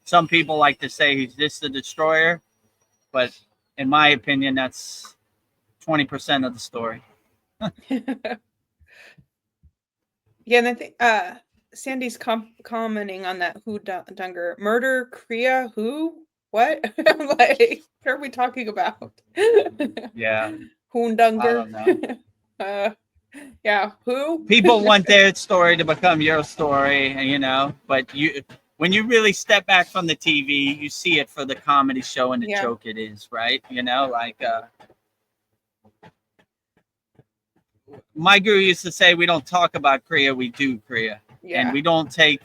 Some people like to say he's just the destroyer, but in my opinion, that's 20% of the story. Yeah, and I think Sandy's commenting on that who dunger murder Kriya who what like what are we talking about? Yeah, Hoon I don't know. Yeah, who? People want their story to become your story, but when you really step back from the TV, you see it for the comedy show and the Yeah. joke it is, right? My guru used to say, we don't talk about Kriya, we do Kriya. Yeah. And we don't take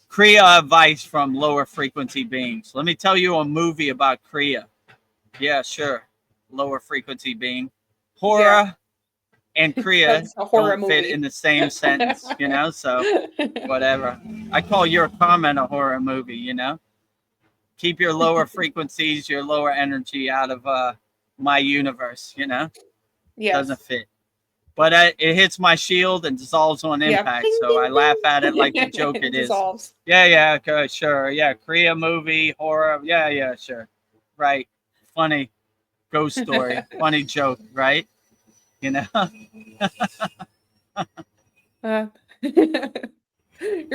Kriya advice from lower frequency beings. Let me tell you a movie about Kriya. Yeah, sure. Lower frequency being. Horror and Kriya don't fit in the same sentence, so whatever. I call your comment a horror movie, Keep your lower frequencies, your lower energy out of my universe, Yes. Doesn't fit. But it hits my shield and dissolves on impact, Ding, so ding, I laugh ding. at it like the joke it is. Dissolves. Yeah, okay, sure. Yeah, Kriya movie, horror. Yeah, sure. Right. Funny ghost story. Funny joke, right? You're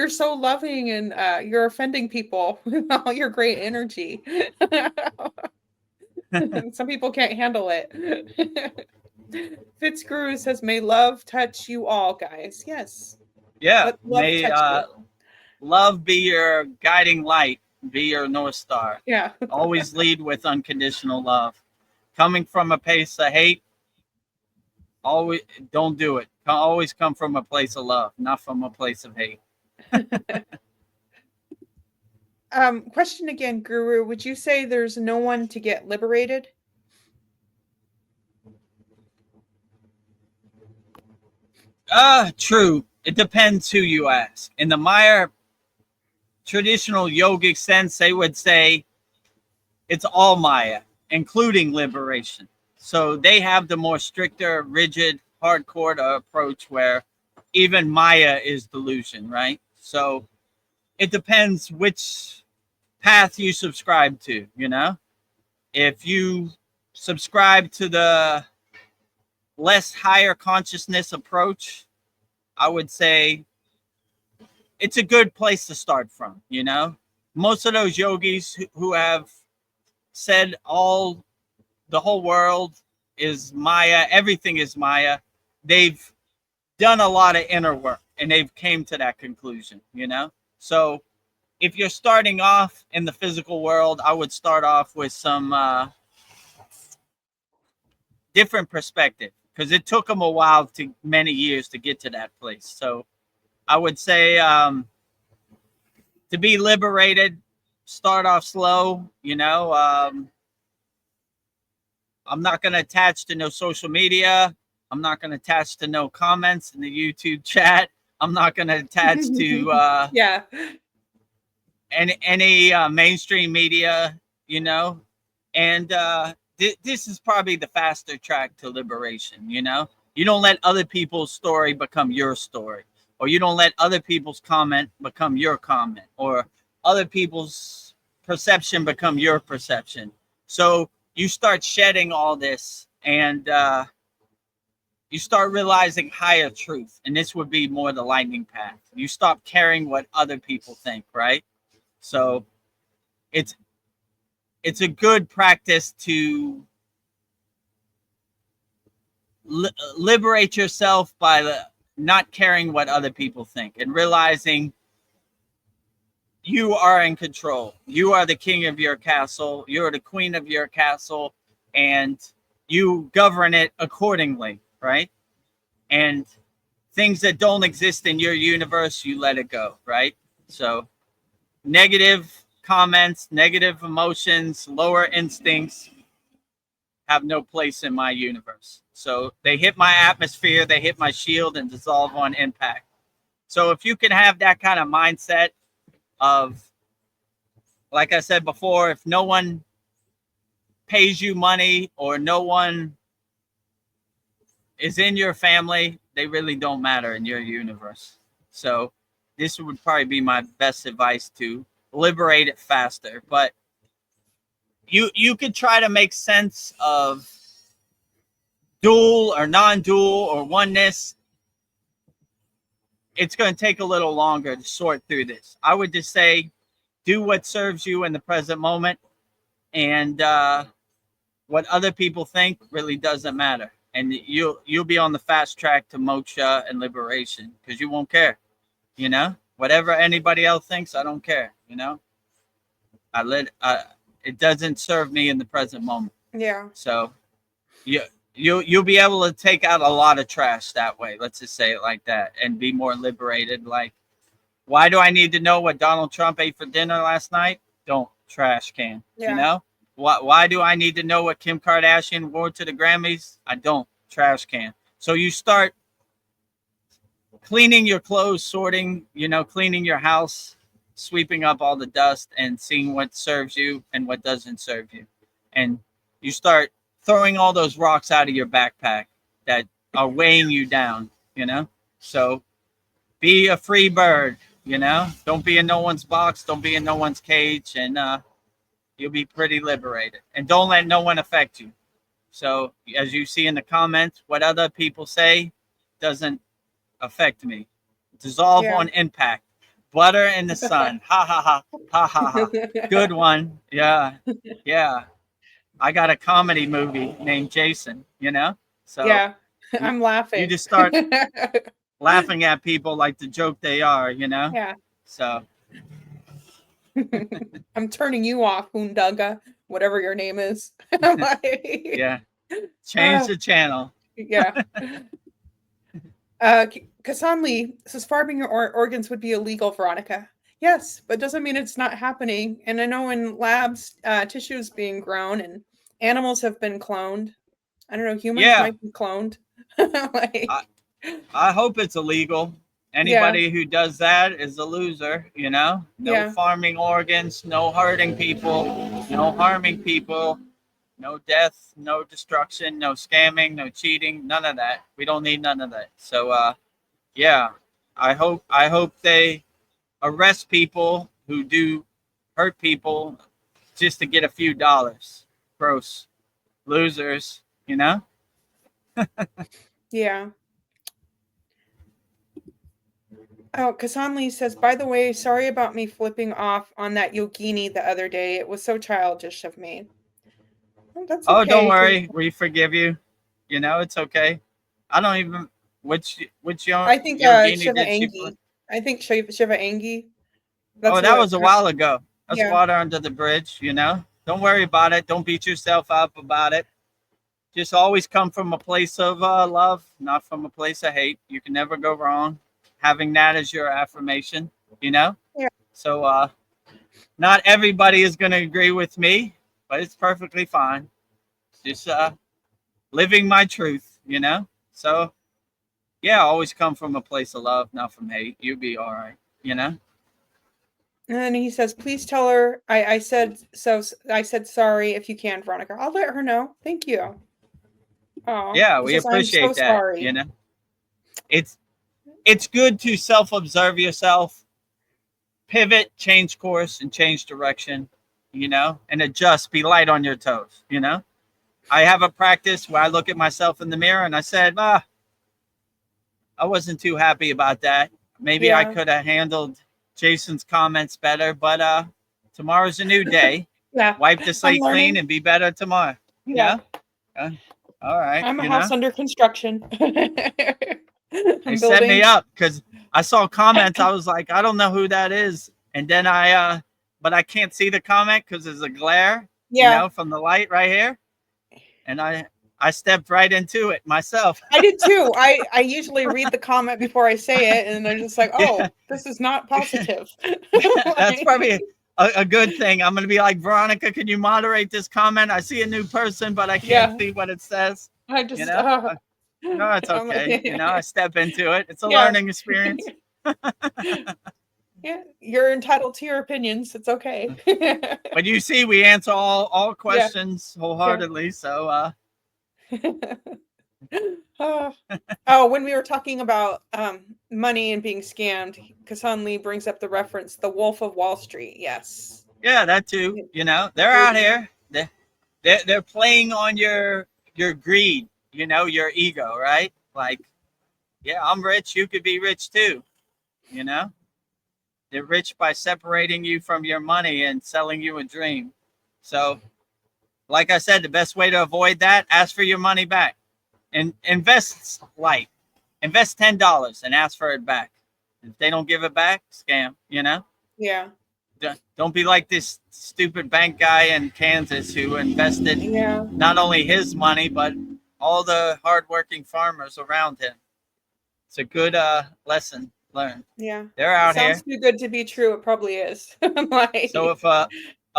so loving, and you're offending people with all your great energy. Some people can't handle it. Fitzguru says, may love touch you all, guys. Yes. Yeah. Let love May touch love be your guiding light, be your North Star. you. Yeah. Always lead with unconditional love. Coming from a place of hate, always don't do it. Always come from a place of love, not from a place of hate. Question again, Guru. Would you say there's no one to get liberated? True. It depends who you ask. In the Maya traditional yogic sense, they would say it's all Maya, including liberation. So they have the more stricter, rigid, hardcore approach where even Maya is delusion, right? So it depends which path you subscribe to, If you subscribe to the less higher consciousness approach, I would say it's a good place to start from, Most of those yogis who have said the whole world is Maya, everything is Maya, they've done a lot of inner work and they've came to that conclusion, So if you're starting off in the physical world, I would start off with some different perspective because it took them a while many years to get to that place. So I would say to be liberated, start off slow, I'm not going to attach to no social media. I'm not going to attach to no comments in the YouTube chat. I'm not going to attach to any mainstream media, And this is probably the faster track to liberation, You don't let other people's story become your story, or you don't let other people's comment become your comment, or other people's perception become your perception. So you start shedding all this, and you start realizing higher truth, and this would be more the lightning path. You stop caring what other people think, right? So it's a good practice to liberate yourself by not caring what other people think and realizing you are in control. You are the king of your castle. You're the queen of your castle, and you govern it accordingly, right? And things that don't exist in your universe, you let it go, right? So negative comments, negative emotions, lower instincts have no place in my universe. So they hit my atmosphere, they hit my shield and dissolve on impact. So if you can have that kind of mindset of, like I said before, if no one pays you money or no one is in your family, they really don't matter in your universe. So this would probably be my best advice to liberate it faster. But you could try to make sense of dual or non-dual or oneness. It's going to take a little longer to sort through this. I would just say do what serves you in the present moment, and what other people think really doesn't matter. And you'll be on the fast track to moksha and liberation because you won't care. You know, whatever anybody else thinks, I don't care. You know, it doesn't serve me in the present moment. Yeah. So you'll be able to take out a lot of trash that way. Let's just say it like that, and be more liberated. Like, why do I need to know what Donald Trump ate for dinner last night? Don't. Trash can. Yeah. You know, why do I need to know what Kim Kardashian wore to the Grammys? I don't. Trash can. So you start cleaning your clothes, sorting, you know, cleaning your house, sweeping up all the dust and seeing what serves you and what doesn't serve you. And you start throwing all those rocks out of your backpack that are weighing you down, you know? So be a free bird, you know? Don't be in no one's box. Don't be in no one's cage. And you'll be pretty liberated. And don't let no one affect you. So as you see in the comments, what other people say doesn't affect me. Dissolve on impact. Butter in the sun. Ha ha ha. Ha ha ha. Good one. Yeah. Yeah. I got a comedy movie named Jason, you know? So yeah. I'm laughing. You just start laughing at people like the joke they are, you know? Yeah. So I'm turning you off, Hundaga, whatever your name is. yeah. Change the channel. Yeah. Kasan Lee says farming your organs would be illegal, Veronica. Yes, but doesn't mean it's not happening. And I know in labs, tissue is being grown and animals have been cloned. I don't know, humans might be cloned. Like, I hope it's illegal. Anybody who does that is a loser, you know? No farming organs, no hurting people, no harming people, no death, no destruction, no scamming, no cheating, none of that. We don't need none of that. So yeah, I hope they arrest people who do hurt people just to get a few dollars. Gross losers, you know? Yeah. Oh, Kasan Lee says, by the way, sorry about me flipping off on that yogini the other day. It was so childish of me. Oh, that's okay. Don't worry. We forgive you. You know, it's okay. I don't even, which I think Shiva Angi. I think Shiva Angi. That was a while ago. That's water under the bridge, you know? Don't worry about it. Don't beat yourself up about it. Just always come from a place of love, not from a place of hate. You can never go wrong having that as your affirmation, you know? Yeah. So not everybody is going to agree with me, but it's perfectly fine. Just living my truth, you know? So, yeah, always come from a place of love, not from hate. You'll be all right, you know? And he says, please tell her I said sorry if you can, Veronica. I'll let her know. Thank you. Oh, yeah, we appreciate that. Sorry. You know, it's good to self-observe yourself, pivot, change course, and change direction, you know, and adjust, be light on your toes, you know. I have a practice where I look at myself in the mirror and I said, I wasn't too happy about that. Maybe I Yeah. could have handled Jason's comments better, but tomorrow's a new day. Yeah. Wipe the I'm slate clean learning. and be better tomorrow. Yeah. Uh, all right. I'm a house under construction. They I'm set me building. up because I saw comments. I was like, I don't know who that is. And then but I can't see the comment because there's a glare, Yeah. from the light right here. And I stepped right into it myself. I did too. I usually read the comment before I say it, and I'm just like, oh, Yeah. this is not positive. That's probably a good thing. I'm going to be like, Veronica, can you moderate this comment? I see a new person, but I can't see what it says. I just, No, it's I'm like, okay. I step into it. It's a Yeah. learning experience. yeah, you're entitled to your opinions. It's okay. But you see, we answer all questions wholeheartedly. So, when we were talking about money and being scammed, Kasan Lee brings up the reference, The Wolf of Wall Street. Yes. yeah, that too. They're out here. They're playing on your greed. Your ego, right? Like, yeah, I'm rich. You could be rich too. They're rich by separating you from your money and selling you a dream. So, like I said, the best way to avoid that, ask for your money back. And invest light. Invest $10 and ask for it back. If they don't give it back, scam, Yeah. Don't be like this stupid bank guy in Kansas who invested not only his money, but all the hardworking farmers around him. It's a good lesson learned. Yeah. They're out Sounds here. too good to be true. It probably is. So if a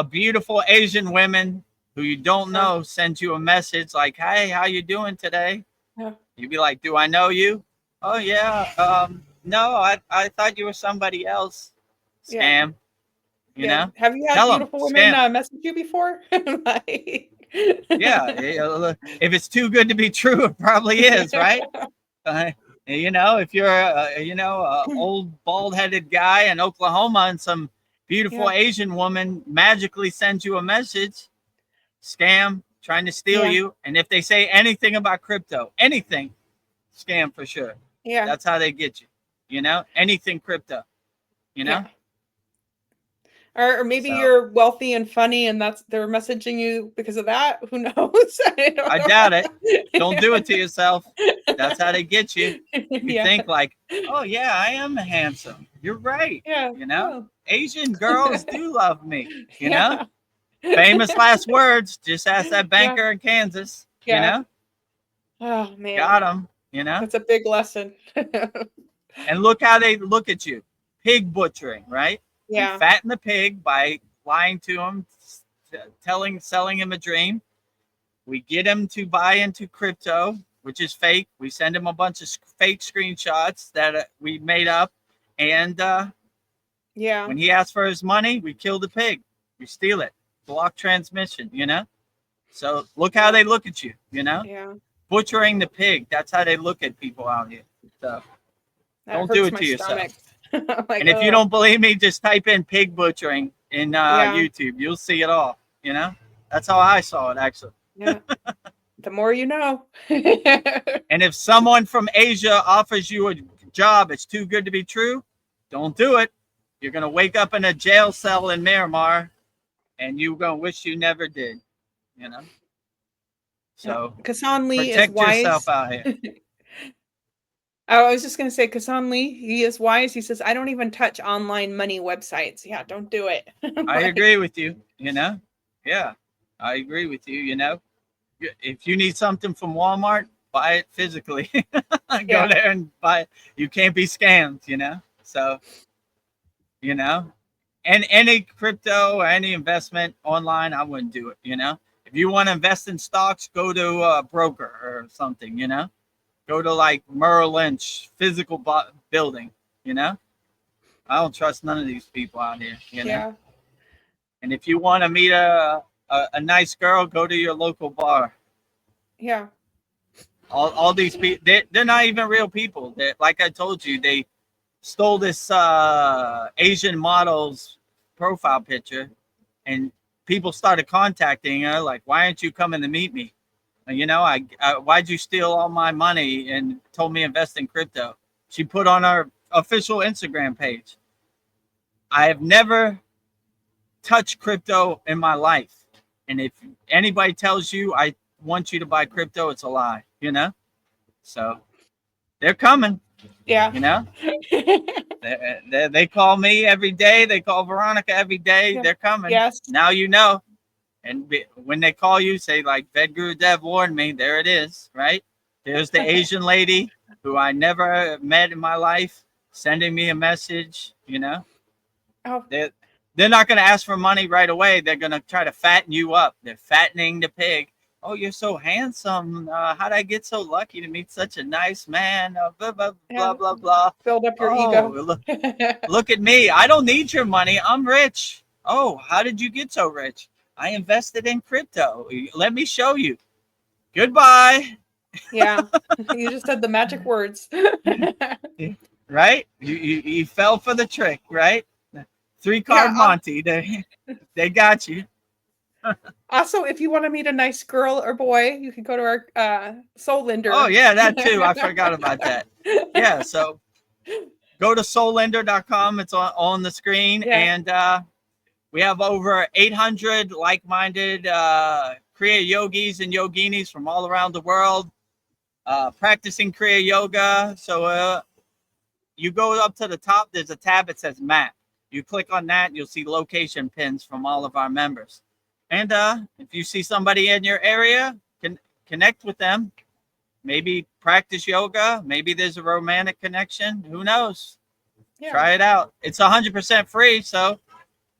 beautiful Asian woman who you don't know sends you a message like, hey, how you doing today? Yeah. You'd be like, do I know you? Oh, yeah. No, I thought you were somebody else. Scam. Have you had beautiful women message you before? Yeah. If it's too good to be true, it probably is, right? If you're a old bald-headed guy in Oklahoma and some beautiful Asian woman magically sends you a message, scam, trying to steal you. And if they say anything about crypto, anything, scam for sure. Yeah. That's how they get you. Anything crypto. Or maybe you're wealthy and funny, and they're messaging you because of that. Who knows? I doubt it. Don't do it to yourself. That's how they get you. You think like, oh yeah, I am handsome. You're right. Yeah. Asian girls do love me. Famous last words. Just ask that banker in Kansas. Oh man. Got them. That's a big lesson. And look how they look at you. Pig butchering, right? Yeah. We fatten the pig by lying to him, selling him a dream. We get him to buy into crypto, which is fake. We send him a bunch of fake screenshots that we made up. And when he asks for his money, we kill the pig. We steal it. Block transmission, So look how they look at you, Yeah. Butchering the pig. That's how they look at people out here. So don't do it to yourself. Like, and if you don't believe me, just type in pig butchering in YouTube. You'll see it all. That's how I saw it, actually. Yeah. The more you know. And if someone from Asia offers you a job, it's too good to be true. Don't do it. You're going to wake up in a jail cell in Myanmar, and you're going to wish you never did. So Kasan Lee protect is wise. yourself out here. I was just going to say, Kasan Lee, he is wise. He says, I don't even touch online money websites. Yeah, don't do it. I agree with you, Yeah, I agree with you, If you need something from Walmart, buy it physically. Go there and buy it. You can't be scammed, So, and any crypto or any investment online, I wouldn't do it, If you want to invest in stocks, go to a broker or something, Go to like Merrill Lynch, physical building, I don't trust none of these people out here, Yeah. And if you want to meet a nice girl, go to your local bar. Yeah. All these people, they're not even real people. Like I told you, they stole this Asian model's profile picture, and people started contacting her like, why aren't you coming to meet me? Why'd you steal all my money and told me invest in crypto? She put on our official Instagram page. I have never touched crypto in my life. And if anybody tells you I want you to buy crypto, it's a lie, you know? So they're coming, Yeah. you know? They call me every day. They call Veronica every day. Yeah. They're coming. Yes. Now you know. And when they call you, say like VEDGURU Dev warned me. There it is, right? There's the Asian lady who I never met in my life sending me a message, you know? Oh, They're not going to ask for money right away. They're going to try to fatten you up. They're fattening the pig. Oh, you're so handsome. How did I get so lucky to meet such a nice man? Blah, blah, blah, blah, blah. Build up your Oh, ego. look at me. I don't need your money. I'm rich. Oh, how did you get so rich? I invested in crypto. Let me show you. Goodbye. Yeah. You just said the magic words. Right? You fell for the trick, right? 3-card Monty. They got you. Also, if you want to meet a nice girl or boy, you can go to our Soul Lender. Oh, yeah, that too. I forgot about that. Yeah, so go to soullender.com. It's on the screen. Yeah. And we have over 800 like-minded Kriya yogis and yoginis from all around the world practicing Kriya yoga. So you go up to the top. There's a tab that says map. You click on that, you'll see location pins from all of our members. And if you see somebody in your area, connect with them. Maybe practice yoga. Maybe there's a romantic connection. Who knows? Yeah. Try it out. It's 100% free, so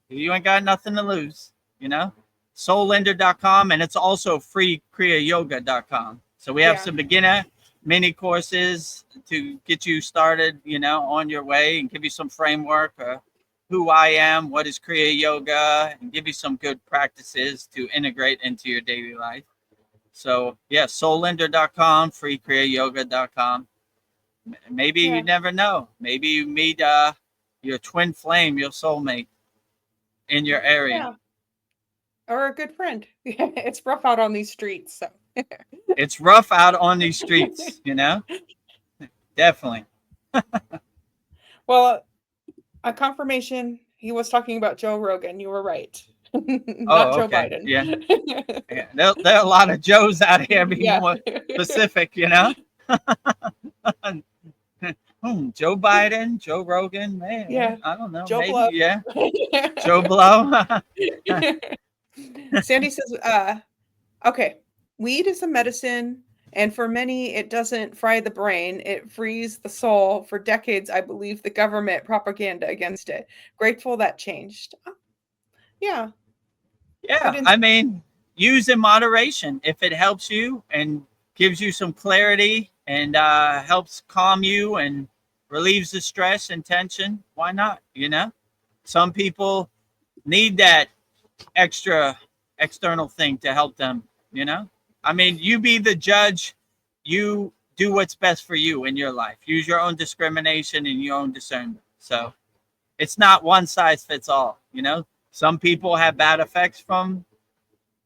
you ain't got nothing to lose, you know? Soullender.com, and it's also free kriyayoga.com. So we have some beginner mini courses to get you started, you know, on your way and give you some framework who I am, what is Kriya Yoga, and give you some good practices to integrate into your daily life. So, yeah, soullender.com, freekriyayoga.com. Maybe you never know. Maybe you meet your twin flame, your soulmate in your area. Yeah. Or a good friend. It's rough out on these streets. So. It's rough out on these streets, you know? Definitely. Well, a confirmation, he was talking about Joe Rogan. You were right. Not Joe Biden. Yeah. There are a lot of Joes out here. Be more specific, you know? Joe Biden, Joe Rogan, man. Yeah. I don't know. Joe maybe, Blow. Yeah. Joe Blow. Sandy says, okay, weed is a medicine. And for many, it doesn't fry the brain. It frees the soul. For decades, I believe the government propaganda against it. Grateful that changed. Yeah. Yeah. I mean, use in moderation. If it helps you and gives you some clarity and helps calm you and relieves the stress and tension, why not? You know, some people need that extra external thing to help them, you know? I mean, you be the judge. You do what's best for you in your life. Use your own discrimination and your own discernment. So it's not one size fits all. You know, some people have bad effects from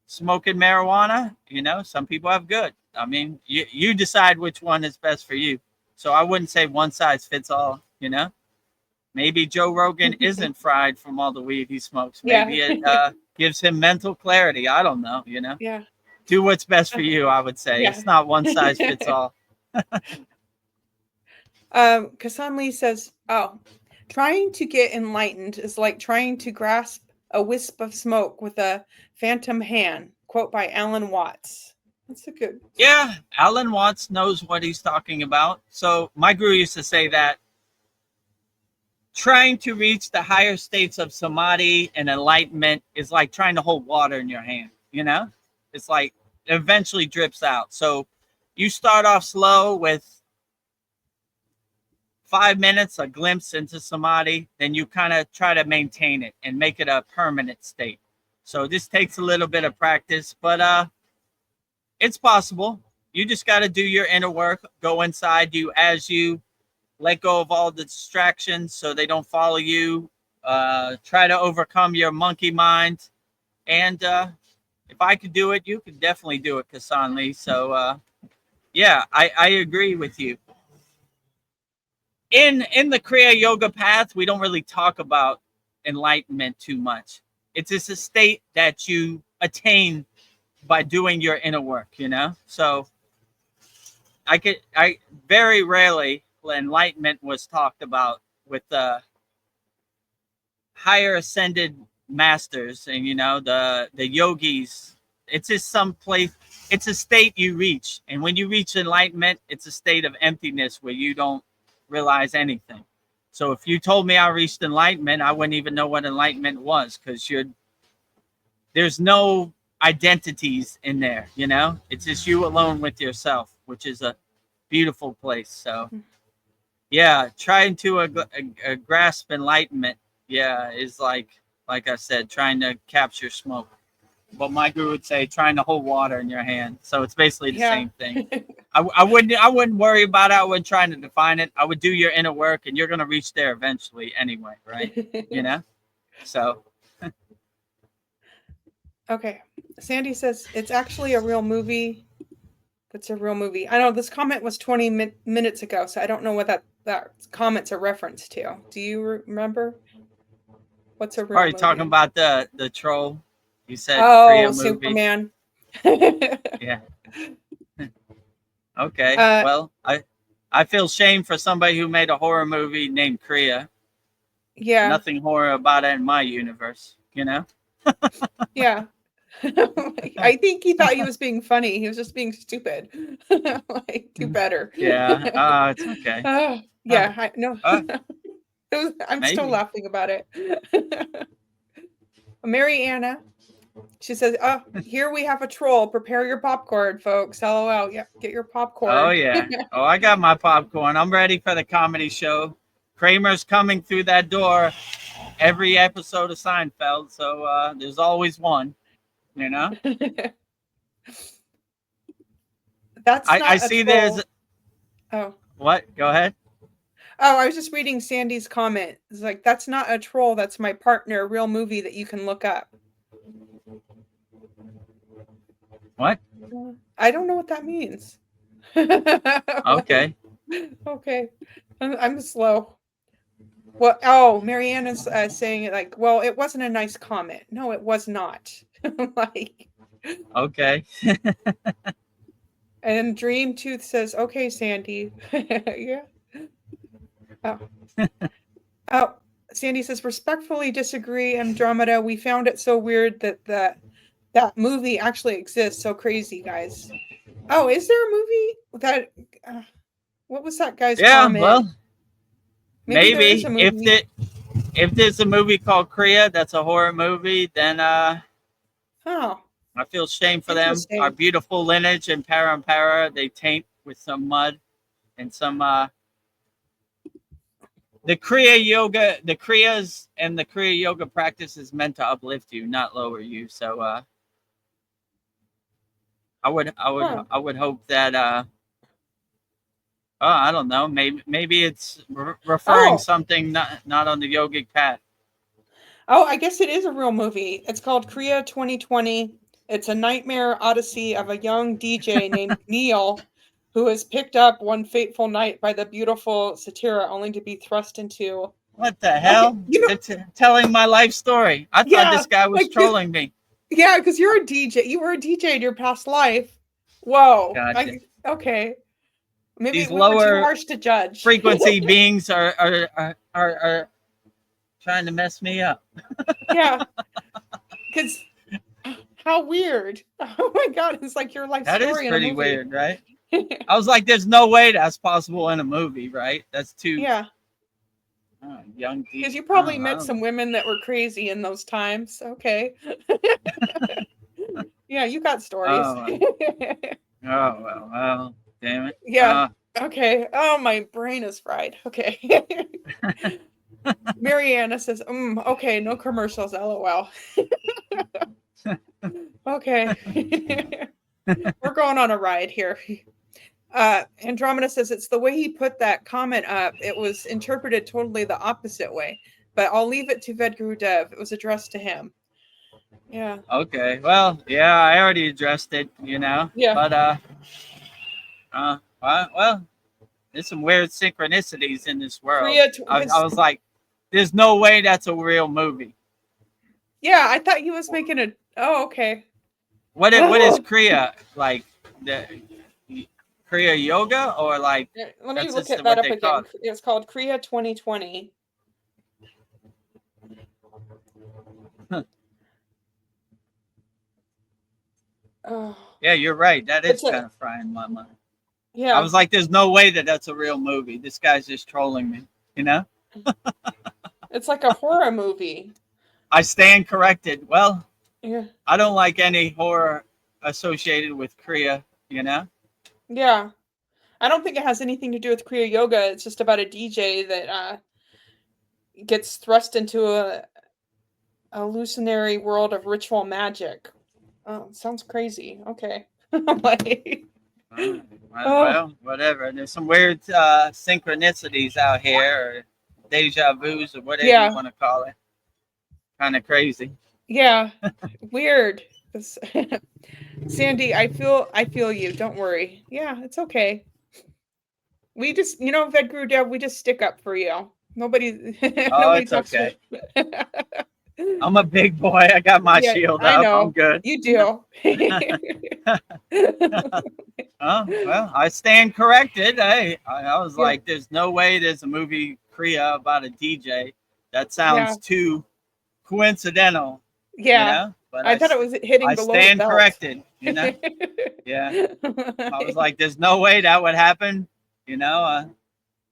smoking marijuana. You know, some people have good. I mean, you decide which one is best for you. So I wouldn't say one size fits all, you know? Maybe Joe Rogan isn't fried from all the weed he smokes. Maybe it gives him mental clarity. I don't know, you know? Yeah. Do what's best for you, I would say. It's not one size fits all. Kasan Lee says, trying to get enlightened is like trying to grasp a wisp of smoke with a phantom hand. Quote by Alan Watts. That's a good. Yeah, Alan Watts knows what he's talking about. So my guru used to say that trying to reach the higher states of samadhi and enlightenment is like trying to hold water in your hand, you know? It's like it eventually drips out. So you start off slow with 5 minutes, a glimpse into samadhi, then you kind of try to maintain it and make it a permanent state. So this takes a little bit of practice, but it's possible. You just got to do your inner work, go inside you as you let go of all the distractions so they don't follow you. Try to overcome your monkey mind. And if I could do it, you could definitely do it, Kasan Lee. So, yeah, I agree with you. in the Kriya Yoga path, we don't really talk about enlightenment too much. It's just a state that you attain by doing your inner work, you know? So I very rarely enlightenment was talked about with the higher ascended masters and, you know, the yogis. It's just some place, it's a state you reach. And when you reach enlightenment, it's a state of emptiness where you don't realize anything. So if you told me I reached enlightenment, I wouldn't even know what enlightenment was, because there's no identities in there, you know? It's just you alone with yourself, which is a beautiful place. So yeah, trying to grasp enlightenment, yeah, is like I said, trying to capture smoke. But my guru would say trying to hold water in your hand. So it's basically the same thing. I wouldn't worry about it. I wouldn't try to define it. I would do your inner work, and you're gonna reach there eventually anyway, right? You know? So Okay. Sandy says it's actually a real movie. That's a real movie. I know this comment was 20 minutes ago, so I don't know what that comment's a reference to. Do you remember? What's a real are you movie? talking about the troll? You said Oh, Kriya movie. Superman. Yeah. Okay. Well, I feel shame for somebody who made a horror movie named Kriya. Yeah. Nothing horror about it in my universe, you know? Yeah. I think he thought he was being funny. He was just being stupid. Like, do better. Yeah. It's okay. Yeah. I no. I'm maybe. still laughing about it. Mary Anna, she says, "Oh, here we have a troll. Prepare your popcorn, folks. LOL. Yeah, get your popcorn." Oh yeah. Oh, I got my popcorn. I'm ready for the comedy show. Kramer's coming through that door every episode of Seinfeld, so there's always one, you know? That's not I a see troll. there's Oh. What? Go ahead. Oh, I was just reading Sandy's comment. It's like, that's not a troll, that's my partner, a real movie that you can look up. What? I don't know what that means. Okay. Okay. I'm slow. Well, oh, Marianne is saying it like, well, it wasn't a nice comment. No, it was not. Like, okay. And Dream Tooth says, okay, Sandy. Yeah. Oh. Oh, Sandy says, respectfully disagree, Andromeda. We found it so weird that movie actually exists. So crazy, guys. Oh, is there a movie that? What was that guy's comment? Well, maybe there is a movie. if there's a movie called Kriya that's a horror movie, then Oh. I feel shame for them. Our beautiful lineage and Parampara, they taint with some mud and some the Kriya yoga, the Kriyas and the Kriya yoga practice is meant to uplift you, not lower you. So I would hope that I don't know, maybe it's referring something not on the yogic path. Oh, I guess it is a real movie. It's called Kriya 2020. It's a nightmare odyssey of a young DJ named Neil, who is picked up one fateful night by the beautiful Satira, only to be thrust into. What the hell? It's telling my life story. I thought this guy was trolling me. Yeah, because you're a DJ. You were a DJ in your past life. Whoa. Okay. Maybe these we lower were too harsh to judge. Frequency beings are trying to mess me up. Yeah. Because how weird. Oh my God. It's like your life story. That is pretty weird, right? I was like, there's no way that's possible in a movie, right? That's too young. Because you probably met some women that were crazy in those times. Okay. Yeah, you got stories. Well, damn it. Yeah. Okay. Oh, my brain is fried. Okay. Mariana says, okay, no commercials, LOL. Okay. We're going on a ride here. Andromeda says it's the way he put that comment up. It was interpreted totally the opposite way, but I'll leave it to VEDAGURUDEV. It was addressed to him. Yeah. Okay. Well, yeah, I already addressed it, you know. Yeah. But well, there's some weird synchronicities in this world. Kriya, I was like, there's no way that's a real movie. yeah, I thought he was making a. Oh, okay. What is Kriya like? The Kriya yoga or like? Let me that's look just at what that up they again. call it. It's called Kriya 2020. Oh, Yeah, you're right. That is It's a- kind of frying my mind. yeah. I was like, there's no way that that's a real movie. This guy's just trolling me, you know? It's like a horror movie. I stand corrected. Well, Yeah. I don't like any horror associated with Kriya, you know? Yeah. I don't think it has anything to do with Kriya yoga. It's just about a DJ that gets thrust into a hallucinatory world of ritual magic. Oh, sounds crazy. Okay. I'm like, Well, whatever. There's some weird synchronicities out here, or deja vus, or whatever Yeah. you want to call it. Kind of crazy. yeah, weird. Sandy, I feel you. Don't worry. Yeah, it's okay. We just, VEDGURUDEV, we just stick up for you. Nobody, Oh, nobody it's talks okay. to. I'm a big boy. I got my Yeah, shield I up. know. I'm good. You do. Oh, well, I stand corrected. I was Yeah. like, there's no way there's a movie Kriya about a DJ. That sounds Yeah. too coincidental. Yeah. You know? But I thought it was hitting I below the stand belt. corrected, you know? Yeah. I was like, there's no way that would happen. You know,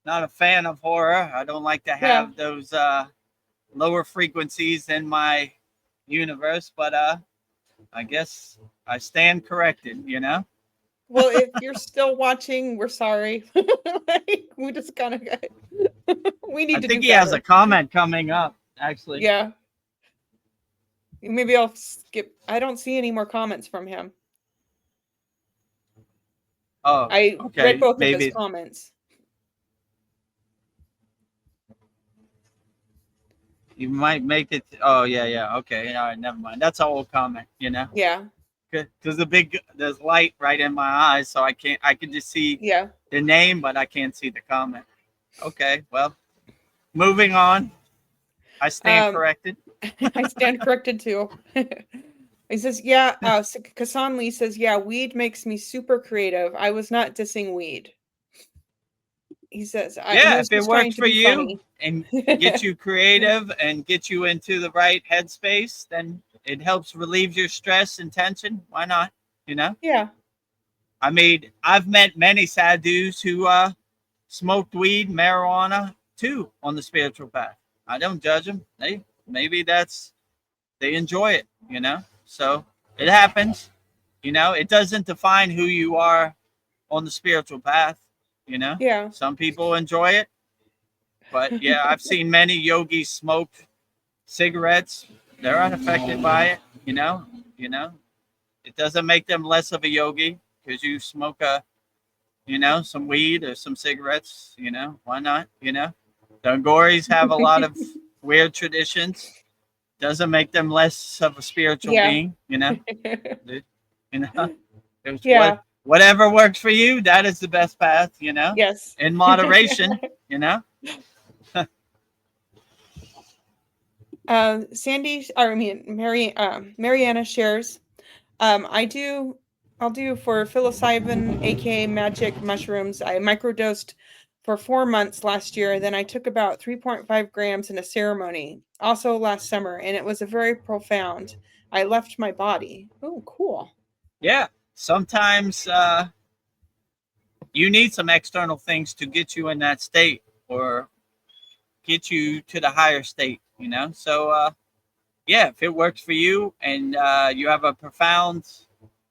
not a fan of horror. I don't like to have those lower frequencies in my universe, but I guess I stand corrected, you know? Well, if you're still watching, we're sorry. We just kind of we need I to think do he has better. a comment coming up, actually. Yeah. Maybe I'll skip. I don't see any more comments from him. Oh, I okay. read both of Maybe his comments. you might make it. Oh, yeah. Okay. All right. Never mind. That's an old comment, you know? Yeah. Because there's light right in my eyes, so I can just see Yeah. the name, but I can't see the comment. Okay. Well, moving on. I stand corrected. I stand corrected too. He says, yeah, Kasan Lee says, yeah, weed makes me super creative. I was not dissing weed. He says, Yeah, if it works for you and get you creative and get you into the right headspace, then it helps relieve your stress and tension. Why not? You know? Yeah. I mean, I've met many sadhus who smoked weed, marijuana too on the spiritual path. I don't judge them. They enjoy it, you know? So it happens, you know? It doesn't define who you are on the spiritual path, you know? Yeah. Some people enjoy it. But yeah, I've seen many yogis smoke cigarettes. They're unaffected by it, you know? It doesn't make them less of a yogi because you smoke some weed or some cigarettes, you know? Why not? You know? The Angoris have a lot of weird traditions. Doesn't make them less of a spiritual being, you know? Whatever works for you, that is the best path, you know? Yes. In moderation, you know? Mariana shares, I'll do for psilocybin, aka magic mushrooms. I microdosed for 4 months last year. Then I took about 3.5 grams in a ceremony, also last summer, and it was a very profound. I left my body. Oh, cool. Yeah. Sometimes you need some external things to get you in that state or get you to the higher state, you know? So, yeah, if it works for you and you have a profound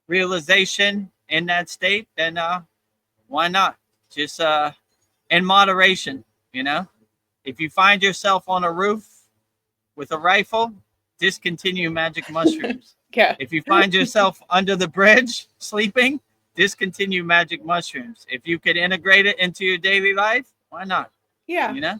realization in that state, then why not? Just in moderation, you know? If you find yourself on a roof with a rifle, discontinue magic mushrooms. Yeah. If you find yourself under the bridge sleeping, discontinue magic mushrooms. If you could integrate it into your daily life, why not? Yeah. You know?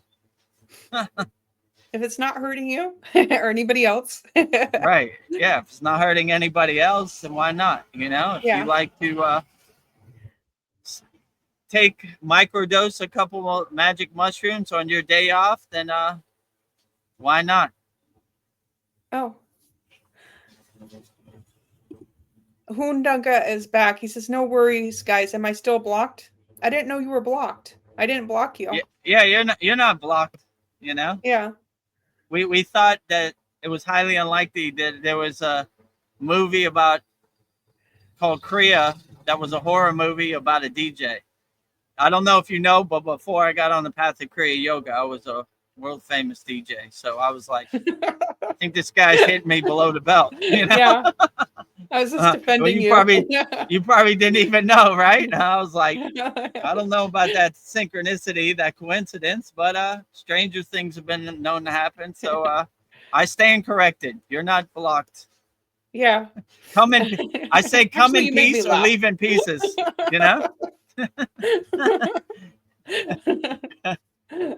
If it's not hurting you or anybody else. Right. Yeah. If it's not hurting anybody else, then why not? You know, if you like to take microdose a couple of magic mushrooms on your day off, then why not? Oh. Hoondaga is back. He says, no worries, guys. Am I still blocked? I didn't know you were blocked. I didn't block you. Yeah, you're not blocked, you know? Yeah. We thought that it was highly unlikely that there was a movie called Kriya that was a horror movie about a DJ. I don't know if you know, but before I got on the path of Kriya Yoga, I was a world famous DJ. So I was like, I think this guy's hitting me below the belt. You know? Yeah. I was just defending you you. probably didn't even know, right? And I was like, I don't know about that synchronicity, that coincidence, but stranger things have been known to happen. So I stand corrected. You're not blocked. Yeah. Come in. I say come Actually, in peace or leave in pieces. You know.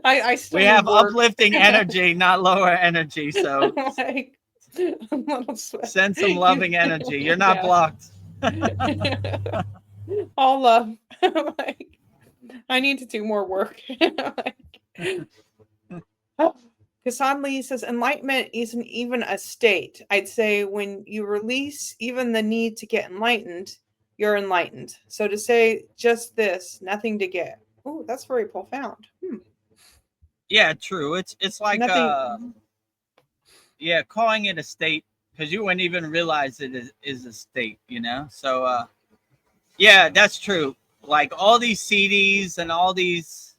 I still we have work. uplifting energy, not lower energy. So Like, send some loving energy. You're not blocked. All love. Like, I need to do more work. Hassan Lee says enlightenment isn't even a state. I'd say when you release even the need to get enlightened, you're enlightened. So to say just this, nothing to get. Oh, that's very profound. Yeah, true. It's like calling it a state, because you wouldn't even realize it is a state, you know? So yeah, that's true. Like all these CDs and all these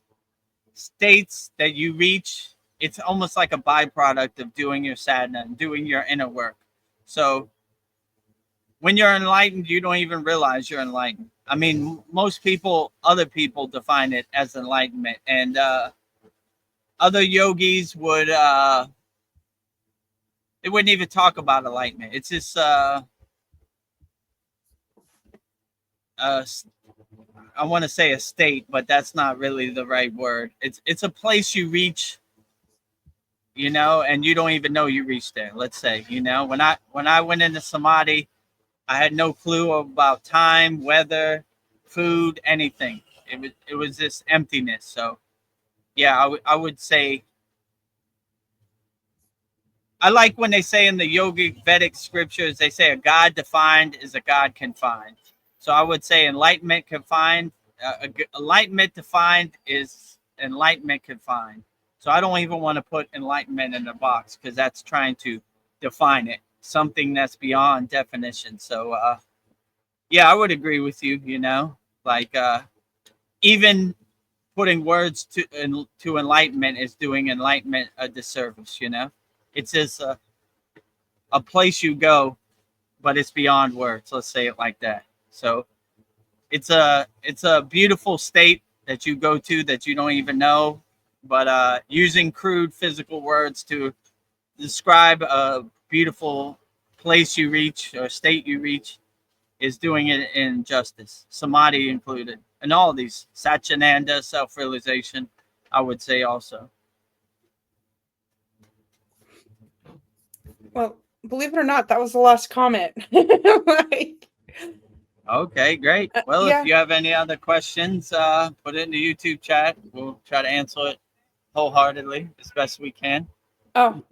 states that you reach, it's almost like a byproduct of doing your sadhana and doing your inner work. So when you're enlightened, you don't even realize you're enlightened. I mean, other people define it as enlightenment, and other yogis would they wouldn't even talk about enlightenment. It's just I want to say a state, but that's not really the right word. It's a place you reach, you know, and you don't even know you reached there. Let's say, you know, when I went into samadhi, I had no clue about time, weather, food, anything. It was this emptiness. So yeah, I would say, I like when they say in the yogic Vedic scriptures, they say a God defined is a God confined. So I would say enlightenment confined, enlightenment defined is enlightenment confined. So I don't even want to put enlightenment in a box, because that's trying to define it, something that's beyond definition. So yeah, I would agree with you, you know, like even putting words to enlightenment is doing enlightenment a disservice, you know. It's just a place you go, but it's beyond words. Let's say it like that. So it's a beautiful state that you go to that you don't even know, but using crude physical words to describe a beautiful place you reach or state you reach is doing it injustice, samadhi included, and all of these, Satchitananda, self-realization, I would say also. Well, believe it or not, that was the last comment. Like, okay, great. Well, yeah. If you have any other questions, put it in the YouTube chat. We'll try to answer it wholeheartedly as best we can. Oh,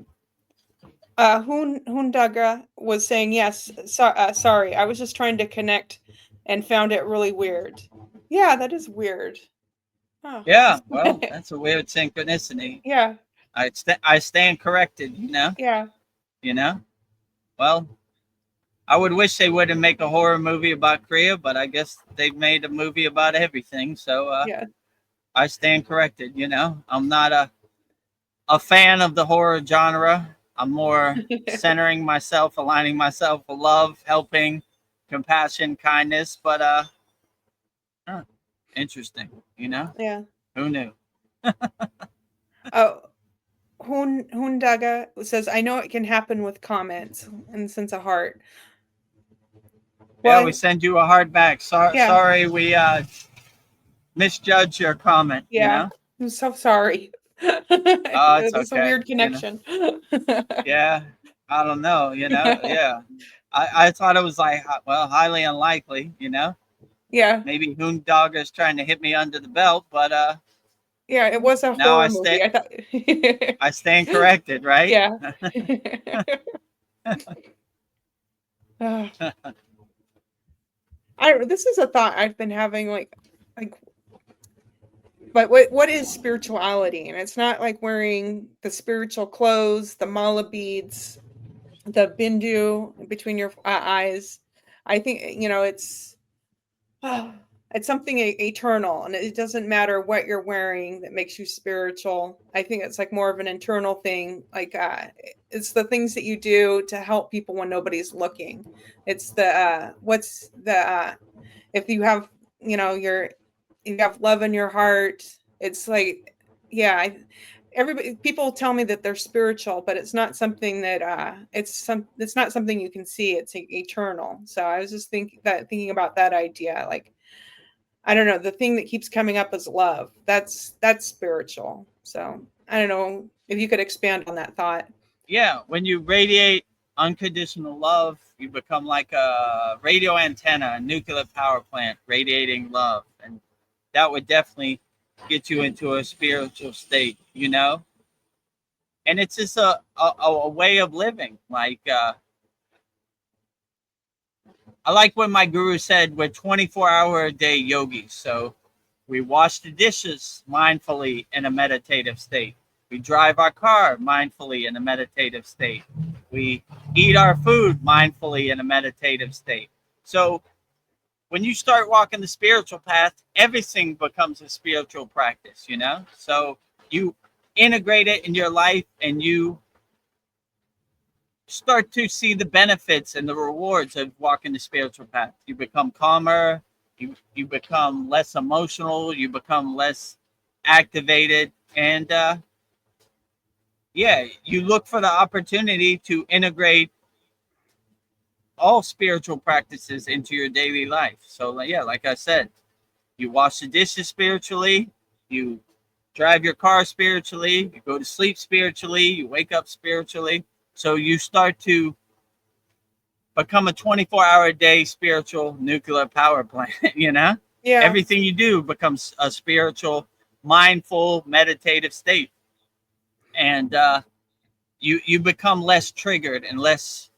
Hundagra was saying yes. Sorry, I was just trying to connect and found it really weird. Yeah, that is weird. Oh. Yeah, well, that's a weird synchronicity. Yeah. I stand corrected, you know? Yeah. You know? Well, I would wish they wouldn't make a horror movie about Kriya, but I guess they've made a movie about everything. So yeah. I stand corrected, you know? I'm not a fan of the horror genre. I'm more centering myself, aligning myself with love, helping, compassion, kindness. But interesting, you know? Yeah. Who knew? Oh, Hundaga says, I know it can happen with comments and sense of heart. Well, yeah, we send you a heart back. Sorry we misjudged your comment. Yeah, you know? I'm so sorry. It's okay. A weird connection. You know? Yeah, I don't know. You know, yeah. I thought it was like, well, highly unlikely. You know, Yeah. Maybe Hoondogger's trying to hit me under the belt, but Yeah, it was a now horror movie. I thought. I stand corrected, right? Yeah. Uh, this is a thought I've been having, like, but what is spirituality? And it's not like wearing the spiritual clothes, the mala beads, the bindu between your eyes. I think, it's something eternal, and it doesn't matter what you're wearing that makes you spiritual. I think it's like more of an internal thing. Like, it's the things that you do to help people when nobody's looking. It's if you have, if you have love in your heart. It's like, yeah, everybody, people tell me that they're spiritual, but it's not something that it's not something you can see. It's eternal. So I was just thinking about that idea. Like, I don't know, the thing that keeps coming up is love. That's spiritual. So I don't know if you could expand on that thought. Yeah, when you radiate unconditional love, you become like a radio antenna, a nuclear power plant radiating love. And that would definitely get you into a spiritual state, you know? And it's just a way of living. Like, I like when my guru said we're 24-hour a day yogis. So we wash the dishes mindfully in a meditative state. We drive our car mindfully in a meditative state. We eat our food mindfully in a meditative state. So when you start walking the spiritual path, everything becomes a spiritual practice, you know? So you integrate it in your life and you start to see the benefits and the rewards of walking the spiritual path. You become calmer, you become less emotional, you become less activated, and yeah, you look for the opportunity to integrate all spiritual practices into your daily life. So yeah, like I said, you wash the dishes spiritually, you drive your car spiritually, you go to sleep spiritually, you wake up spiritually. So you start to become a 24-hour a day spiritual nuclear power plant, you know? Yeah. Everything you do becomes a spiritual, mindful, meditative state. And you become less triggered and less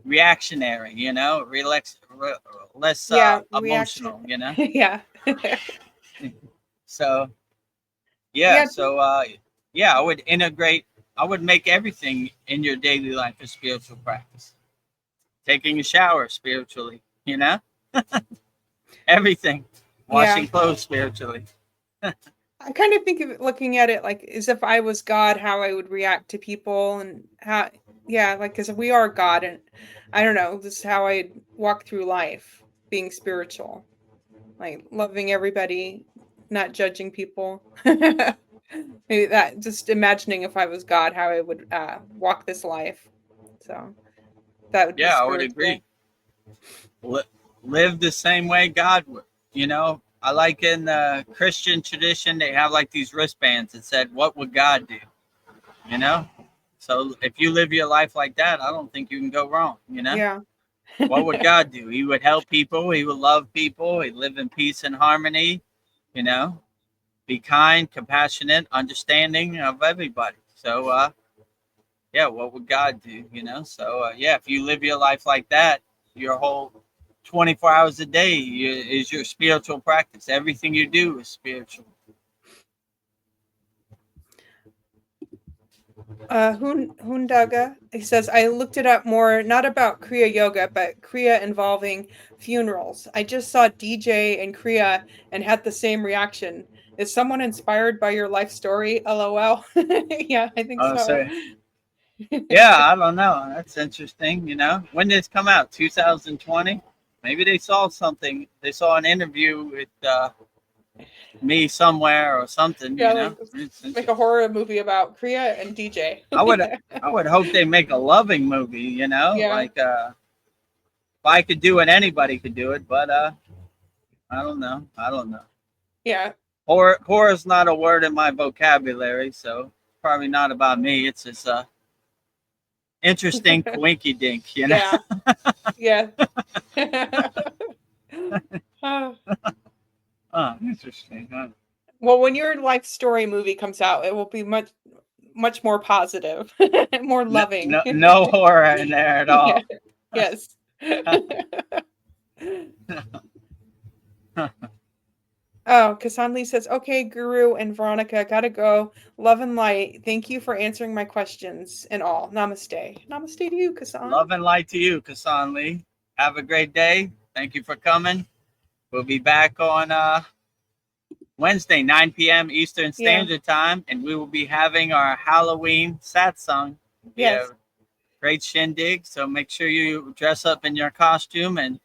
reactionary, you know, less Yeah. emotional, Reaction. you know? Yeah. So, yeah. Yeah. So, yeah, I would make everything in your daily life a spiritual practice. Taking a shower spiritually, you know? Everything. Yeah. Washing clothes spiritually. I kind of think of it, looking at it like as if I was God, how I would react to people, and how, yeah, like, because we are God, and I don't know, this is how I walk through life, being spiritual, like loving everybody, not judging people. Maybe that, just imagining if I was God, how I would walk this life. So that would be Yeah, I would agree. spiritual. Live the same way God would. You know, I like in the Christian tradition, they have like these wristbands that said, "What would God do?" You know? So if you live your life like that, I don't think you can go wrong, you know? Yeah. What would God do? He would help people, he would love people, he'd live in peace and harmony, you know? Be kind, compassionate, understanding of everybody. So yeah, what would God do? You know, so yeah, if you live your life like that, your whole 24 hours a day is your spiritual practice. Everything you do is spiritual. Hundaga, he says, I looked it up more, not about Kriya yoga, but Kriya involving funerals. I just saw DJ and Kriya and had the same reaction. Is someone inspired by your life story? LOL. Yeah, I think so. So yeah, I don't know. That's interesting. You know, when did this come out? 2020. Maybe they saw something. They saw an interview with me somewhere or something. You Yeah, know, like make a horror movie about Kriya and DJ. I would I would hope they make a loving movie. You know, Yeah, like if I could do it, anybody could do it. But I don't know. I don't know. yeah. Horror is not a word in my vocabulary, so probably not about me. It's just interesting coinky dink, you know. Yeah, yeah. Uh, Interesting, huh? well, when your life story movie comes out, it will be much more positive, more No, loving. no, no horror in there at Yeah. all. Yes. Oh, Kasanli says, okay, Guru and Veronica, gotta go. Love and light. Thank you for answering my questions and all. Namaste. Namaste to you, Kasan. Love and light to you, Kasan Lee. Have a great day. Thank you for coming. We'll be back on Wednesday, 9 p.m. Eastern Yeah. Standard Time, and we will be having our Halloween satsang. It'll be Yes. a great shindig, so make sure you dress up in your costume and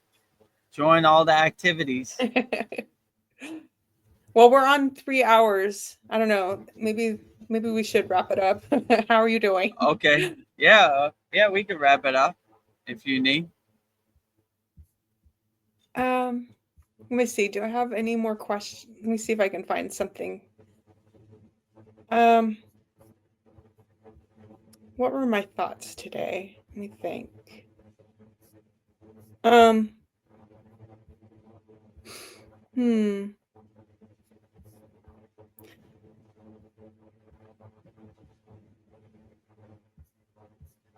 join all the activities. Well, we're on 3 hours. I don't know. Maybe we should wrap it up. How are you doing? Okay. Yeah, we can wrap it up if you need. Let me see. Do I have any more questions? Let me see if I can find something. What were my thoughts today? Let me think.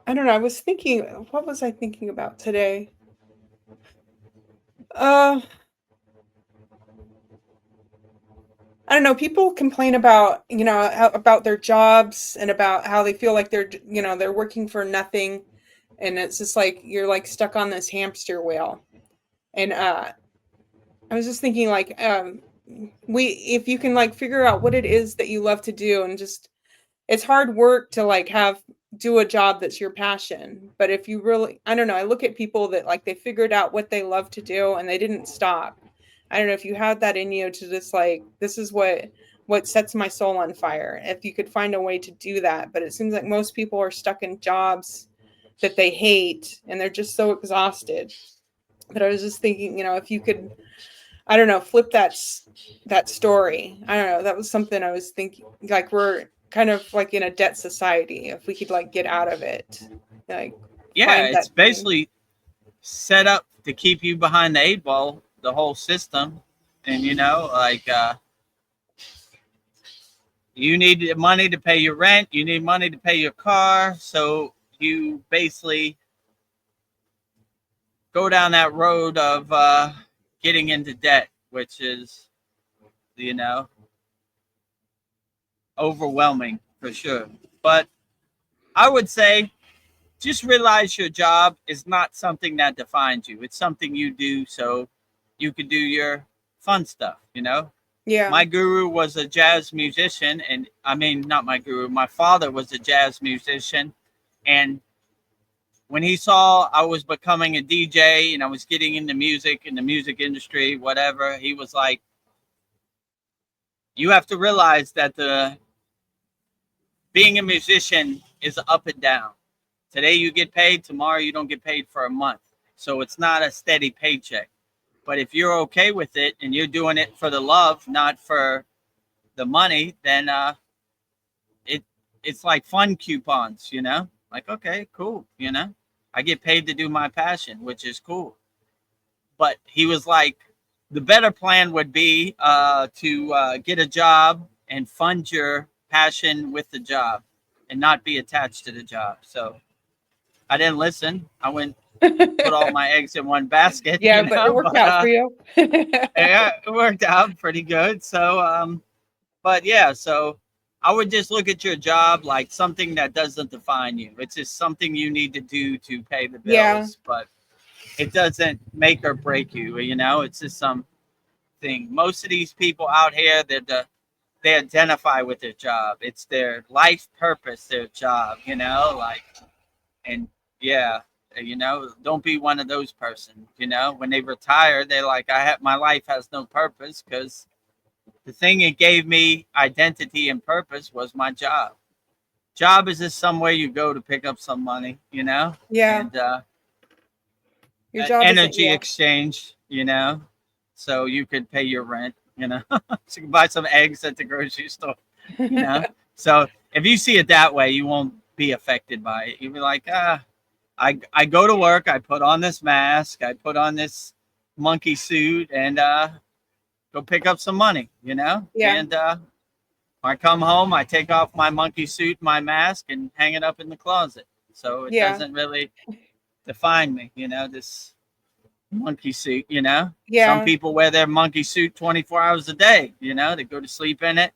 I don't know. I was thinking, what was I thinking about today? I don't know. People complain about, about their jobs and about how they feel like they're working for nothing. And it's just like, you're like stuck on this hamster wheel. And, I was just thinking like, if you can like figure out what it is that you love to do and just, it's hard work to like do a job that's your passion. But if you really, I don't know, I look at people that like they figured out what they love to do and they didn't stop. I don't know if you had that in you to just like, this is what sets my soul on fire. If you could find a way to do that. But it seems like most people are stuck in jobs that they hate and they're just so exhausted. But I was just thinking, if you could, I don't know, flip that story. I don't know. That was something I was thinking, like we're kind of like in a debt society. If we could like get out of it, like Yeah, it's basically set up to keep you behind the 8 ball, the whole system. And you need money to pay your rent, you need money to pay your car, so you basically go down that road of getting into debt, which is overwhelming for sure. But I would say just realize your job is not something that defines you. It's something you do so you can do your fun stuff. Yeah. My guru was a jazz musician, and I mean, not my guru, my father was a jazz musician. And when he saw I was becoming a DJ and I was getting into music in the music industry, whatever, he was like, you have to realize that being a musician is up and down. Today you get paid, tomorrow you don't get paid for a month. So it's not a steady paycheck. But if you're okay with it and you're doing it for the love, not for the money, then it's like fun coupons, Like, okay, cool, I get paid to do my passion, which is cool. But he was like, the better plan would be to get a job and fund your passion with the job and not be attached to the job. So I didn't listen. I went put all my eggs in one basket. Yeah, but it worked out for you. Yeah, it worked out pretty good. So, but yeah, so I would just look at your job like something that doesn't define you. It's just something you need to do to pay the bills, Yeah. but it doesn't make or break you. It's just something. Most of these people out here, they identify with their job. It's their life purpose, their job. And yeah, don't be one of those persons. When they retire, they're like, my life has no purpose, because the thing that gave me identity and purpose was my job. Job is just somewhere you go to pick up some money, Yeah. and Your job energy exchange, so you could pay your rent, so you can buy some eggs at the grocery store, So if you see it that way, you won't be affected by it. You'll be like, I go to work, I put on this mask, I put on this monkey suit and go pick up some money, Yeah. And I come home, I take off my monkey suit, my mask, and hang it up in the closet. So it doesn't really define me, this monkey suit, Some Yeah. people wear their monkey suit 24 hours a day, They go to sleep in it.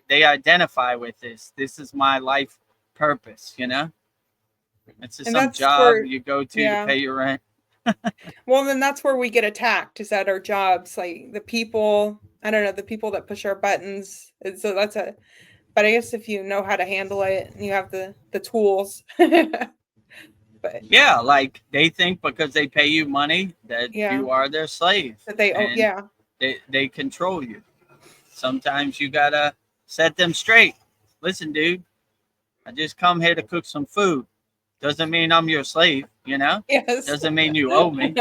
They identify with this. This is my life purpose, It's just And some that's job where, you go to yeah. pay your rent. Well, then that's where we get attacked, is at our jobs. Like the people, I don't know, the people that push our buttons. And so but I guess if you know how to handle it and you have the tools. But Yeah, like they think because they pay you money that yeah, you are their slave that they, and yeah, they control you. Sometimes you gotta set them straight. Listen, dude, I just come here to cook some food. Doesn't mean I'm your slave, yes. Doesn't mean you owe me.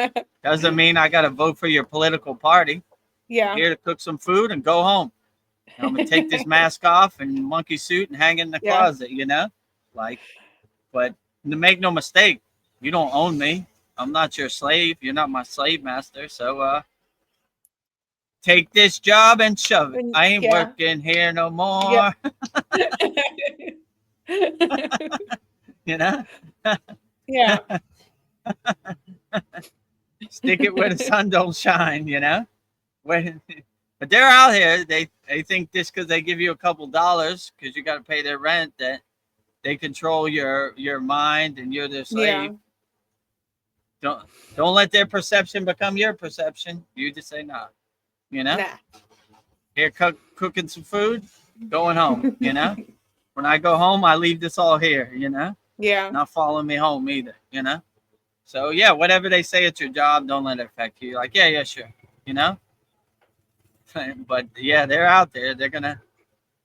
Doesn't mean I gotta vote for your political party. Yeah. I'm here to cook some food and go home. I'm gonna take this mask off and monkey suit and hang it in the Yeah. closet, Like, but make no mistake, you don't own me. I'm not your slave. You're not my slave master. So take this job and shove it. I ain't Yeah. working here no more. Yeah. Yeah. Stick it where the sun don't shine, But they're out here. They think just because they give you a couple dollars because you got to pay their rent that they control your mind and you're their slave. Yeah. Don't let their perception become your perception. You just say no. Nah. Here cooking some food, going home. When I go home, I leave this all here. Yeah. Not following me home either. So yeah, whatever they say at your job, don't let it affect you. Like yeah, sure. But yeah, they're out there. They're gonna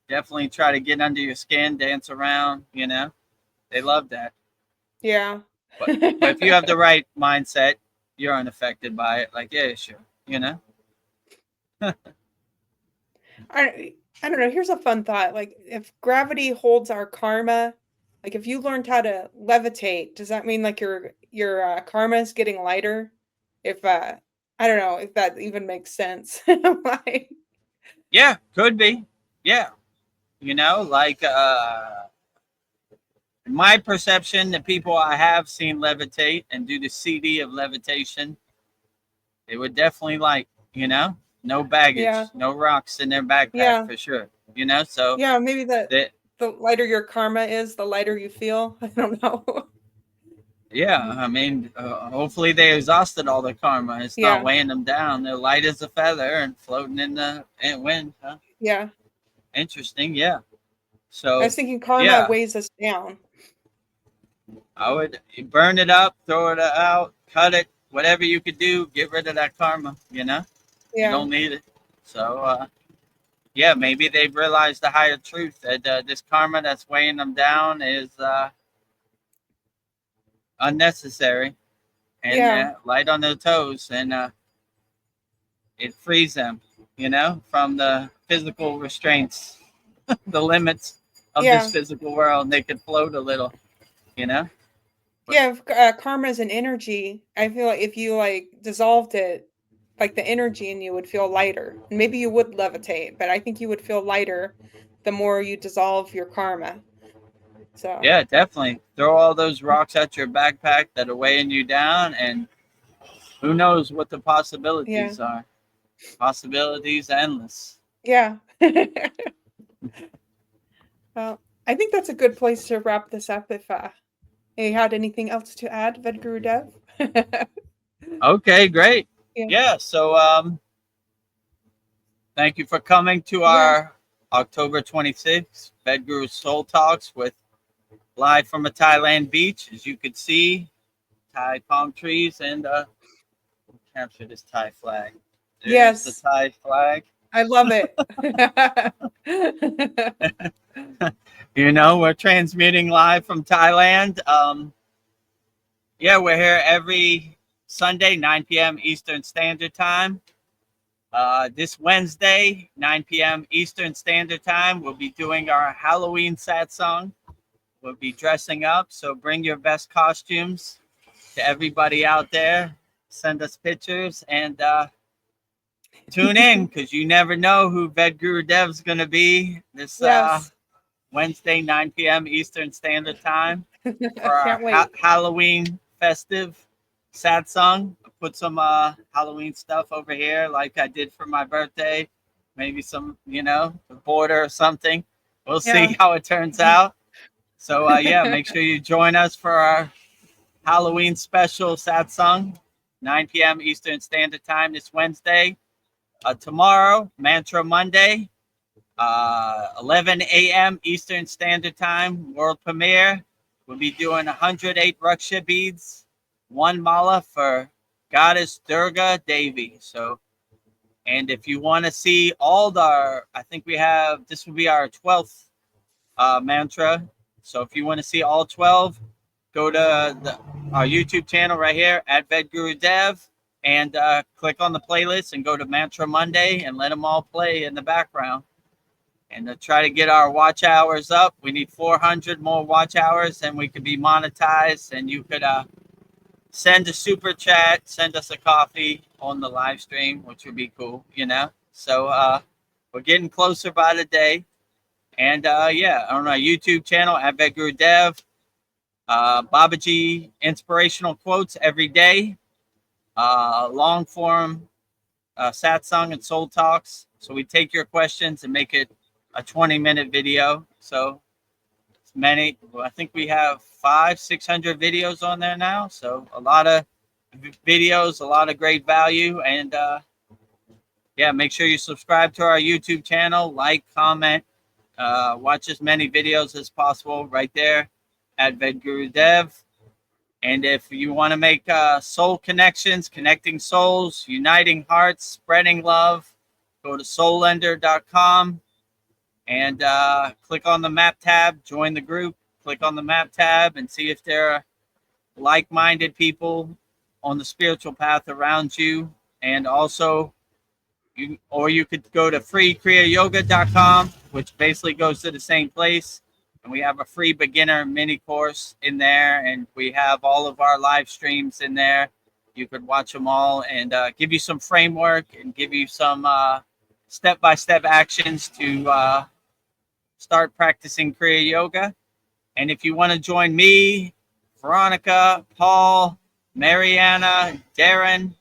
definitely try to get under your skin, dance around. They love that. Yeah. But if you have the right mindset, you're unaffected by it. Like yeah, sure. I don't know. Here's a fun thought. Like if gravity holds our karma, like if you learned how to levitate, does that mean like your karma is getting lighter? If I don't know if that even makes sense. Like, yeah, could be. Yeah. Like in my perception, the people I have seen levitate and do the CD of levitation, they would definitely like, no baggage, no rocks in their backpack for sure. So yeah, maybe the lighter your karma is, the lighter you feel. I don't know. Yeah, I mean, hopefully they exhausted all the karma. It's not weighing them down. They're light as a feather and floating in the wind. Huh? Yeah. Interesting. Yeah. So I was thinking karma weighs us down. I would burn it up, throw it out, cut it, whatever you could do, get rid of that karma. You don't need it. So yeah, maybe they've realized the higher truth that this karma that's weighing them down is unnecessary and light on their toes, and it frees them, from the physical restraints, the limits of this physical world. They could float a little, Yeah, if karma is an energy, I feel like if you like dissolved it, like the energy in you would feel lighter. And maybe you would levitate, but I think you would feel lighter the more you dissolve your karma. So yeah, definitely throw all those rocks at your backpack that are weighing you down, and who knows what the possibilities are. Possibilities endless. Yeah. Well, I think that's a good place to wrap this up. If you had anything else to add, Vedguru Dev? Okay, great. Yeah, so thank you for coming to our October 26th Vedguru Soul Talks with live from a Thailand beach. As you can see, Thai palm trees, and capture this Thai flag. There's the Thai flag. I love it. We're transmitting live from Thailand. Yeah, we're here every Sunday, 9 p.m. Eastern Standard Time. This Wednesday, 9 p.m. Eastern Standard Time, we'll be doing our Halloween satsang. We'll be dressing up, so bring your best costumes to everybody out there. send us pictures, and tune in, because you never know who VEDGURUDEV'S going to be this Yes. Wednesday, 9 p.m. Eastern Standard Time for I our can't wait. Halloween festive sad song. I put some Halloween stuff over here like I did for my birthday. Maybe some, the border or something. We'll see Yeah. how it turns out. So, yeah, make sure you join us for our Halloween special sad song, 9 p.m. Eastern Standard Time this Wednesday. Tomorrow, Mantra Monday, 11 a.m. Eastern Standard Time, world premiere. We'll be doing 108 Raksha beads, one mala for Goddess Durga Devi. So, and if you want to see I think this will be our 12th mantra. So if you want to see all 12, go to our YouTube channel right here at VEDGURUDEV and click on the playlist and go to Mantra Monday and let them all play in the background. And to try to get our watch hours up, we need 400 more watch hours, and we could be monetized. And you could send a super chat, send us a coffee on the live stream, which would be cool, So we're getting closer by the day. And yeah, on our YouTube channel at VEDGURUDEV, Babaji inspirational quotes every day, long form satsang and soul talks. So we take your questions and make it a 20-minute video. So I think we have 500-600 videos on there now. So a lot of videos, a lot of great value. And yeah, make sure you subscribe to our YouTube channel, like, comment, watch as many videos as possible right there at VEDGURUDEV. And if you want to make soul connections, connecting souls, uniting hearts, spreading love, go to soulender.com and click on the map tab, join the group, click on the map tab and see if there are like-minded people on the spiritual path around you. And also, you could go to freekriyayoga.com, which basically goes to the same place. And we have a free beginner mini course in there, and we have all of our live streams in there. You could watch them all and give you some framework and give you some step-by-step actions to start practicing Kriya Yoga. And if you want to join me, Veronica, Paul, Mariana, Darren,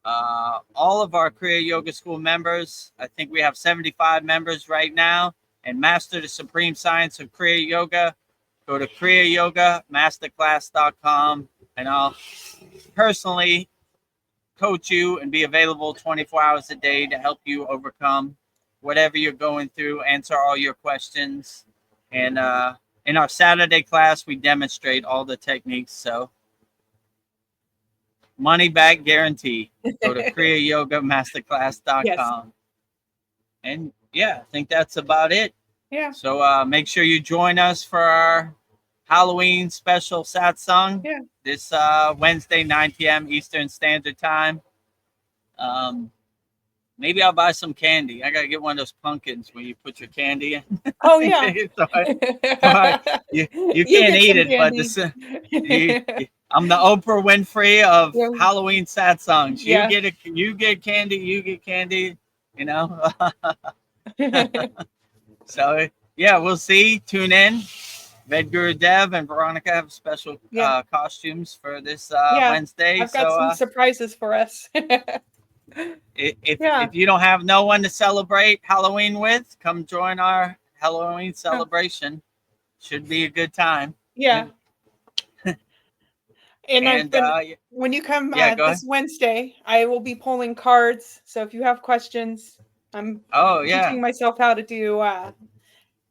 all of our Kriya Yoga School members, I think we have 75 members right now, and master the supreme science of Kriya Yoga, go to kriyayogamasterclass.com, and I'll personally coach you and be available 24 hours a day to help you overcome whatever you're going through, answer all your questions. And in our Saturday class, we demonstrate all the techniques. So money back guarantee. Go to kriyayogamasterclass.com. Yes. And yeah, I think that's about it. Yeah. So make sure you join us for our Halloween special satsang this Wednesday, 9 p.m. Eastern Standard Time. Maybe I'll buy some candy. I gotta get one of those pumpkins where you put your candy in. Oh yeah. You can't eat it, candy. but I'm the Oprah Winfrey of Halloween satsangs. Yeah. You get candy. So yeah, we'll see. Tune in. VEDGURUDEV and Veronica have special costumes for this Wednesday. I've got some surprises for us. If you don't have no one to celebrate Halloween with, come join our Halloween celebration. Should be a good time. Yeah. And when you come this Wednesday, I will be pulling cards. So if you have questions, I'm teaching myself how to do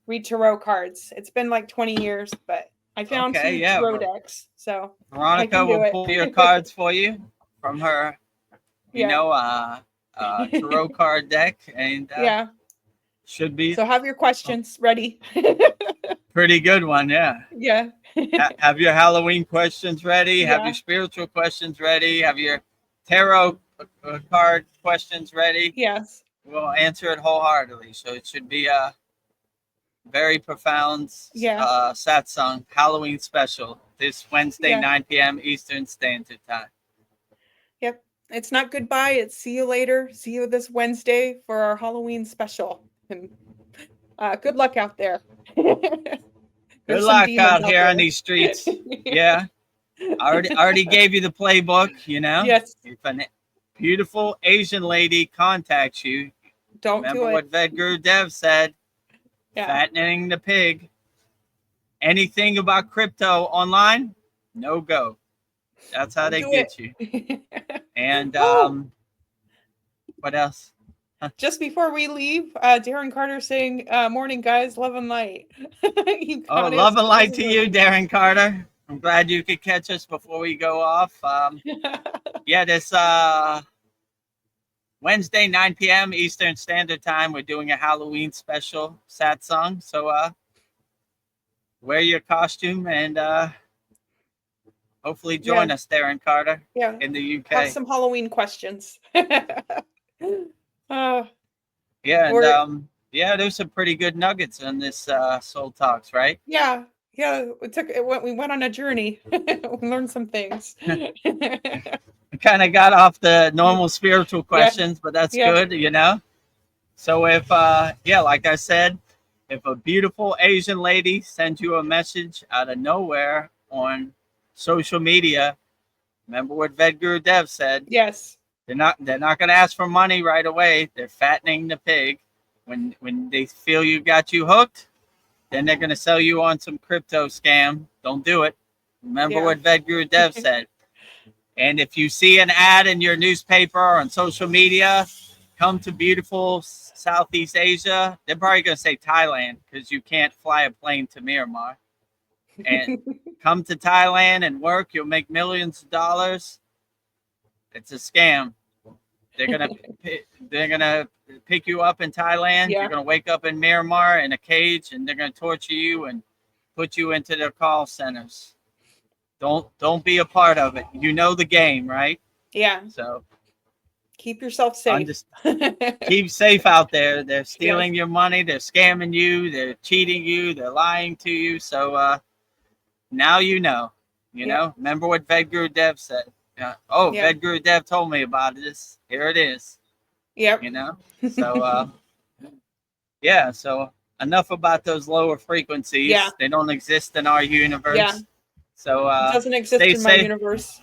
read tarot cards. It's been like 20 years, but I found two tarot decks. So Veronica will pull your cards for you from her, tarot card deck, and should be. So have your questions ready. Pretty good one, yeah. Yeah. Have your Halloween questions ready. Have your spiritual questions ready. Have your tarot card questions ready. Yes. We'll answer it wholeheartedly. So it should be a very profound satsang Halloween special this Wednesday, 9 p.m. Eastern Standard Time. Yep. It's not goodbye. It's see you later. See you this Wednesday for our Halloween special. And good luck out there. Good There's some luck demons out out here on there. these streets. Yeah. I already gave you the playbook, you know? Yes. If a beautiful Asian lady contacts you, Don't remember do it. what VEDGURUDEV'S said, Yeah. fattening the pig. Anything about crypto online, no go. That's how they Do get it. you. And Oh, what else? just before we leave, Darren Carter saying, "Morning, guys, love and light." He Oh, got love his and light to his you, Darren Carter. I'm glad you could catch us before we go off. Yeah, this Wednesday, 9 p.m. Eastern Standard Time, we're doing a Halloween special satsang. So wear your costume and hopefully join Yeah. us, Darren Carter, Yeah. in the UK. Have some Halloween questions. Yeah, Or and yeah, there's some pretty good nuggets in this Soul Talks, right? yeah, we went on a journey. We learned some things. We kind of got off the normal spiritual questions, but that's Yeah. good, you know? So if, yeah, like I said, if a beautiful Asian lady sends you a message out of nowhere on social media, remember what VEDGURUDEV said, Yes. they're not going to ask for money right away. They're fattening the pig. When they feel you got you hooked, then they're going to sell you on some crypto scam. Don't do it. Remember Yeah. what VEDGURUDEV said. And if you see an ad in your newspaper or on social media, come to beautiful Southeast Asia. They're probably going to say Thailand because you can't fly a plane to Myanmar. And come to Thailand and work. You'll make millions of dollars. It's a scam. They're gonna pick you up in Thailand. Yeah. You're gonna wake up in Myanmar in a cage, and they're gonna torture you and put you into their call centers. Don't be a part of it. You know the game, right? Yeah. So Keep yourself safe. keep safe out there. They're stealing your money. They're scamming you. They're cheating you. They're lying to you. So now you know. You know. Remember what VEDGURUDEV said. VEDGURUDEV told me about this. Here it is. Yep. You know. So yeah. So enough about those lower frequencies. Yeah. They don't exist in our universe. Yeah. So It doesn't exist in my universe.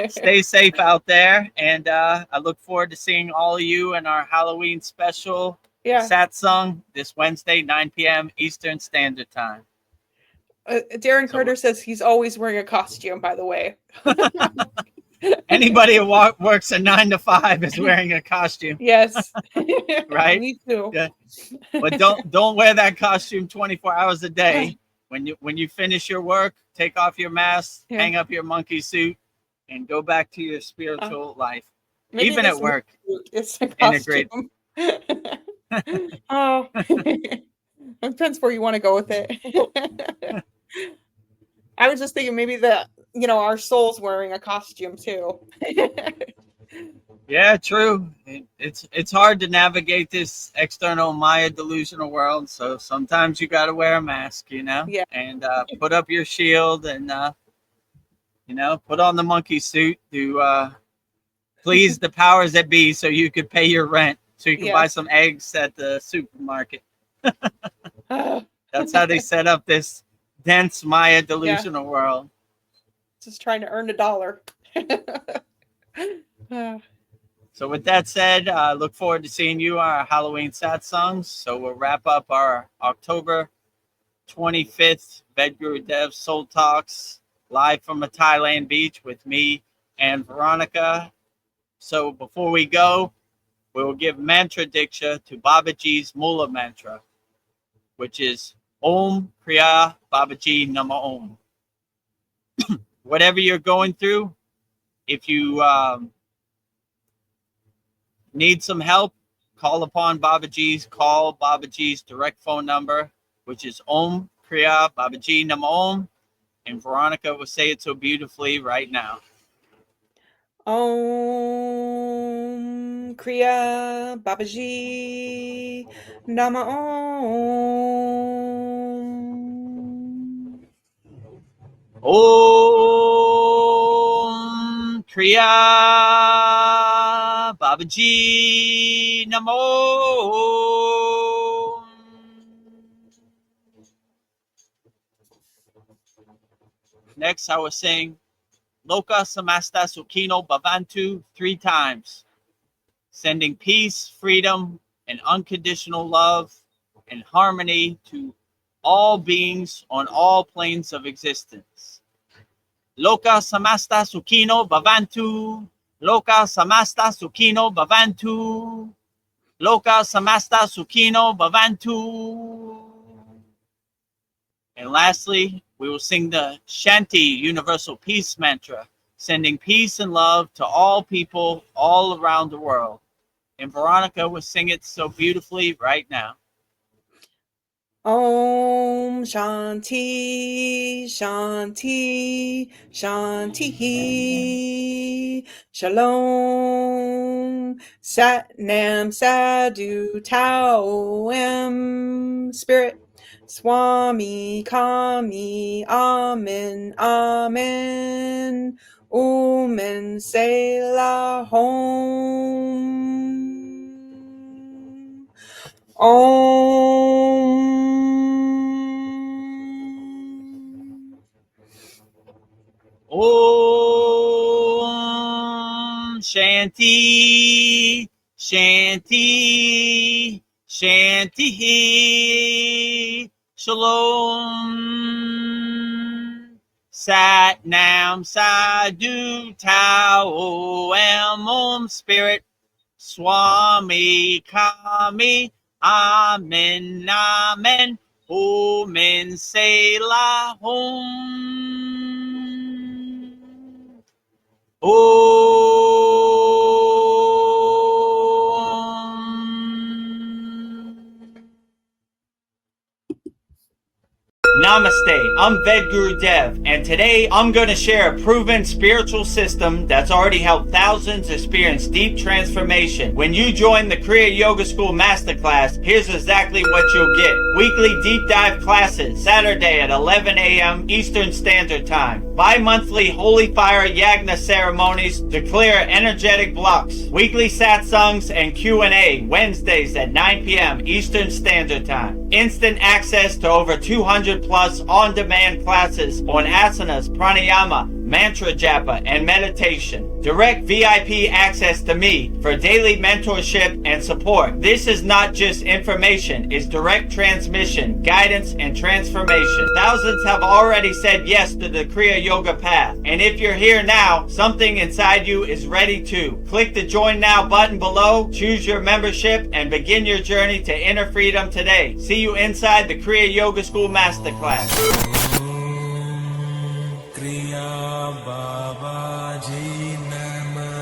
Stay safe out there, and I look forward to seeing all of you in our Halloween special satsang this Wednesday, 9 p.m. Eastern Standard Time. Darren Carter says he's always wearing a costume, by the way. Anybody who works a 9 to 5 is wearing a costume. Yes. Right? Me too. Yeah. But don't wear that costume 24 hours a day. When you finish your work, take off your mask, hang up your monkey suit, and go back to your spiritual life. Even at work. It's a costume. Oh, it depends where you want to go with it. I was just thinking maybe our soul's wearing a costume too. Yeah, true. It's hard to navigate this external Maya delusional world, so sometimes you got to wear a mask, you know, and put up your shield and put on the monkey suit to please the powers that be, so you could pay your rent, so you can buy some eggs at the supermarket. That's how they set up this dense Maya delusional world. Just trying to earn $1. So with that said, I look forward to seeing you on our Halloween satsangs. So we'll wrap up our October 25th VEDGURUDEV'S Soul Talks live from a Thailand beach with me and Veronica. So before we go, we will give mantra diksha to Babaji's Mula mantra, which is Om Kriya Babaji Nama Om. Whatever you're going through, if you need some help, call Babaji's direct phone number, which is Om Kriya Babaji Nama Om. And Veronica will say it so beautifully right now. Om Kriya Babaji Nama Om. Om Kriya Babaji Namo. Next, I will sing Loka Samasta Sukhino Bhavantu 3 times, sending peace, freedom, and unconditional love and harmony to all beings on all planes of existence. Loka Samasta Sukhino Bhavantu. Loka Samasta Sukhino Bhavantu. Loka Samasta Sukhino Bhavantu. And lastly, we will sing the Shanti Universal Peace Mantra, sending peace and love to all people all around the world. And Veronica will sing it so beautifully right now. Om Shanti Shanti Shanti Shalom Sat Nam Sadhu Tao Em Spirit Swami Kami Amen Amen Omen Selah Hom Om Om Shanti Shanti Shanti Shalom Sat Nam Sadhu Tao Am Om Spirit Swami Kami Amen Amen Omen Selah Hom Namaste, I'm VEDAGURUDEV, and today I'm going to share a proven spiritual system that's already helped thousands experience deep transformation. When you join the Kriya Yoga School Masterclass, here's exactly what you'll get. Weekly deep dive classes, Saturday at 11 a.m. Eastern Standard Time. Bi-monthly Holy Fire Yagna ceremonies to clear energetic blocks. Weekly satsangs and Q&A, Wednesdays at 9 p.m. Eastern Standard Time. Instant access to over 200 plus on-demand classes on asanas, pranayama, mantra japa, and meditation. Direct VIP access to me for daily mentorship and support. This is not just information, it's direct transmission, guidance, and transformation. Thousands have already said yes to the Kriya Yoga path. And if you're here now, something inside you is ready to. Click the Join Now button below, choose your membership, and begin your journey to inner freedom today. See you inside the Kriya Yoga School Masterclass. Kriya Babaji Namo.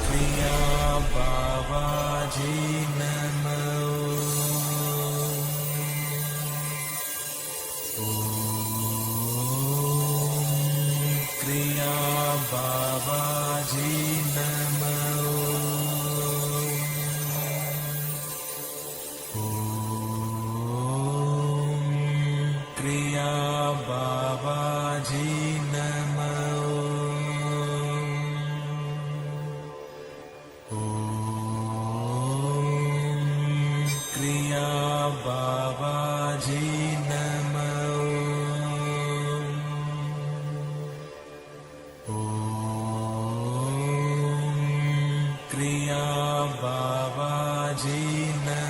Kriya Babaji Namo. Kriya Babaji Namo. Kriya Babaji Namo. Kriya Babaji Namo. Kriya Babaji Namo.